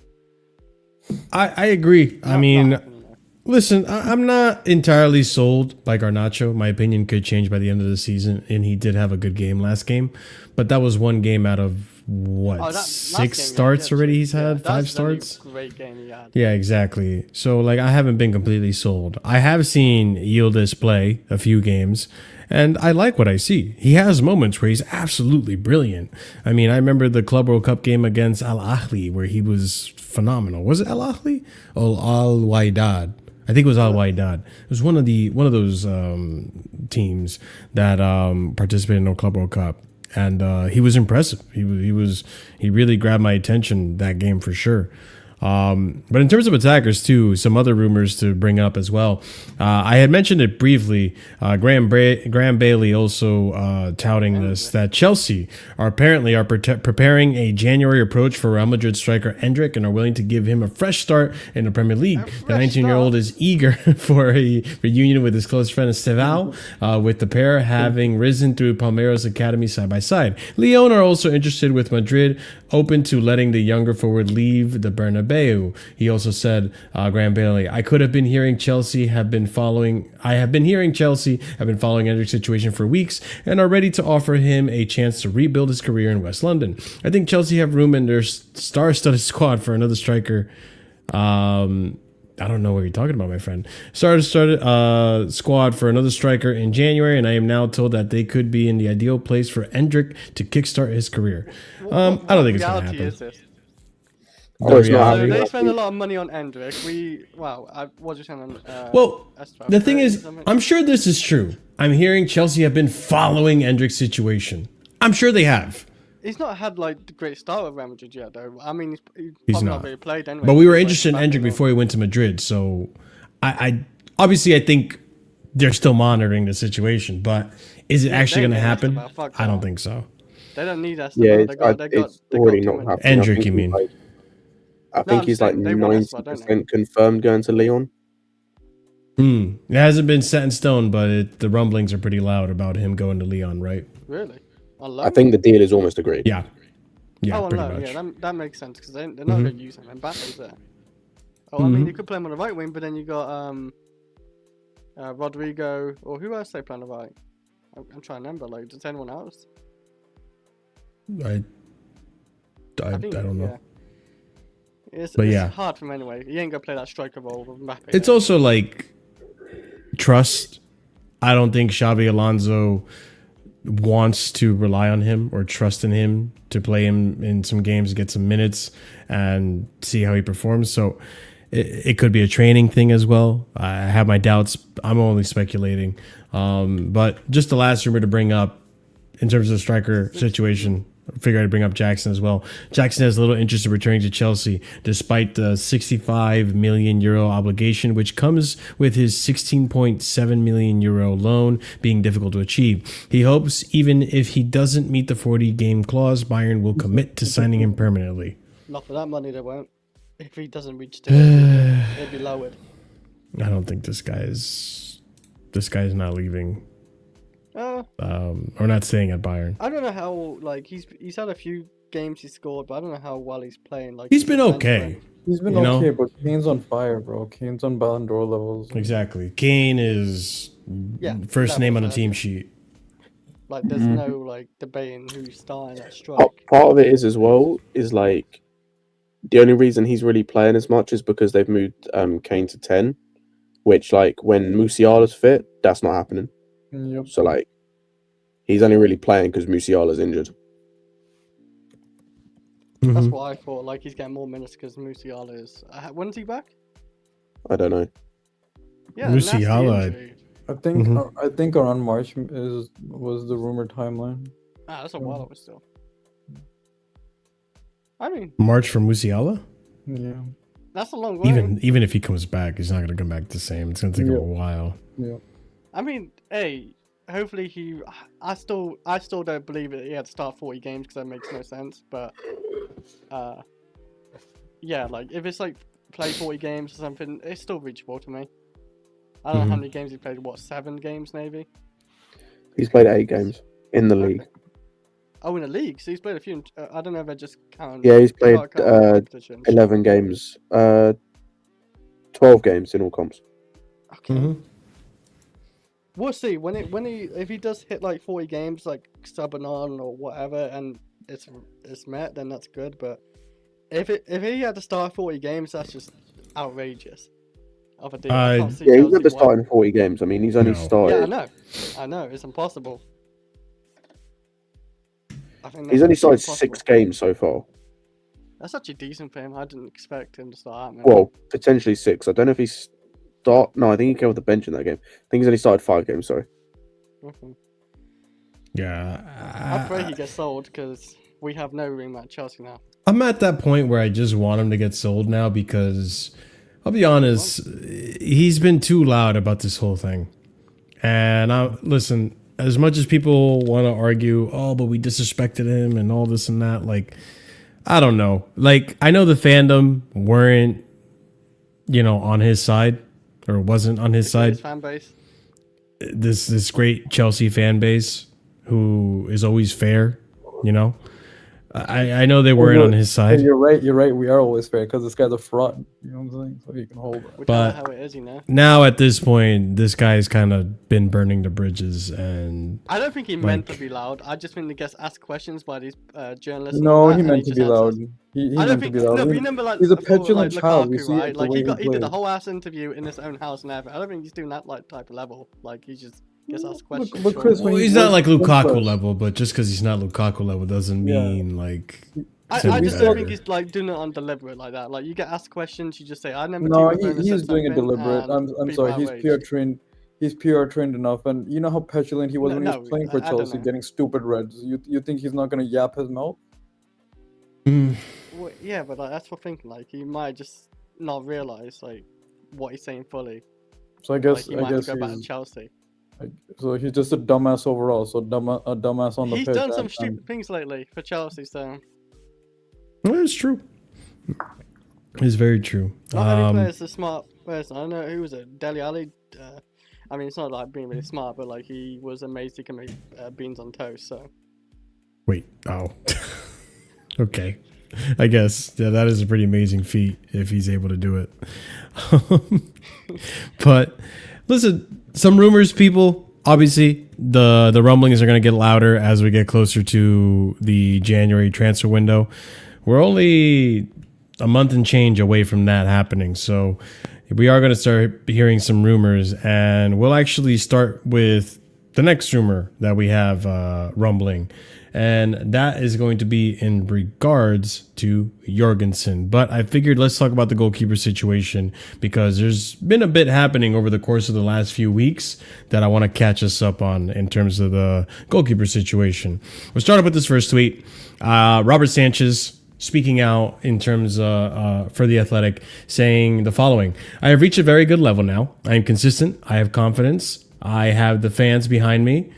I agree. I Not mean, happening, though. listen, I'm not entirely sold by Garnacho. My opinion could change by the end of the season, and he did have a good game last game, but that was one game out of what, Oh, that last 6 game, starts yeah, already he's yeah, had, 5 that's the only starts? Great game he had. Yeah, exactly. So, like, I haven't been completely sold. I have seen Yildiz play a few games, and I like what I see. He has moments where he's absolutely brilliant. I mean, I remember the Club World Cup game against Al Ahly where he was phenomenal. Was it Al Ahly? Oh, Al Wydad. I think it was Al Wydad. It was one of those teams that participated in the Club World Cup. And he was impressive. He really grabbed my attention that game for sure. But in terms of attackers too, some other rumors to bring up as well. I had mentioned it briefly. Graham Bailey also touting this, that Chelsea are preparing a January approach for Real Madrid striker Endrick and are willing to give him a fresh start in the Premier League. The 19-year-old is eager for a reunion with his close friend Estevao, with the pair having risen through Palmeiras academy side by side. Lyon are also interested, with Madrid open to letting the younger forward leave the Bernabeu. He also said, Graham Bailey, I have been hearing Chelsea have been following Endrick's situation for weeks and are ready to offer him a chance to rebuild his career in West London. I think Chelsea have room in their star-studded squad for another striker. I don't know what you're talking about, my friend. Started squad for another striker in January, and I am now told that they could be in the ideal place for Endrick to kickstart his career. I don't think it's going to happen. Is this? Oh, it's not So happening. they spend a lot of money on Endrick. What you saying on? Well, Estevao? the thing is, Something? I'm sure this is true. I'm hearing Chelsea have been following Endrick's situation. I'm sure they have. He's not had like the great start with Real Madrid yet, though. I mean, he's He's probably not. not really played anyway. But we were He's, interested in back Endrick the- before he went to Madrid, so I obviously I think they're still monitoring the situation. But is it Yeah, actually they going to need happen? Estevao, fuck I don't that. think so. They don't need Estevao. Yeah, they got it's already too not many- happening. Endrick, you he's mean? like- I No, think I'm he's like saying they want Estevao, don't 90% confirmed going to Lyon. It hasn't been set in stone, but the rumblings are pretty loud about him going to Lyon, right? Really? On I loan? think the deal is almost agreed. Yeah. Yeah, Oh, on pretty loan, much. yeah, that makes sense because they're not going to use him. Mbappe's there. Oh, I mean, you could play him on the right wing, but then you got Rodrigo, or who else they play on the right? I'm trying to remember. Like, does anyone else? I don't know. Yeah. It's But yeah. hard for him anyway. He ain't gonna play that striker role with Mbappe. It's also like trust. I don't think Xabi Alonso wants to rely on him or trust in him to play him in some games, get some minutes, and see how he performs. So it could be a training thing as well. I have my doubts. I'm only speculating. But just the last rumor to bring up in terms of the striker situation, I figured I'd bring up Jackson as well. Jackson has little interest in returning to Chelsea, despite the 65 million euro obligation, which comes with his 16.7 million euro loan being difficult to achieve. He hopes even if he doesn't meet the 40-game clause, Bayern will commit to signing him permanently. not for that money. They won't. If he doesn't reach to it, it'll be lowered. I don't think this guy's not leaving. Or not staying at Bayern. I don't know how. Like he's had a few games he scored, but I don't know how well he's playing. Like He's been okay. He's been You know? okay, but Kane's on fire, bro. Kane's on Ballon d'Or levels. Exactly. Kane is Yeah, first that name was on the it. team sheet. Like, there's no like debating who's starting that strike. Part of it is as well is like the only reason he's really playing as much is because they've moved Kane to 10, which like when Musiala's fit, that's not happening. Yep. So like he's only really playing because Musiala's injured. That's what I thought. Like, he's getting more minutes because Musiala is. When's he back? I don't know. Yeah, nasty Musiala. injury. I think around March was the rumored timeline. Ah, that's a while away still. I mean, March for Musiala? Yeah. that's a long way. Even if he comes back, he's not gonna come back the same. It's gonna take him a while. Yeah. I mean, hey, hopefully he. I still don't believe it. He had to start 40 games because that makes no sense. But, yeah, like if it's like play 40 games or something, it's still reachable to me. I don't know how many games he played. What, 7 games maybe? He's played 8 games in the league. Oh, in the league. So he's played a few. I don't know if I just count. Yeah, he's played can't count competitions. 11 games. 12 games in all comps. Okay. We'll see if he does hit like 40 games, like subbing on or whatever, and it's met, then that's good. But if he had to start 40 games, that's just outrageous. Of a deal. Yeah, he's never started 40 games. I mean, he's only started. Yeah, I know, it's impossible. He's only started 6 games so far. That's actually decent for him. I didn't expect him to start that many. Well, potentially 6. I don't know if he's No, I think he came off the bench in that game. I think he's only started 5 games. Sorry. Yeah. I pray he gets sold because we have no room at Chelsea now. I'm at that point where I just want him to get sold now because I'll be honest, he's been too loud about this whole thing. And listen, as much as people want to argue, oh, but we disrespected him and all this and that, like, I don't know. Like, I know the fandom weren't, on his side or wasn't on his side. His fan base. This great Chelsea fan base who is always fair, I know they weren't on his side. You're right. We are always fair because this guy's a fraud. You know what I'm saying? So he can hold it. Which But is how it is, now at this point, this guy's kind of been burning the bridges, and I don't think he meant to be loud. I just think he gets asked questions by these journalists. No, and he that, meant and to just be loud. answers. He I don't meant think. to be loud. No, but you remember, like, He's a before, petulant like, child. We Lukaku, see it right? the Like way he did plays. a whole ass interview in his own house and everything. I don't think he's doing that like type of level. Like he just gets asked questions. but Chris, well, he's not like Lukaku level, but just because he's not Lukaku level doesn't mean like. I just don't think he's like doing it on deliberate like that. Like you get asked questions, you just say, "I never." No, he's doing it deliberate. I'm sorry. He's PR trained. He's PR trained enough, and you know how petulant he was when he was playing for Chelsea, getting stupid reds. You think he's not gonna yap his mouth? Well, yeah, but like, that's what thinking. Like he might just not realize like what he's saying fully. So I guess like, he might have to go back to Chelsea. So he's just a dumbass overall. So a dumbass on the pitch. He's done some stupid things lately for Chelsea, so. Well, it's true. It's very true. Not every player is a smart person. I don't know who was it. Dele Alli. I mean, it's not like being really smart, but like he was amazed he can make beans on toast. So. Wait. Oh. Okay. I guess that is a pretty amazing feat if he's able to do it. But listen, some rumors, people. Obviously, the rumblings are going to get louder as we get closer to the January transfer window. We're only a month and change away from that happening, so we are going to start hearing some rumors, and we'll actually start with the next rumor that we have rumbling, and that is going to be in regards to Jorgensen. But I figured let's talk about the goalkeeper situation because there's been a bit happening over the course of the last few weeks that I want to catch us up on in terms of the goalkeeper situation. We'll start up with this first tweet. Robert Sanchez speaking out in terms for The Athletic, saying the following: I have reached a very good level now. I am consistent. I have confidence. I have the fans behind me.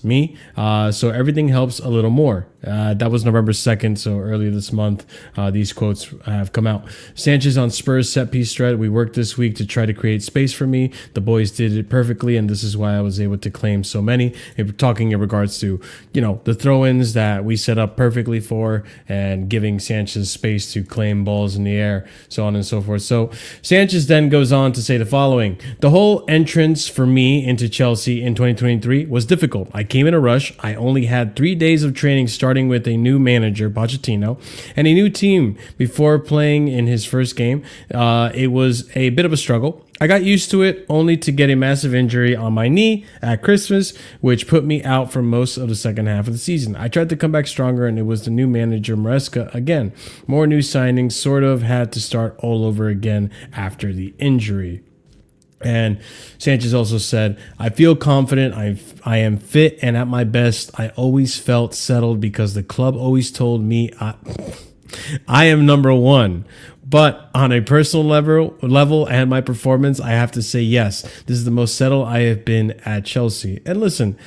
Me. So everything helps a little more. That was November 2nd, so earlier this month, these quotes have come out. Sanchez on Spurs set piece thread: we worked this week to try to create space for me. The boys did it perfectly, and this is why I was able to claim so many. If we're talking in regards to, the throw-ins that we set up perfectly for and giving Sanchez space to claim balls in the air, so on and so forth. So Sanchez then goes on to say the following: the whole entrance for me into Chelsea in 2023 was difficult. difficult. I came in a rush. I only had 3 days of training, starting with a new manager, Botched Intro, and a new team before playing in his first game. It was a bit of a struggle. I got used to it only to get a massive injury on my knee at Christmas, which put me out for most of the second half of the season. I tried to come back stronger, and it was the new manager, Maresca, again. More new signings, sort of had to start all over again after the injury. And Sanchez also said, I feel confident, I am fit and at my best. I always felt settled because the club always told me I am number one. But on a personal level and my performance, I have to say yes. This is the most settled I have been at Chelsea. And listen,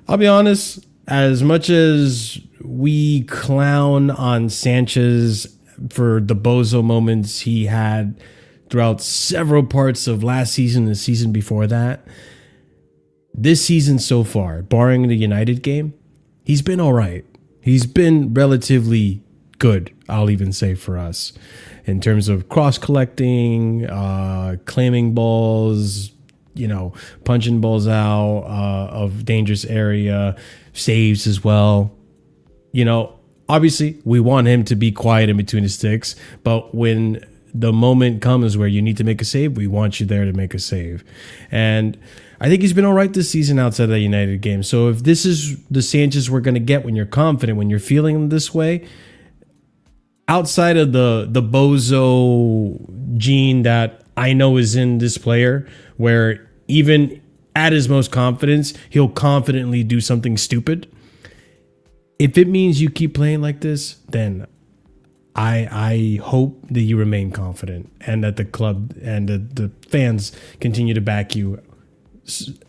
I'll be honest, as much as we clown on Sanchez for the bozo moments he had throughout several parts of last season and the season before that, this season so far, barring the United game, he's been all right. He's been relatively good, I'll even say, for us, in terms of cross-collecting, claiming balls, punching balls out of dangerous area, saves as well. Obviously, we want him to be quiet in between the sticks, but when the moment comes where you need to make a save, we want you there to make a save. And I think he's been all right this season outside of that United game. So if this is the Sanchez we're going to get when you're confident, when you're feeling this way, outside of the bozo gene that I know is in this player, where even at his most confidence, he'll confidently do something stupid. If it means you keep playing like this, then I hope that you remain confident and that the club and the fans continue to back you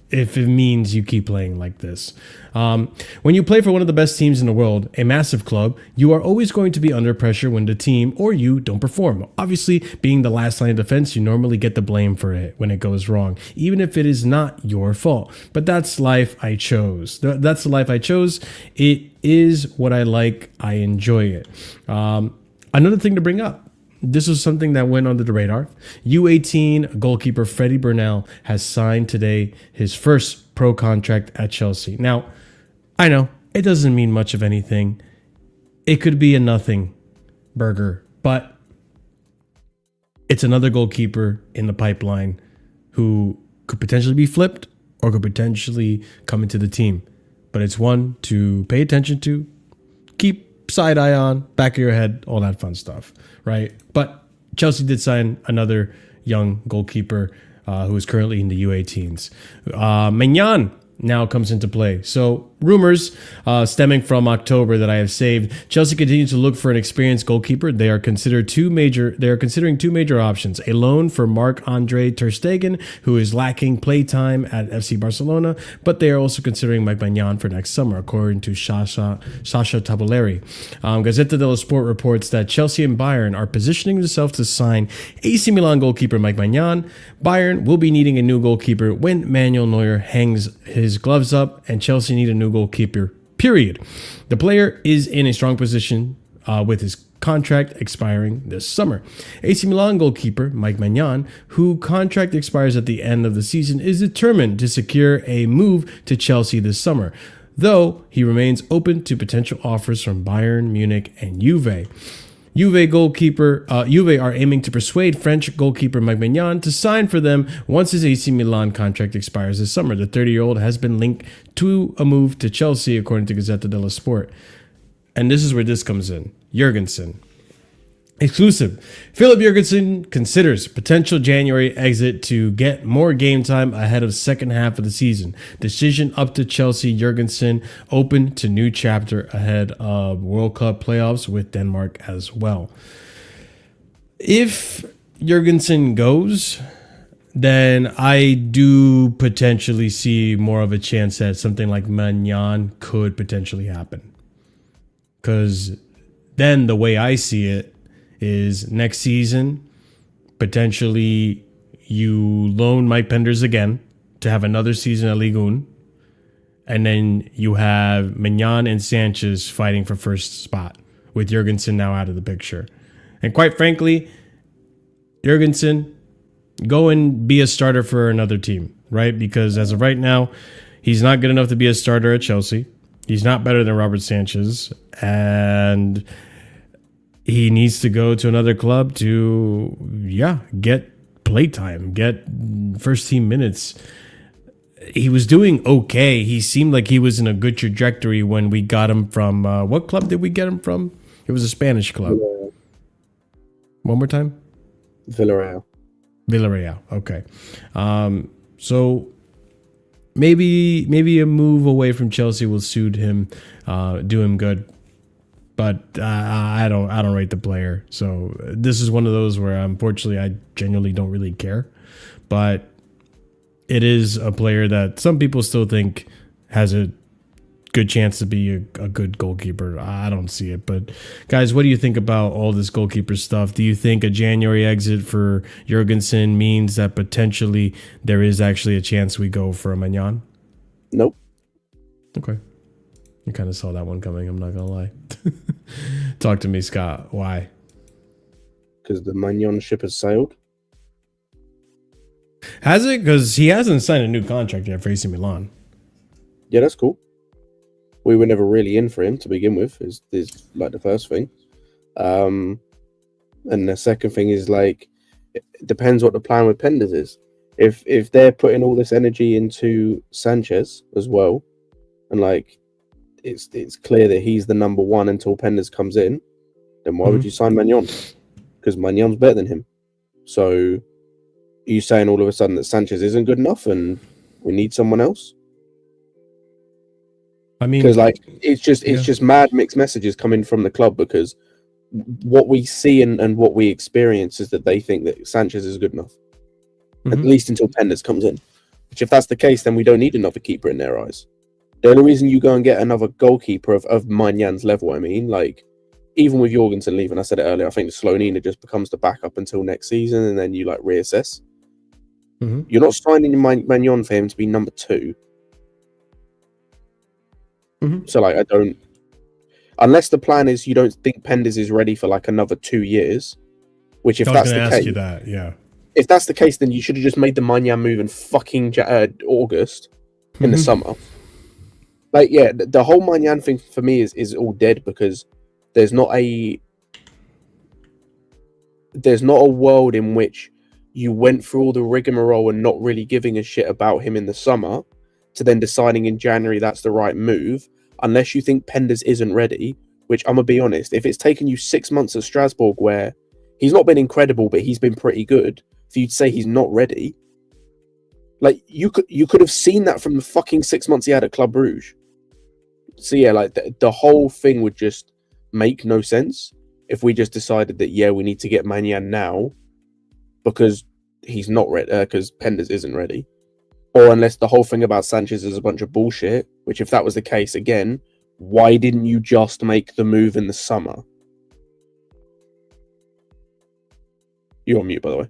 if it means you keep playing like this. When you play for one of the best teams in the world, a massive club, you are always going to be under pressure when the team or you don't perform. Obviously, being the last line of defense, you normally get the blame for it when it goes wrong, even if it is not your fault. But that's life I chose. That's the life I chose. It is what I like. I enjoy it. Another thing to bring up. This was something that went under the radar. U18 goalkeeper Freddie Burnell has signed today his first pro contract at Chelsea. Now, I know it doesn't mean much of anything. It could be a nothing burger, but it's another goalkeeper in the pipeline who could potentially be flipped or could potentially come into the team. But it's one to pay attention to, keep side eye on, back of your head, all that fun stuff, right? But Chelsea did sign another young goalkeeper who is currently in the U18s. Maignan now comes into play. So rumors stemming from October that I have saved. Chelsea continues to look for an experienced goalkeeper. They are considering two major options: a loan for Marc-Andre ter Stegen, who is lacking play time at FC Barcelona, but they are also considering Mike Maignan for next summer, according to Sasha Tabuleri. Gazzetta dello Sport reports that Chelsea and Bayern are positioning themselves to sign AC Milan goalkeeper Mike Maignan. Bayern will be needing a new goalkeeper when Manuel Neuer hangs his gloves up, and Chelsea need a new goalkeeper, period. The player is in a strong position with his contract expiring this summer. AC Milan goalkeeper Mike Maignan, whose contract expires at the end of the season, is determined to secure a move to Chelsea this summer, though he remains open to potential offers from Bayern Munich and Juve. Juve are aiming to persuade French goalkeeper Mike Maignan to sign for them once his AC Milan contract expires this summer. The 30-year-old has been linked to a move to Chelsea, according to Gazzetta dello Sport. And this is where this comes in. Jorgensen. Exclusive. Philip Jorgensen considers potential January exit to get more game time ahead of second half of the season. Decision up to Chelsea. Jorgensen open to new chapter ahead of World Cup playoffs with Denmark as well. If Jorgensen goes, then I do potentially see more of a chance that something like Maignan could potentially happen. Because then the way I see it is next season, potentially you loan Mike Penders again to have another season at Ligue 1. And then you have Maignan and Sanchez fighting for first spot with Jorgensen now out of the picture. And quite frankly, Jorgensen, go and be a starter for another team, right? Because as of right now, He's not good enough to be a starter at Chelsea. He's not better than Robert Sanchez, and he needs to go to another club to, get playtime, get first team minutes. He was doing okay. He seemed like he was in a good trajectory when we got him from, what club did we get him from? It was a Spanish club. One more time? Villarreal. Okay. So maybe a move away from Chelsea will suit him, do him good. But I don't rate the player. So this is one of those where unfortunately I genuinely don't really care. But it is a player that some people still think has a good chance to be a good goalkeeper. I don't see it. But guys, what do you think about all this goalkeeper stuff? Do you think a January exit for Jorgensen means that potentially there is actually a chance we go for a Magnan? Nope. Okay. You kind of saw that one coming, I'm not going to lie. Talk to me, Scott. Why? Because the Magnan ship has sailed. Has it? Because he hasn't signed a new contract yet for AC Milan. Yeah, that's cool. We were never really in for him to begin with, is like the first thing. And the second thing is, like, it depends what the plan with Penders is. If they're putting all this energy into Sanchez as well, and like it's clear that he's the number one until Penders comes in, then why would you sign Magnan? Because Magnan's better than him. So are you saying all of a sudden that Sanchez isn't good enough and we need someone else? I mean, because like it's just mad mixed messages coming from the club, because what we see and what we experience is that they think that Sanchez is good enough, at least until Penders comes in. Which, if that's the case, then we don't need another keeper in their eyes. The only reason you go and get another goalkeeper of Magnan's level, I mean, like, even with Jorgensen leaving, I said it earlier, I think Slonina just becomes the backup until next season, and then you like reassess. You're not signing Magnan for him to be number 2. So like, I don't, unless the plan is you don't think Penders is ready for like another 2 years, which if that's the case, if that's the case, then you should have just made the Magnan move in fucking August in the summer. Like, yeah, the whole Magnan thing for me is all dead, because there's not a world in which you went through all the rigmarole and not really giving a shit about him in the summer to then deciding in January that's the right move, unless you think Penders isn't ready, which I'm going to be honest, if it's taken you 6 months at Strasbourg where he's not been incredible, but he's been pretty good, for you to say he's not ready, like, you could have seen that from the fucking 6 months he had at Club Brugge. So yeah, like, the whole thing would just make no sense if we just decided that, yeah, we need to get Magnan now because he's not ready, because Penders isn't ready. Or unless the whole thing about Sanchez is a bunch of bullshit, which if that was the case, again, why didn't you just make the move in the summer? You're on mute, by the way.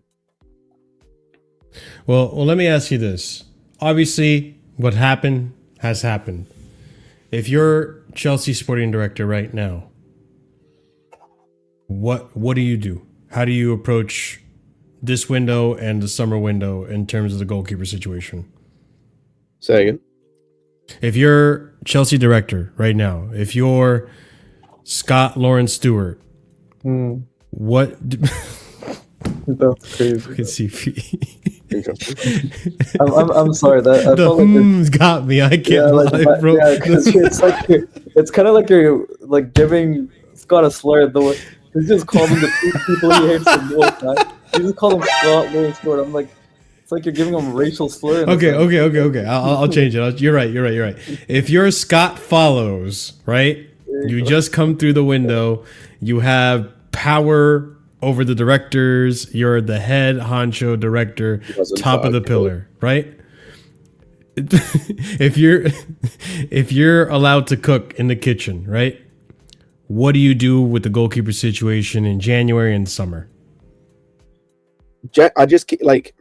Well, let me ask you this. Obviously, what happened has happened. If you're Chelsea sporting director right now, what do you do? How do you approach this window and the summer window in terms of the goalkeeper situation? Say again. If you're Chelsea director right now, if you're Scott Lawrence Stewart, what? That's crazy. I'm sorry that I felt like got me. I can't lie, bro. Yeah, it's kind of like you're like giving Scott a slur. He's just called him the 2 people he hates the most. You just call him Scott Lawrence Stewart. I'm like, it's like you're giving him a racial slur. Okay. I'll change it. You're right. If you're Scott Follows, right? You just come through the window. You have power over the directors. You're the head honcho director, top of the pillar, right? If you're allowed to cook in the kitchen, right? What do you do with the goalkeeper situation in January and summer? I just like,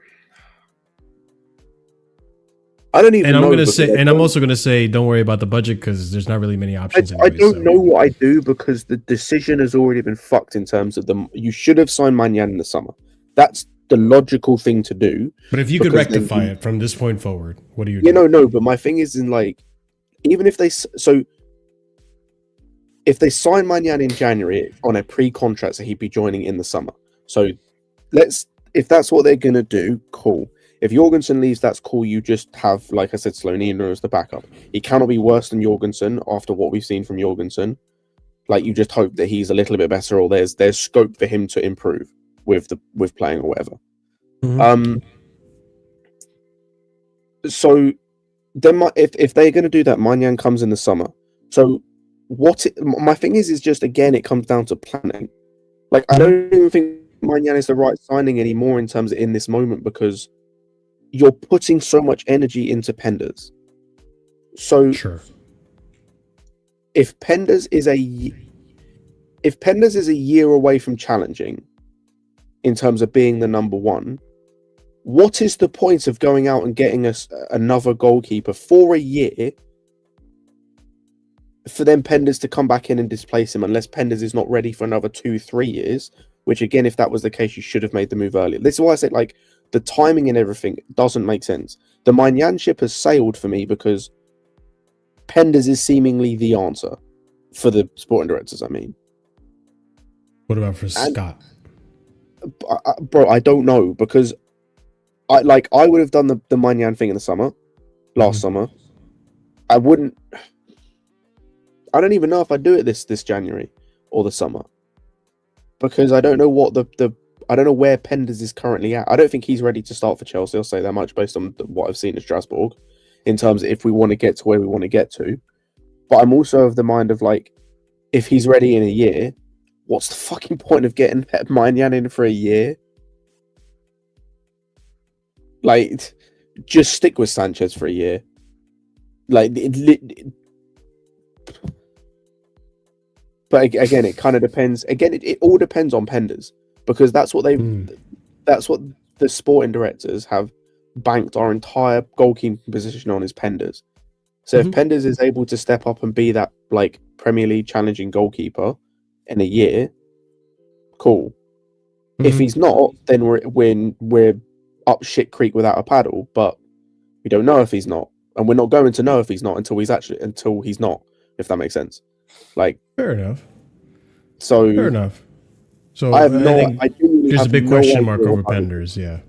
I don't even. And I'm know, gonna say, and I'm also gonna say, don't worry about the budget because there's not really many options. I don't know what I do, because the decision has already been fucked in terms of you should have signed Magnan in the summer. That's the logical thing to do. But if you could because then rectify you- it from this point forward, what do you you do? know, no. But my thing is in like, even if they if they sign Manyan in January on a pre-contract, so he'd be joining in the summer. So if that's what they're gonna do, cool. If Jorgensen leaves, that's cool. You just have, like I said, Slonina as the backup. He cannot be worse than Jorgensen after what we've seen from Jorgensen. Like, you just hope that he's a little bit better, or there's scope for him to improve with playing or whatever. Mhm. So then if they're going to do that, Manyan comes in the summer. So my thing is just, again, it comes down to planning. Like, I don't even think Manyan is the right signing anymore in terms of in this moment, because you're putting so much energy into Penders. So Sure. if Penders is a year away from challenging in terms of being the number one, what is the point of going out and getting us another goalkeeper for a year for then Penders to come back in and displace him, unless Penders is not ready for another 2-3 years? Which, again, if that was the case, you should have made the move earlier. This is why I said, like, the timing and everything doesn't make sense. The Manyan ship has sailed for me because Penders is seemingly the answer for the sporting directors, I mean. What about for Scott? Bro, I don't know, because I would have done the Manyan thing in the summer, last summer. I don't even know if I'd do it this January or the summer, because I don't know what I don't know where Penders is currently at. I don't think he's ready to start for Chelsea. I'll say that much based on what I've seen at Strasbourg, in terms of if we want to get to where we want to get to. But I'm also of the mind of, like, if he's ready in a year, what's the fucking point of getting Manyan in for a year? Like, just stick with Sanchez for a year. Like, but again, it kind of depends. Again, it all depends on Penders, because that's what that's what the sporting directors have banked our entire goalkeeping position on, is Penders. So if Penders is able to step up and be that, like, Premier League challenging goalkeeper in a year, cool. If he's not, then we're up shit creek without a paddle. But we don't know if he's not, and we're not going to know if he's not until he's not. If that makes sense. Like, Fair enough. So fair enough. So I think there's a big question mark over Penders. Yeah.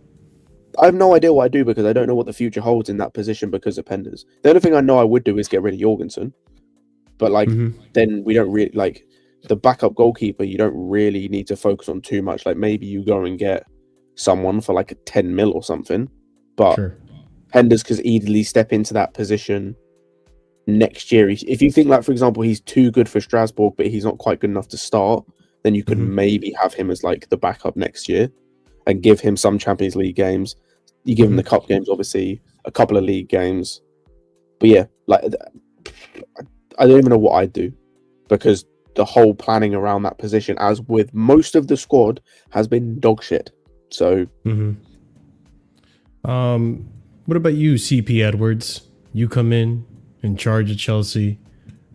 I have no idea what I do, because I don't know what the future holds in that position because of Penders. The only thing I know I would do is get rid of Jorgensen. But, like, then we don't really, like, the backup goalkeeper, you don't really need to focus on too much. Like, maybe you go and get someone for like a 10 mil or something. But Penders could easily step into that position next year. If you think, like, for example, he's too good for Strasbourg, but he's not quite good enough to start, then you could maybe have him as, like, the backup next year and give him some Champions League games. You give him the cup games, obviously, a couple of league games. But yeah, like, I don't even know what I'd do, because the whole planning around that position, as with most of the squad, has been dog shit. So, what about you, CP Edwards? You come in charge of Chelsea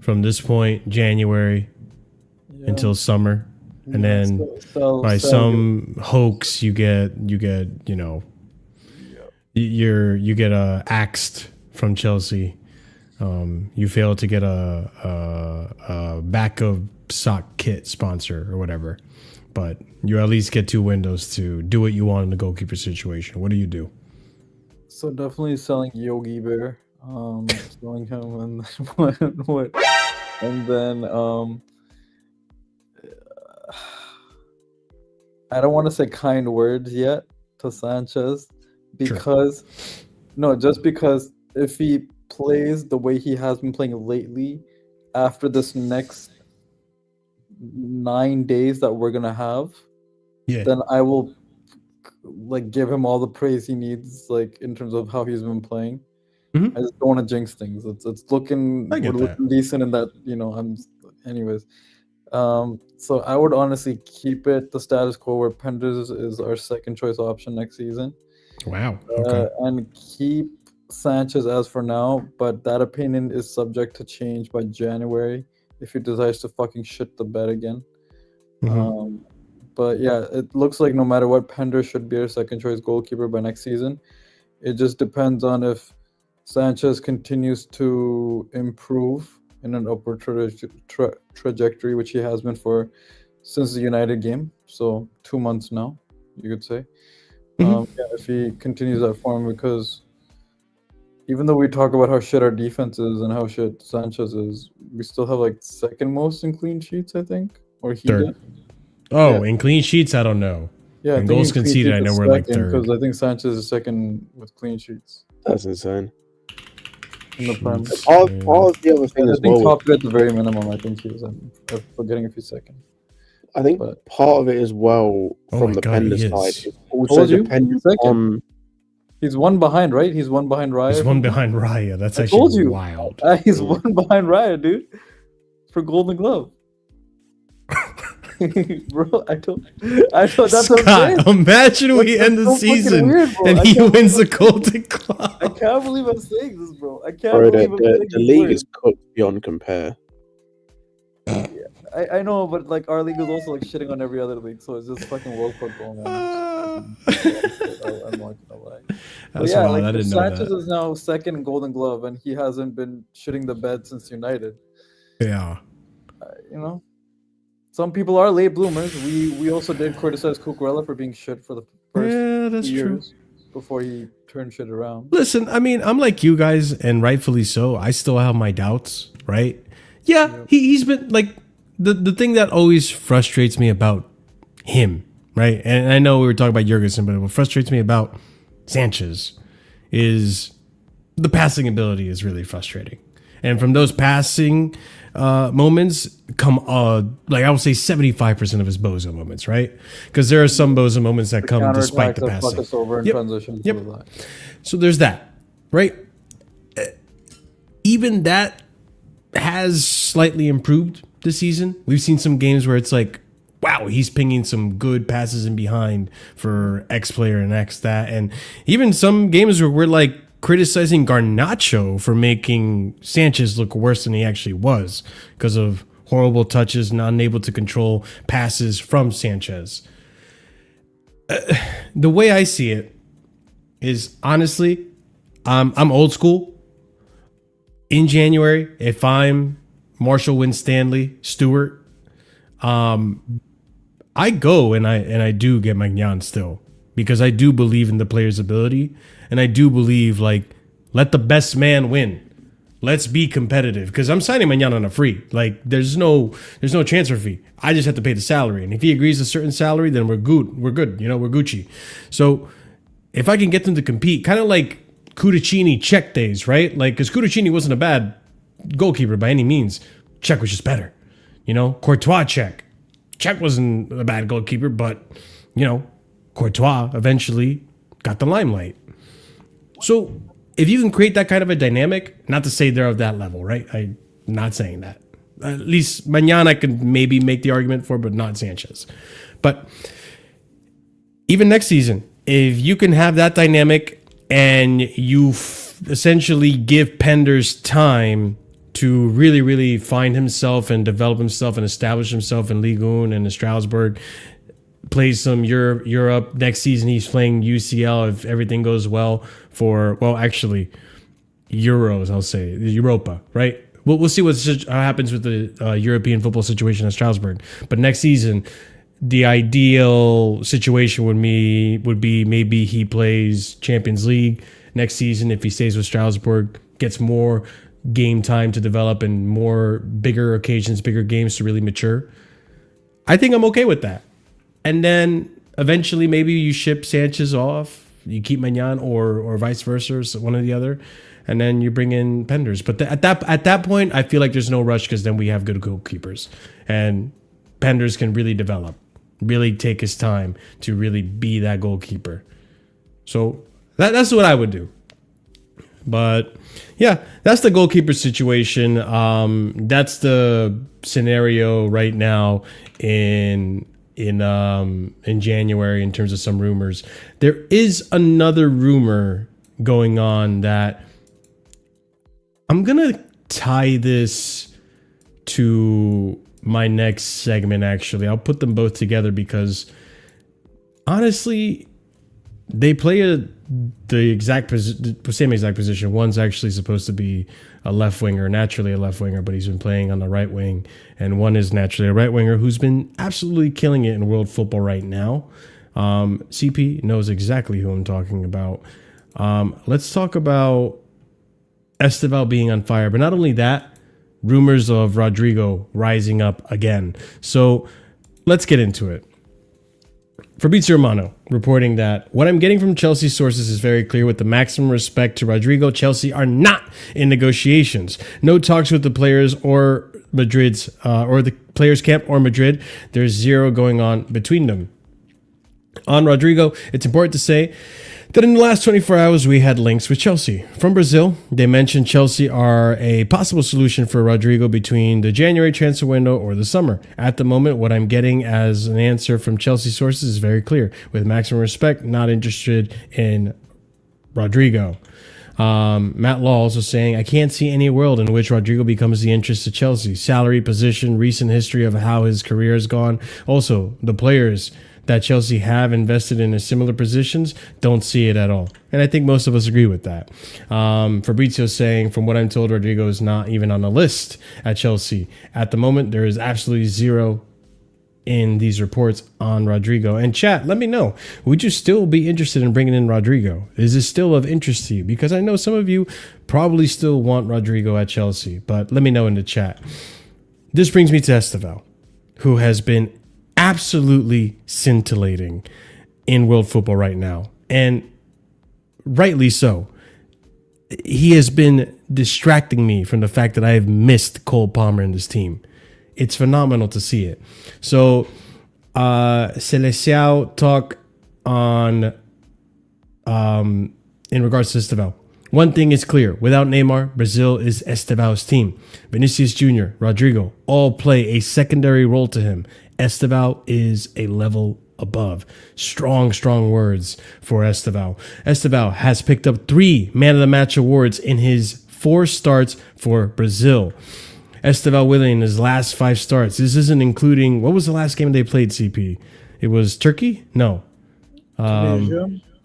from this point, January, until summer, and then by some hoax, you get axed from Chelsea. You fail to get a back of sock kit sponsor or whatever, but you at least get 2 windows to do what you want in the goalkeeper situation. What do you do? So definitely selling Yogi Bear, selling him, and what, and then I don't want to say kind words yet to Sanchez, because just because if he plays the way he has been playing lately, after this next 9 days that we're gonna have, then I will, like, give him all the praise he needs, like, in terms of how he's been playing. I just don't want to jinx things. It's looking, we're looking decent in that, anyways. So I would honestly keep it the status quo, where Penders is our second choice option next season. Wow. Okay. And keep Sanchez as for now, but that opinion is subject to change by January if he decides to fucking shit the bed again. But yeah, it looks like no matter what, Pender should be our second choice goalkeeper by next season. It just depends on if Sanchez continues to improve in an upward trajectory, which he has been for since the United game. So 2 months now, you could say. Yeah, if he continues that form, because even though we talk about how shit our defense is and how shit Sanchez is, we still have like second most in clean sheets, I think, or he Third. did. Oh, in clean sheets, I don't know. Yeah, in goals conceded, I know we're like third. because I think Sanchez is second with clean sheets That's insane. in the Prem. Part of the other thing I as think well. top at the very minimum. I think he was. I'm forgetting if he's second. I think But- part of it as well Oh from my the God, Pender he is. side is also Told you, dependent second. on. He's one behind, right? He's one behind Raya. There's one behind Raya. That's I told actually you. wild. He's one behind Raya, dude, for Golden Glove. Bro, I don't. That's what I'm saying. Scott, imagine we That's end the so fucking season weird, bro. and I he can't wins the believe- Golden Glove. I can't believe I'm saying this, bro. I can't Bro, believe I'm saying the this league word. is cooked beyond compare. I know, but like our league is also like shitting on every other league, so it's just fucking World Cup going on. I'm not gonna lie. But That's yeah, wild. like I if didn't know Sanchez that. is now second in Golden Glove, and he hasn't been shitting the bed since United. Yeah. You know, some people are late bloomers. We also did criticize Cucurella for being shit for the first Yeah, that's true. years before he turned shit around. Listen, I mean, I'm like you guys, and rightfully so. I still have my doubts, right? Yeah, he's been like the thing that always frustrates me about him, right? And I know we were talking about Jorgensen, but what frustrates me about Sanchez is the passing ability is really frustrating. And from those passing moments come like I would say 75% of his bozo moments, right? Because there are some bozo moments that come despite the Counterattack that fuck passing. us over in Yep. transition. Yep. So that. So there's that, right? Even that has slightly improved this season. We've seen some games where it's like, wow, he's pinging some good passes in behind for X player and X that. And even some games where we're like criticizing Garnacho for making Sanchez look worse than he actually was because of horrible touches, not able to control passes from Sanchez. The way I see it is honestly, I'm old school. In January, if I'm Marshall Winstanley Stewart, I go and I do get Magnan still because I do believe in the player's ability and I do believe like let the best man win. Let's be competitive because I'm signing Magnan on a free. Like there's no transfer fee. I just have to pay the salary, and if he agrees to a certain salary, then we're good. We're good. You know, we're Gucci. So if I can get them to compete, kind of like Cudicini Czech days, right? Like, because Cudicini wasn't a bad goalkeeper by any means. Czech was just better. You know, Courtois Czech. Czech wasn't a bad goalkeeper, but, you know, Courtois eventually got the limelight. So if you can create that kind of a dynamic, not to say they're of that level, right? I'm not saying that. At least Magnan I could maybe make the argument for, but not Sanchez. But even next season, if you can have that dynamic and you essentially give Penders time to really, really find himself and develop himself and establish himself in Ligue 1 and in Strasbourg, plays some Europe. Next season, he's playing UCL if everything goes well actually, Euros, I'll say, Europa, right? We'll see what happens with the European football situation at Strasbourg. But next season, the ideal situation would be maybe he plays Champions League next season if he stays with Strasbourg, gets more game time to develop and more bigger occasions, bigger games to really mature. I think I'm okay with that. And then eventually maybe you ship Sanchez off, you keep Magnan or vice versa, or one or the other, and then you bring in Penders. But at that point, I feel like there's no rush because then we have good goalkeepers and Penders can really develop. Really take his time to really be that goalkeeper. So that's what I would do. But yeah, that's the goalkeeper situation. That's the scenario right now in January in terms of some rumors. There is another rumor going on that I'm gonna tie this to my next segment, actually. I'll put them both together because, honestly, they play the same exact position. One's actually supposed to be a left winger, naturally a left winger, but he's been playing on the right wing. And one is naturally a right winger who's been absolutely killing it in world football right now. CP knows exactly who I'm talking about. Let's talk about Estevao being on fire, but not only that, rumors of Rodrigo rising up again. So let's get into it. Fabrizio Romano reporting that what I'm getting from Chelsea sources is very clear. With the maximum respect to Rodrigo, Chelsea are not in negotiations. No talks with the players or Madrid's or the players' camp or Madrid. There's zero going on between them. On Rodrigo, it's important to say that in the last 24 hours, we had links with Chelsea. From Brazil, they mentioned Chelsea are a possible solution for Rodrigo between the January transfer window or the summer. At the moment, what I'm getting as an answer from Chelsea sources is very clear. With maximum respect, not interested in Rodrigo. Matt Law also saying, I can't see any world in which Rodrigo becomes the interest to Chelsea. Salary, position, recent history of how his career has gone. Also, the players that Chelsea have invested in similar positions, don't see it at all. And I think most of us agree with that. Fabrizio saying, from what I'm told, Rodrigo is not even on the list at Chelsea. At the moment, there is absolutely zero in these reports on Rodrigo. And chat, let me know, would you still be interested in bringing in Rodrigo? Is this still of interest to you? Because I know some of you probably still want Rodrigo at Chelsea, but let me know in the chat. This brings me to Estevao, who has been absolutely scintillating in world football right now, and rightly so. He has been distracting me from the fact that I have missed Cole Palmer in this team. It's phenomenal to see it. So Celestial talk on in regards to Estevao. One thing is clear. Without Neymar, Brazil is Estevao's team. Vinicius Jr., Rodrigo, all play a secondary role to him. Estevao is a level above. Strong words for Estevao. Estevao has picked up 3 Man of the Match awards in his 4 starts for Brazil. Estevao winning his last 5 starts. This isn't including, what was the last game they played, CP? It was Turkey? No.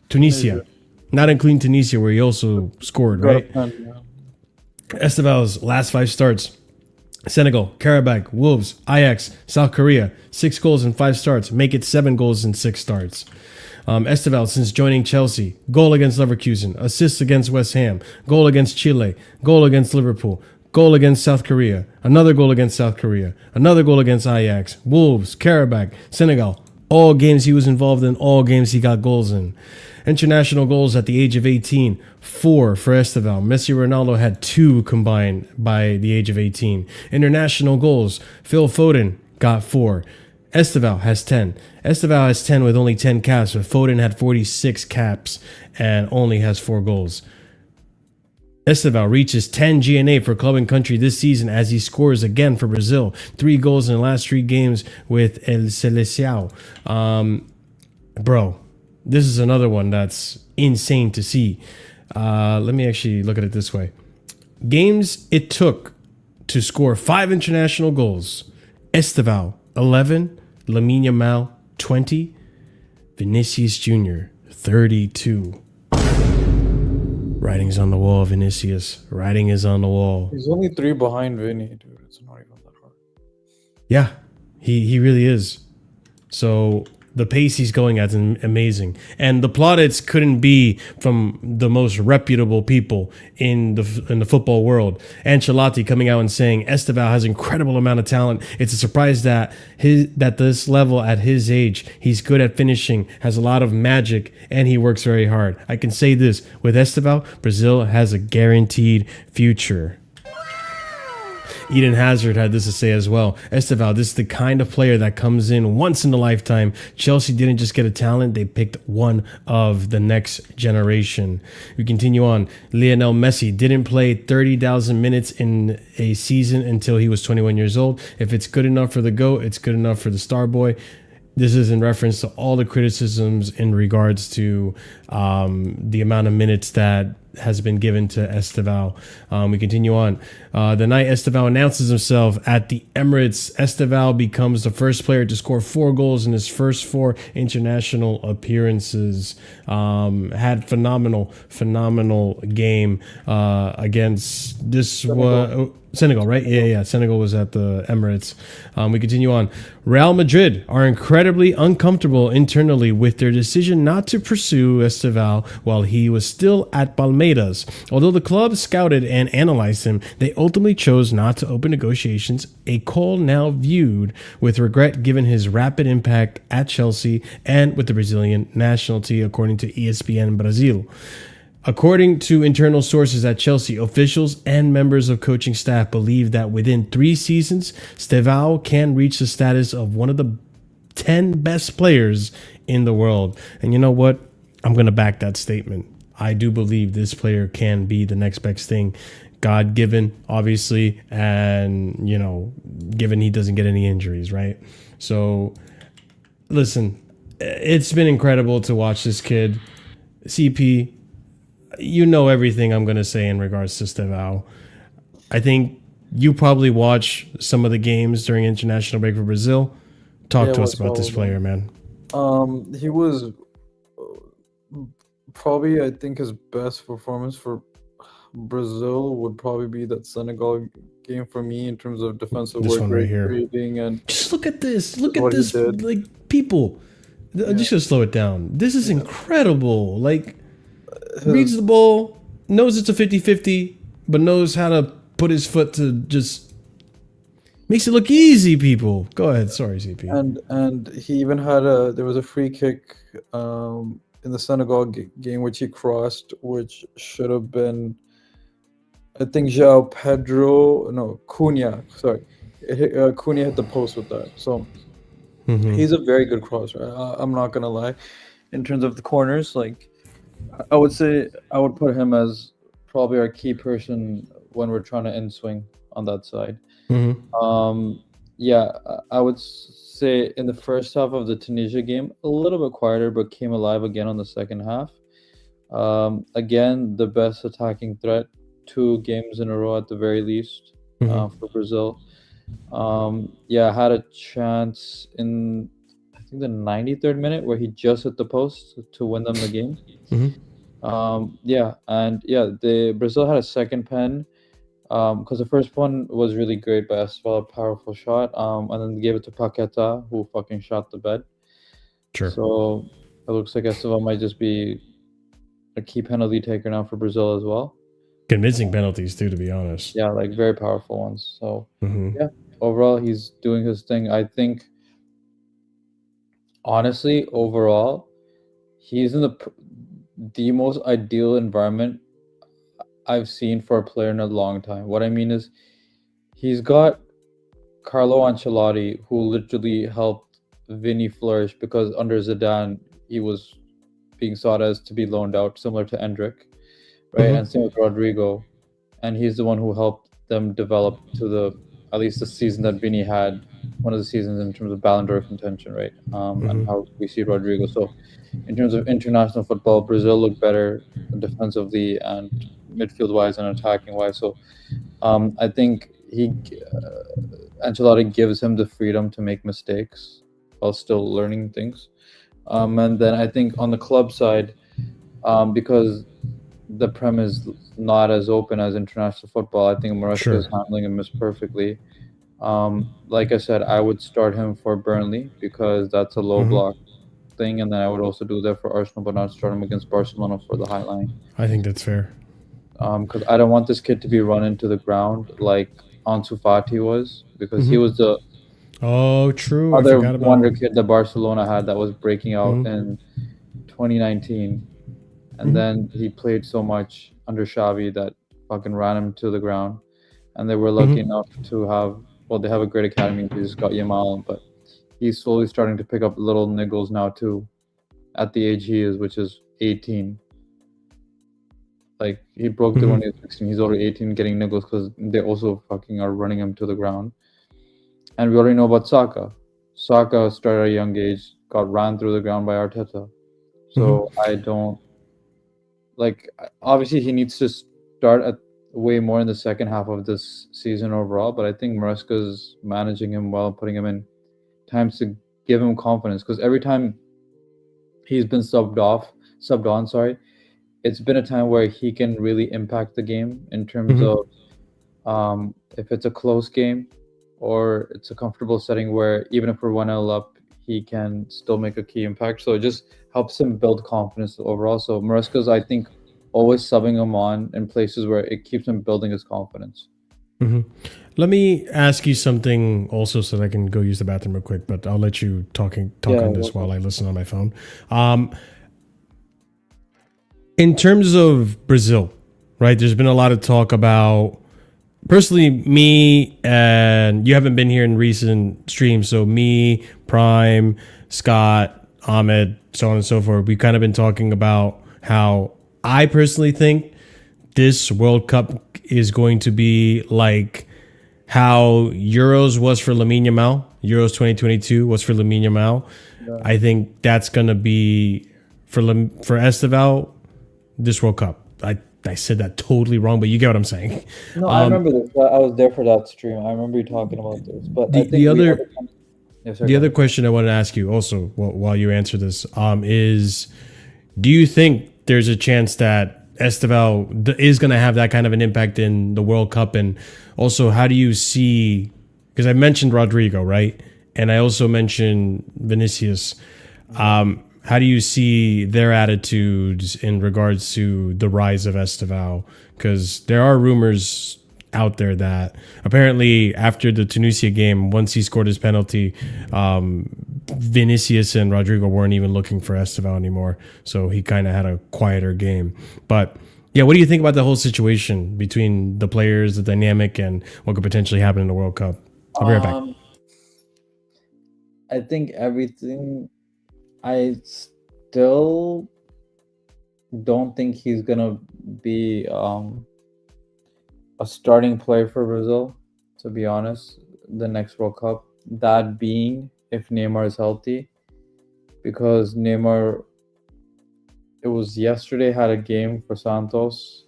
Tunisia. Not including Tunisia, where he also scored, right? Estevao's last 5 starts. Senegal, Karabakh, Wolves, Ajax, South Korea, 6 goals in 5 starts, make it 7 goals in 6 starts. Estevao, since joining Chelsea, goal against Leverkusen, assists against West Ham, goal against Chile, goal against Liverpool, goal against South Korea, another goal against South Korea, another goal against Ajax, Wolves, Karabakh, Senegal. All games he was involved in, all games he got goals in. International goals at the age of 18, 4 for Estevao. Messi and Ronaldo had 2 combined by the age of 18. International goals, Phil Foden got 4. Estevao has 10. Estevao has 10 with only 10 caps, but Foden had 46 caps and only has 4 goals. Estevao reaches 10 GNA for club and country this season as he scores again for Brazil. 3 goals in the last 3 games with El Celestial. Bro, this is another one that's insane to see. Let me actually look at it this way. Games it took to score 5 international goals. Estevao, 11. Lamine Yamal, 20. Vinicius Jr., 32. Writing's on the wall, Vinicius. Writing is on the wall. He's only 3 behind Vinny, dude. It's not even that hard. Yeah, he really is. So the pace he's going at is amazing. And the plaudits couldn't be from the most reputable people in the football world. Ancelotti coming out and saying Estevao has incredible amount of talent. It's a surprise that this level at his age, he's good at finishing, has a lot of magic, and he works very hard. I can say this, with Estevao, Brazil has a guaranteed future. Eden Hazard had this to say as well. Estevao, this is the kind of player that comes in once in a lifetime. Chelsea didn't just get a talent, they picked one of the next generation. We continue on. Lionel Messi didn't play 30,000 minutes in a season until he was 21 years old. If it's good enough for the GOAT, it's good enough for the star boy. This is in reference to all the criticisms in regards to the amount of minutes that has been given to Estevao. We continue on. The night Estevao announces himself at the Emirates, Estevao becomes the first player to score 4 goals in his first 4 international appearances. Had phenomenal game against this Senegal, right? Yeah. Senegal was at the Emirates. We continue on. Real Madrid are incredibly uncomfortable internally with their decision not to pursue Estevao while he was still at Palmeiras. Although the club scouted and analyzed him, they ultimately chose not to open negotiations, a call now viewed with regret given his rapid impact at Chelsea and with the Brazilian nationality, according to ESPN Brazil. According to internal sources at Chelsea, officials and members of coaching staff believe that within 3 seasons, Estevao can reach the status of one of the 10 best players in the world. And you know what? I'm going to back that statement. I do believe this player can be the next best thing. God-given, obviously, and, given he doesn't get any injuries, right? So, listen, it's been incredible to watch this kid. CP, you know everything I'm going to say in regards to Estevao. I think you probably watch some of the games during international break for Brazil. Talk to us about this player, man. He was probably, I think, his best performance for Brazil would probably be that Senegal game for me in terms of defensive work rate creating and just look at this. Look at this, like people. I'm just gonna slow it down. This is incredible. Like, reads the ball, knows it's a 50-50, but knows how to put his foot to just makes it look easy, people. Go ahead. Sorry, CP. And he even had there was a free kick in the Senegal game which he crossed, which should have been, I think, Cunha. Sorry. Cunha hit the post with that. So he's a very good crosser. I'm not going to lie. In terms of the corners, like, I would say I would put him as probably our key person when we're trying to end swing on that side. I would say in the first half of the Tunisia game, a little bit quieter, but came alive again on the second half. Again, the best attacking threat, 2 games in a row at the very least for Brazil. Had a chance in the 93rd minute where he just hit the post to win them the game. Brazil had a second pen because the first one was really great by Estevao, a powerful shot, and then they gave it to Paqueta, who fucking shot the bed. Sure. So it looks like Estevao might just be a key penalty taker now for Brazil as well. Convincing penalties too, to be honest. Yeah, like very powerful ones. So overall he's doing his thing. I think, honestly, overall, he's in the most ideal environment I've seen for a player in a long time. What I mean is, he's got Carlo Ancelotti, who literally helped Vinny flourish because under Zidane, he was being sought as to be loaned out, similar to Endrick, right? And same with Rodrigo. And he's the one who helped them develop to at least the season that Vinny had, one of the seasons in terms of Ballon d'Or contention, right? And how we see Rodrigo. So in terms of international football, Brazil looked better defensively and midfield-wise and attacking-wise. So I think Ancelotti gives him the freedom to make mistakes while still learning things. And then I think on the club side, because the Prem is not as open as international football, I think Maresca is handling him perfectly. Like I said, I would start him for Burnley because that's a low block thing, and then I would also do that for Arsenal, but not start him against Barcelona for the high line. I think that's fair. Because I don't want this kid to be run into the ground like Ansu Fati was, because he was the other wonder kid that Barcelona had that was breaking out in 2019. And then he played so much under Xavi that fucking ran him to the ground. And they were lucky enough to have, they have a great academy. They just got Yamal, but he's slowly starting to pick up little niggles now too, at the age he is, which is 18. Like, he broke the when he was 16. He's already 18 getting niggles because they also fucking are running him to the ground. And we already know about Saka. Saka started at a young age, got ran through the ground by Arteta. So I don't like obviously he needs to start at way more in the second half of this season overall, but I think Maresca's managing him well, putting him in times to give him confidence, because every time he's been subbed on, sorry, it's been a time where he can really impact the game in terms of if it's a close game or it's a comfortable setting where even if we're 1-0 up, he can still make a key impact. So it just helps him build confidence overall. So Maresca's, I think, always subbing him on in places where it keeps him building his confidence. Let me ask you something also so that I can go use the bathroom real quick, but I'll let you talk on this while I listen on my phone. In terms of Brazil, right, there's been a lot of talk about, personally, me, and you haven't been here in recent streams, so me, Prime, Scott, Ahmed, so on and so forth, we've kind of been talking about how I personally think this World Cup is going to be like how Euros was for Lamine Yamal, Euros 2022 was for Lamine Yamal. Yeah. I think that's going to be for Estevao this World Cup. I said that totally wrong, but you get what I'm saying. No, I remember this. I was there for that stream. I remember you talking about this. But the other question I want to ask you also while you answer this is, do you think there's a chance that Estevao is going to have that kind of an impact in the World Cup? And also, how do you see, because I mentioned Rodrigo, right? And I also mentioned Vinicius. How do you see their attitudes in regards to the rise of Estevao? Because there are rumors out there that apparently after the Tunisia game, once he scored his penalty, Vinicius and Rodrigo weren't even looking for Estevao anymore. So he kind of had a quieter game. But yeah, what do you think about the whole situation between the players, the dynamic, and what could potentially happen in the World Cup? I'll be right back. I think everything... I still don't think he's gonna be a starting player for Brazil, to be honest, the next World Cup. That being if Neymar is healthy, because Neymar, it was yesterday, had a game for Santos,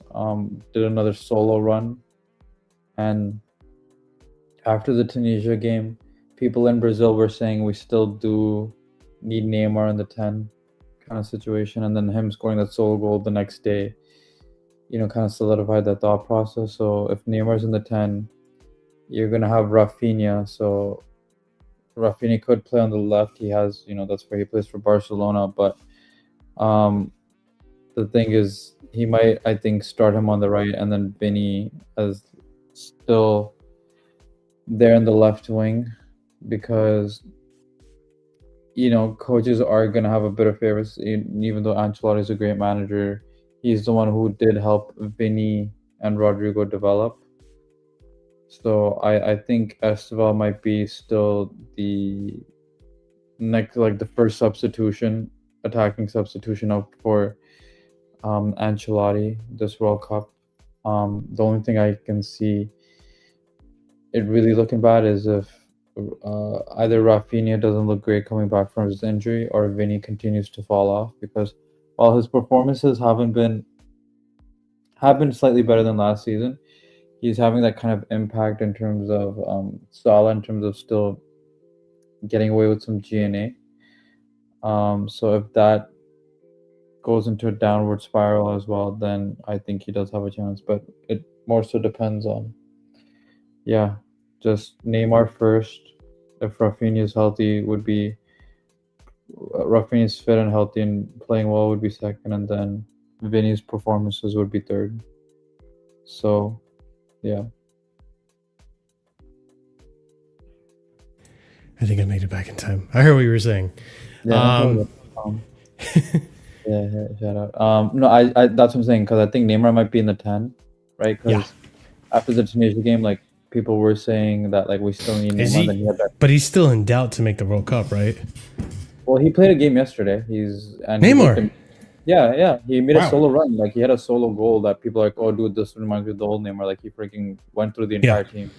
did another solo run, and after the Tunisia game, people in Brazil were saying we still do need Neymar in the 10 kind of situation, and then him scoring that solo goal the next day, kind of solidified that thought process. So if Neymar's in the 10, you're going to have Rafinha. So Rafinha could play on the left. He has, that's where he plays for Barcelona. But the thing is, he might, I think, start him on the right, and then Vinny as still there in the left wing, because coaches are going to have a bit of favorites, even though Ancelotti is a great manager. He's the one who did help Vinny and Rodrigo develop. So I think Estevao might be still the next, like the first attacking substitution up for Ancelotti this World Cup. The only thing I can see it really looking bad is if either Rafinha doesn't look great coming back from his injury, or Vinny continues to fall off, because while his performances have been slightly better than last season, he's having that kind of impact in terms of Salah, in terms of still getting away with some GNA. So if that goes into a downward spiral as well, then I think he does have a chance. But it more so depends on, just Neymar first. If Rafinha is healthy, would be Rafinha is fit and healthy and playing well would be second, and then Vinny's performances would be third. So, yeah. I think I made it back in time. I heard what you were saying. Yeah, shout out. No, I that's what I'm saying, because I think Neymar might be in the 10, right? Because after the Tunisia game, like, people were saying that we still need Neymar. But he's still in doubt to make the World Cup, right? Well, he played a game yesterday. Neymar. He made a solo run. He had a solo goal that people are like, oh, dude, this reminds me of the old Neymar. He freaking went through the entire team,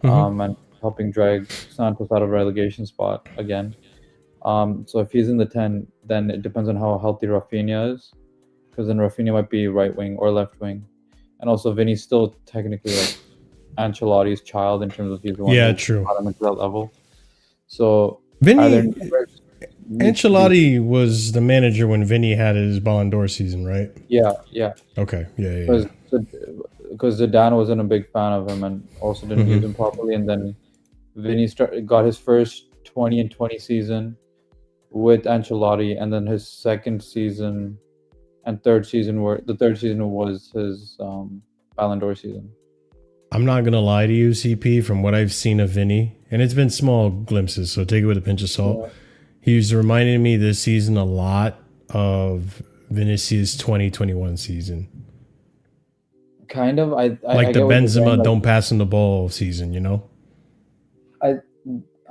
and helping drag Santos out of relegation spot again. So if he's in the 10, then it depends on how healthy Rafinha is. because then Rafinha might be right wing or left wing, and also Vinny's still technically like Ancelotti's child in terms of he's the one who true. got him into that level. So Vinny, Ancelotti was the manager when Vinny had his Ballon d'Or season, right? Yeah. Okay, yeah. Because Zidane wasn't a big fan of him and also didn't use him properly, and then Vinny got his first 20 and 20 season with Ancelotti, and then his second season and third season was his Ballon d'Or season. I'm not gonna lie to you, CP. From what I've seen of Vinny, and it's been small glimpses, so take it with a pinch of salt. Yeah. He's reminding me this season a lot of Vinicius' 2021 season. Kind of. I Like the get what you're saying, Benzema like, don't pass him the ball season, you know?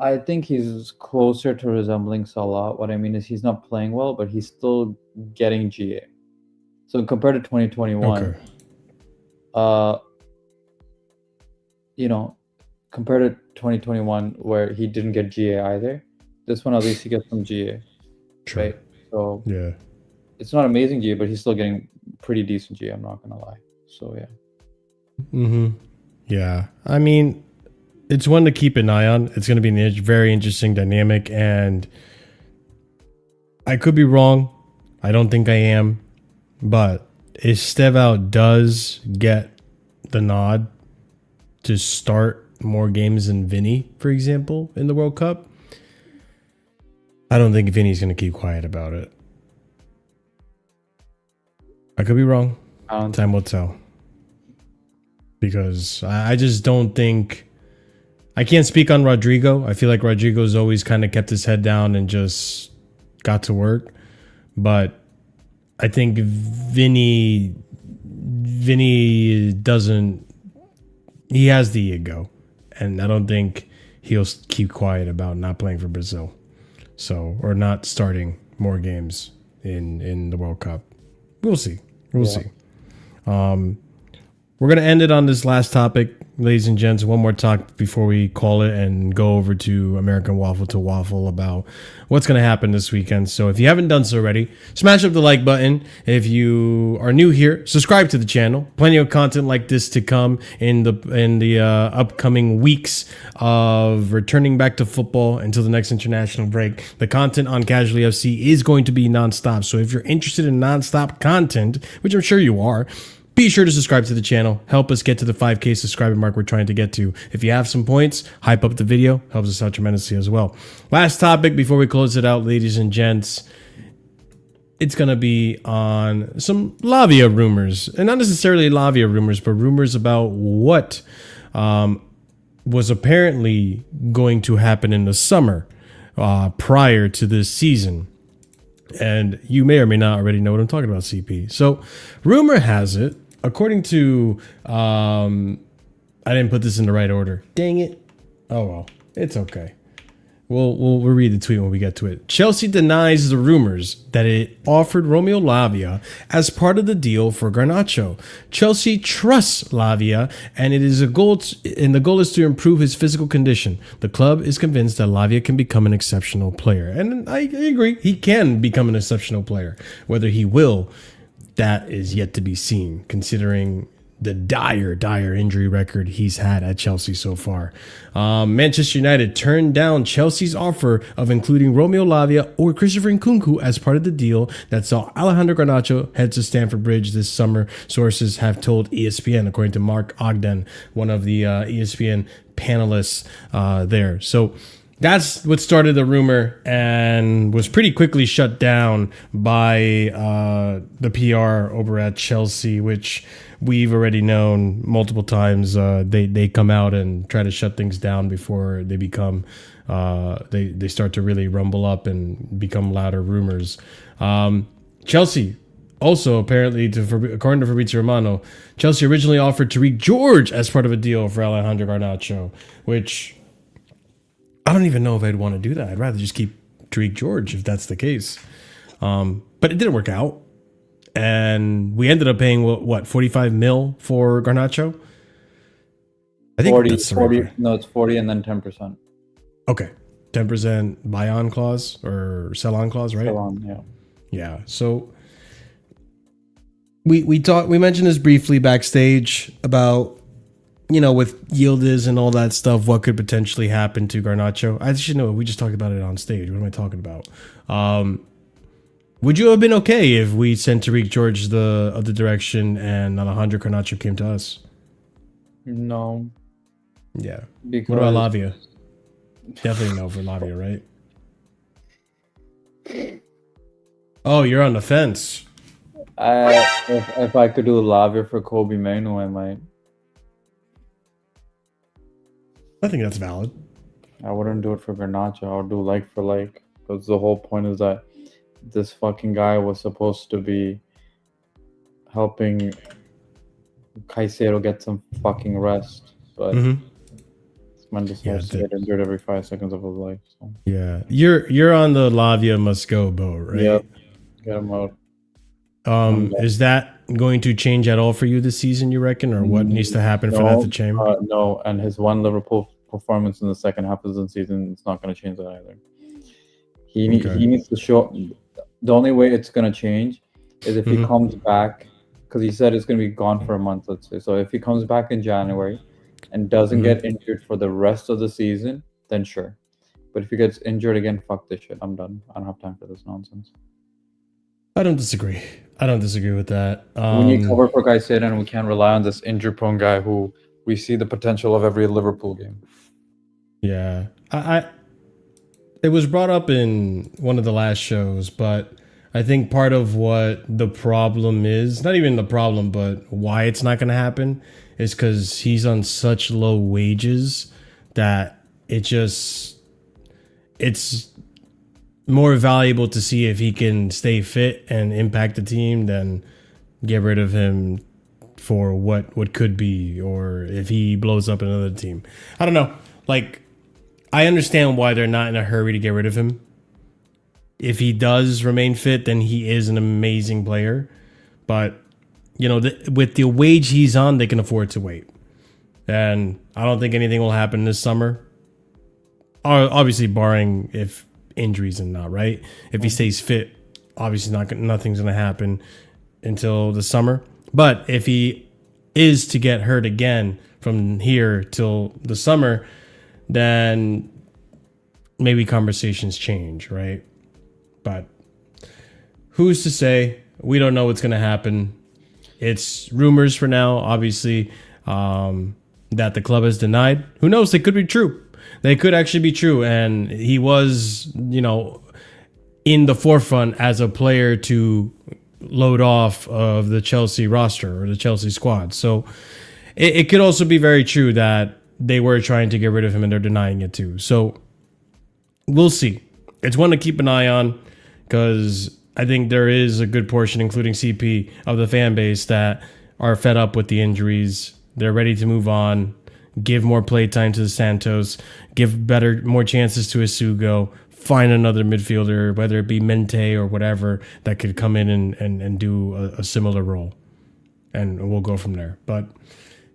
I think he's closer to resembling Salah. What I mean is he's not playing well, but he's still getting GA. So compared to 2021, Okay. Compared to 2021 where he didn't get GA either, this one at least he gets some GA. True. Right? So Yeah. it's not amazing GA, but he's still getting pretty decent GA, I'm not gonna lie. So yeah. Yeah. I mean, it's one to keep an eye on. It's going to be a very interesting dynamic, and I could be wrong. I don't think I am, but Estevao does get the nod to start more games than Vinny, for example, in the World Cup. I don't think Vinny's going to keep quiet about it. I could be wrong. Time will tell. Because I just don't think... I can't speak on Rodrigo. I feel like Rodrigo's always kind of kept his head down and just got to work. But I think Vinny doesn't... He has the ego. And I don't think he'll keep quiet about not playing for Brazil. So, or not starting more games in the World Cup. We'll see. We'll see. We're going to end it on this last topic, ladies and gents. One more talk before we call it and go over to American Waffle to Waffle about what's going to happen this weekend. So if you haven't done so already, smash up the like button. If you are new here, subscribe to the channel. Plenty of content like this to come in the upcoming weeks of returning back to football until the next international break. The content on Casually FC is going to be nonstop. So if you're interested in nonstop content, which I'm sure you are, be sure to subscribe to the channel. Help us get to the 5K subscriber mark we're trying to get to. If you have some points, hype up the video. Helps us out tremendously as well. Last topic before we close it out, ladies and gents. It's going to be on some Lavia rumors. And not necessarily Lavia rumors, but rumors about what was apparently going to happen in the summer prior to this season. And you may or may not already know what I'm talking about, CP. So rumor has it, according to, I didn't put this in the right order. Dang it. Oh, well, it's okay. We'll read the tweet when we get to it. Chelsea denies the rumors that it offered Romeo Lavia as part of the deal for Garnacho. Chelsea trusts Lavia, and the goal is to improve his physical condition. The club is convinced that Lavia can become an exceptional player, and I agree, he can become an exceptional player. Whether he will, that is yet to be seen, considering the dire injury record he's had at Chelsea so far. Manchester United turned down Chelsea's offer of including Romeo Lavia or Christopher Nkunku as part of the deal that saw Alejandro Garnacho head to Stamford Bridge this summer, sources have told ESPN, according to Mark Ogden, one of the ESPN panelists there. So that's what started the rumor and was pretty quickly shut down by the PR over at Chelsea, which we've already known multiple times. They come out and try to shut things down before they become they start to really rumble up and become louder rumors. Chelsea also, apparently, according to Fabrizio Romano, Chelsea originally offered Tariq George as part of a deal for Alejandro Garnacho, which I don't even know if I'd want to do that. I'd rather just keep Tariq George if that's the case. But it didn't work out. And we ended up paying, what 45 mil for Garnacho? I think 40, that's 40 no, it's 40 and then 10%. Okay. 10% buy-on clause or sell-on clause, right? Sell on, yeah. Yeah. So we mentioned this briefly backstage about, you know, with Yildiz and all that stuff, what could potentially happen to Garnacho. I should know, we just talked about it on stage. What am I talking about? Would you have been okay if we sent Tariq George the other direction and Alejandro Garnacho came to us? No. Yeah. Because What about Lavia? Definitely no for Lavia, right? Oh, you're on the fence. If I could do Lavia for Kobe Manu, I might. I think that's valid. I wouldn't do it for Garnacho. I would do like for like. Because the whole point is that this fucking guy was supposed to be helping Caicedo get some fucking rest. But this man decides to get injured every 5 seconds of his life. So. Yeah. You're on the Lavia must go boat, right? Yep. Get him out. Is that going to change at all for you this season, you reckon? Or what needs to happen for that to change? No, and his one Liverpool performance in the second half of the season, it's not going to change that either. He needs to show. The only way it's going to change is if he comes back, because he said it's going to be gone for a month, let's say. So if he comes back in January and doesn't get injured for the rest of the season, then sure. But if he gets injured again, fuck this shit. I'm done. I don't have time for this nonsense. I don't disagree. I don't disagree with that. We need cover for Caicedo, and we can't rely on this injury-prone guy who we see the potential of every Liverpool game. Yeah. It was brought up in one of the last shows, but I think part of what the problem is, not even the problem, but why it's not going to happen, is because he's on such low wages that it's more valuable to see if he can stay fit and impact the team than get rid of him for what could be, or if he blows up another team. I don't know. Like, I understand why they're not in a hurry to get rid of him. If he does remain fit, then he is an amazing player. But, you know, with the wage he's on, they can afford to wait. And I don't think anything will happen this summer. Obviously, barring if injuries and not, right? If he stays fit, obviously nothing's going to happen until the summer. But if he is to get hurt again from here till the summer, then maybe conversations change, right? But who's to say? We don't know what's going to happen. It's rumors for now, obviously, that the club has denied. Who knows? They could be true. They could actually be true. And he was, you know, in the forefront as a player to load off of the Chelsea roster or the Chelsea squad. So it could also be very true that they were trying to get rid of him and they're denying it too. So we'll see. It's one to keep an eye on, because I think there is a good portion, including CP, of the fan base that are fed up with the injuries. They're ready to move on, give more play time to the Santos, give more chances to Isugo, find another midfielder, whether it be Mente or whatever, that could come in and do a similar role. And we'll go from there. But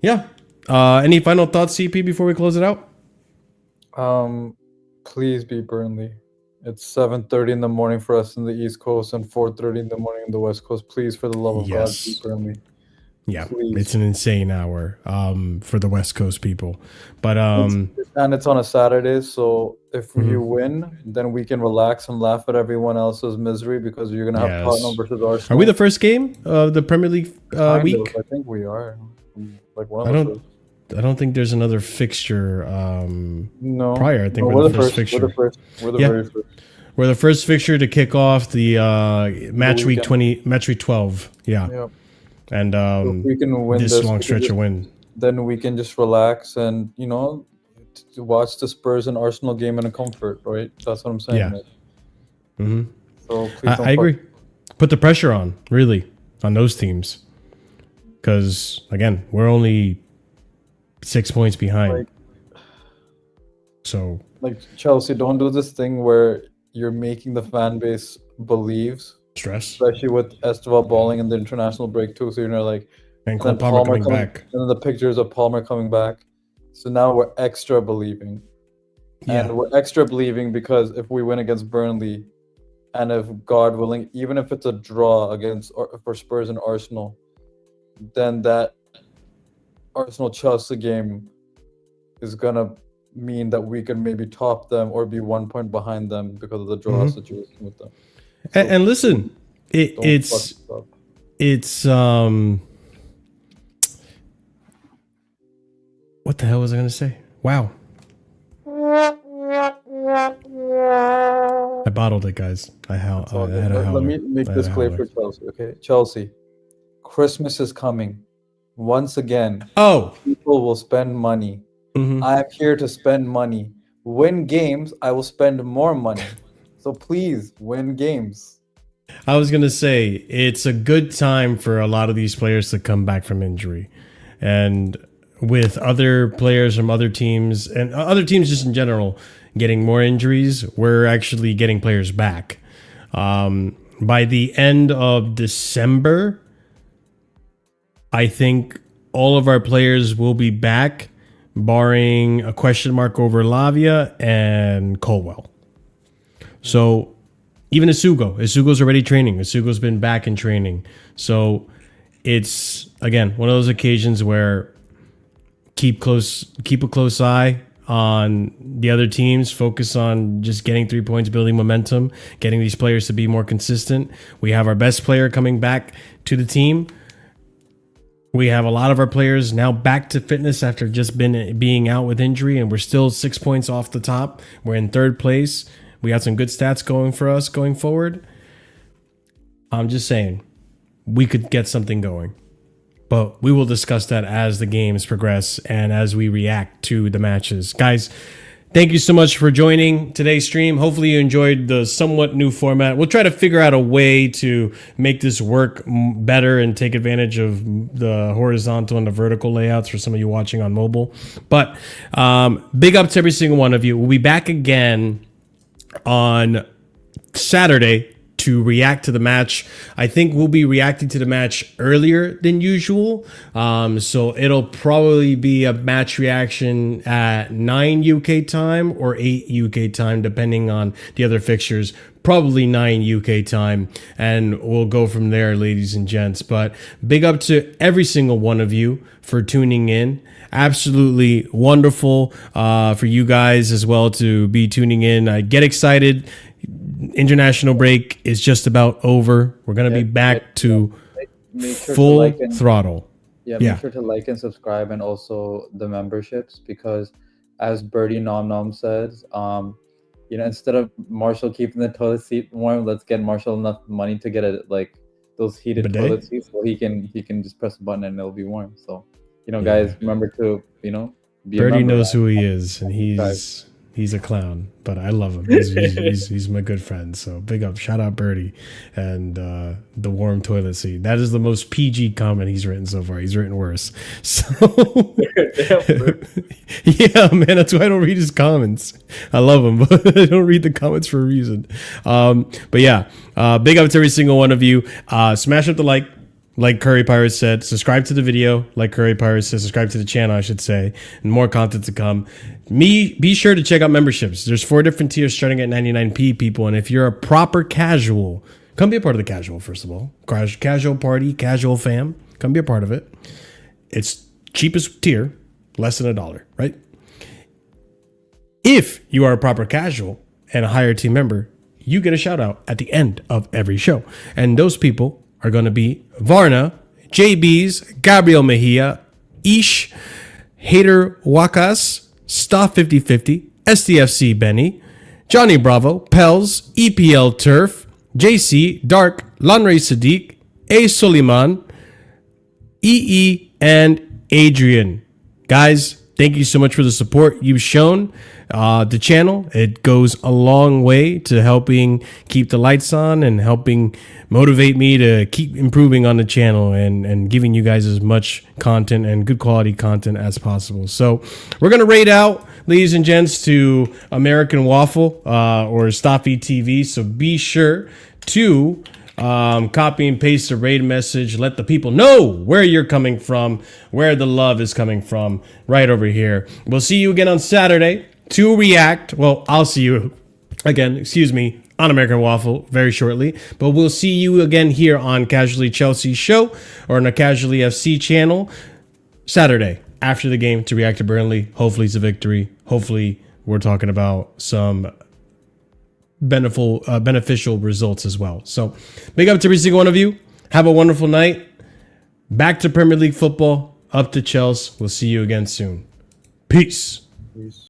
yeah. Any final thoughts, CP, before we close it out? Please be Burnley. It's 7:30 in the morning for us in the East Coast and 4:30 in the morning in the West Coast. Please, for the love of God, be Burnley. Yeah, Please. It's an insane hour for the West Coast people. But and it's on a Saturday, so if you win, then we can relax and laugh at everyone else's misery, because you're gonna have Tottenham versus Arsenal. Are we the first game of the Premier League week? I think we are. Like one of us. I don't think there's another fixture no prior. I think we're the first fixture. We're the very first. We're the first fixture to kick off the match week 12. Yeah. Yep. And if we can win this long stretch of win, then we can just relax and, you know, to watch the Spurs and Arsenal game in a comfort, right? That's what I'm saying. Yeah. Mm-hmm. So please I agree. Put the pressure on, really, on those teams. Because, again, we're only 6 points behind. So, like, Chelsea, don't do this thing where you're making the fan base believes. Stress. Especially with Estevao balling in the international break, too. So you're like... And Cole Palmer coming back. And then the pictures of Palmer coming back. So now we're extra believing. Yeah. And we're extra believing because if we win against Burnley, and if, God willing, even if it's a draw for Spurs and Arsenal, then that Arsenal-Chelsea game is gonna mean that we can maybe top them or be 1 point behind them because of the draw situation with them. So And listen, it's what the hell was I gonna say? Wow. I bottled it, guys. I had a howler. Let me make this clear for Chelsea, okay? Chelsea, Christmas is coming. Once again, people will spend money. I'm here to spend money. Win games, I will spend more money. So please, win games. I was gonna say it's a good time for a lot of these players to come back from injury, and with other players from other teams and other teams just in general getting more injuries, we're actually getting players back. By the end of December, I think all of our players will be back, barring a question mark over Lavia and Colwell. So even Isugo's already training. Isugo's been back in training. So it's, again, one of those occasions where keep a close eye on the other teams, focus on just getting 3 points, building momentum, getting these players to be more consistent. We have our best player coming back to the team. We have a lot of our players now back to fitness after just being out with injury, and we're still 6 points off the top. We're in third place. We got some good stats going for us going forward. I'm just saying, we could get something going. But we will discuss that as the games progress and as we react to the matches. Guys, thank you so much for joining today's stream. Hopefully you enjoyed the somewhat new format. We'll try to figure out a way to make this work better and take advantage of the horizontal and the vertical layouts for some of you watching on mobile. But big up to every single one of you. We'll be back again on Saturday to react to the match. I think we'll be reacting to the match earlier than usual. So it'll probably be a match reaction at 9 UK time or 8 UK time, depending on the other fixtures. Probably 9 UK time. And we'll go from there, ladies and gents. But big up to every single one of you for tuning in. Absolutely wonderful for you guys as well to be tuning in. I get excited. International break is just about over. We're going to be back to full throttle. Make sure to like and subscribe, and also the memberships, because as Birdie Nom Nom says, instead of Marshall keeping the toilet seat warm, let's get Marshall enough money to get those heated toilet seats so he can just press a button and it'll be warm. So, guys, remember to, be Birdie knows who he is, and he's a clown, but I love him. He's my good friend. So big up, shout out Birdie, and the warm toilet seat. That is the most PG comment he's written so far. He's written worse. So yeah, man, that's why I don't read his comments. I love him, but I don't read the comments for a reason. But yeah, big up to every single one of you. Smash up the like Curry Pirates said, subscribe to the video, like Curry Pirates said, subscribe to the channel, I should say, and more content to come. Be sure to check out memberships. There's 4 different tiers starting at 99p, people, and if you're a proper casual, come be a part of the casual, first of all. Casual party, casual fam, come be a part of it. It's cheapest tier, less than $1, right? If you are a proper casual and a higher team member, you get a shout out at the end of every show, and those people are going to be Varna, JBs, Gabriel Mejia, Ish, Hater Wakas, Staff 5050, SDFC Benny, Johnny Bravo, Pels, EPL Turf, JC, Dark, Lanray Sadiq, A. Suleiman, EE, and Adrian. Guys, thank you so much for the support you've shown the channel. It goes a long way to helping keep the lights on and helping motivate me to keep improving on the channel and giving you guys as much content and good quality content as possible. So we're going to raid out, ladies and gents, to American Waffle or Staffy TV. So be sure to copy and paste the raid message. Let the people know where you're coming from, where the love is coming from, right over here. We'll see you again on Saturday to react. Well, I'll see you again, on American Waffle very shortly. But we'll see you again here on Casually Chelsea show or on the Casually FC channel Saturday after the game to react to Burnley. Hopefully it's a victory. Hopefully we're talking about some beneficial results as well. So big up to every single one of you. Have a wonderful night. Back to Premier League football. Up to Chelsea. We'll see you again soon. Peace.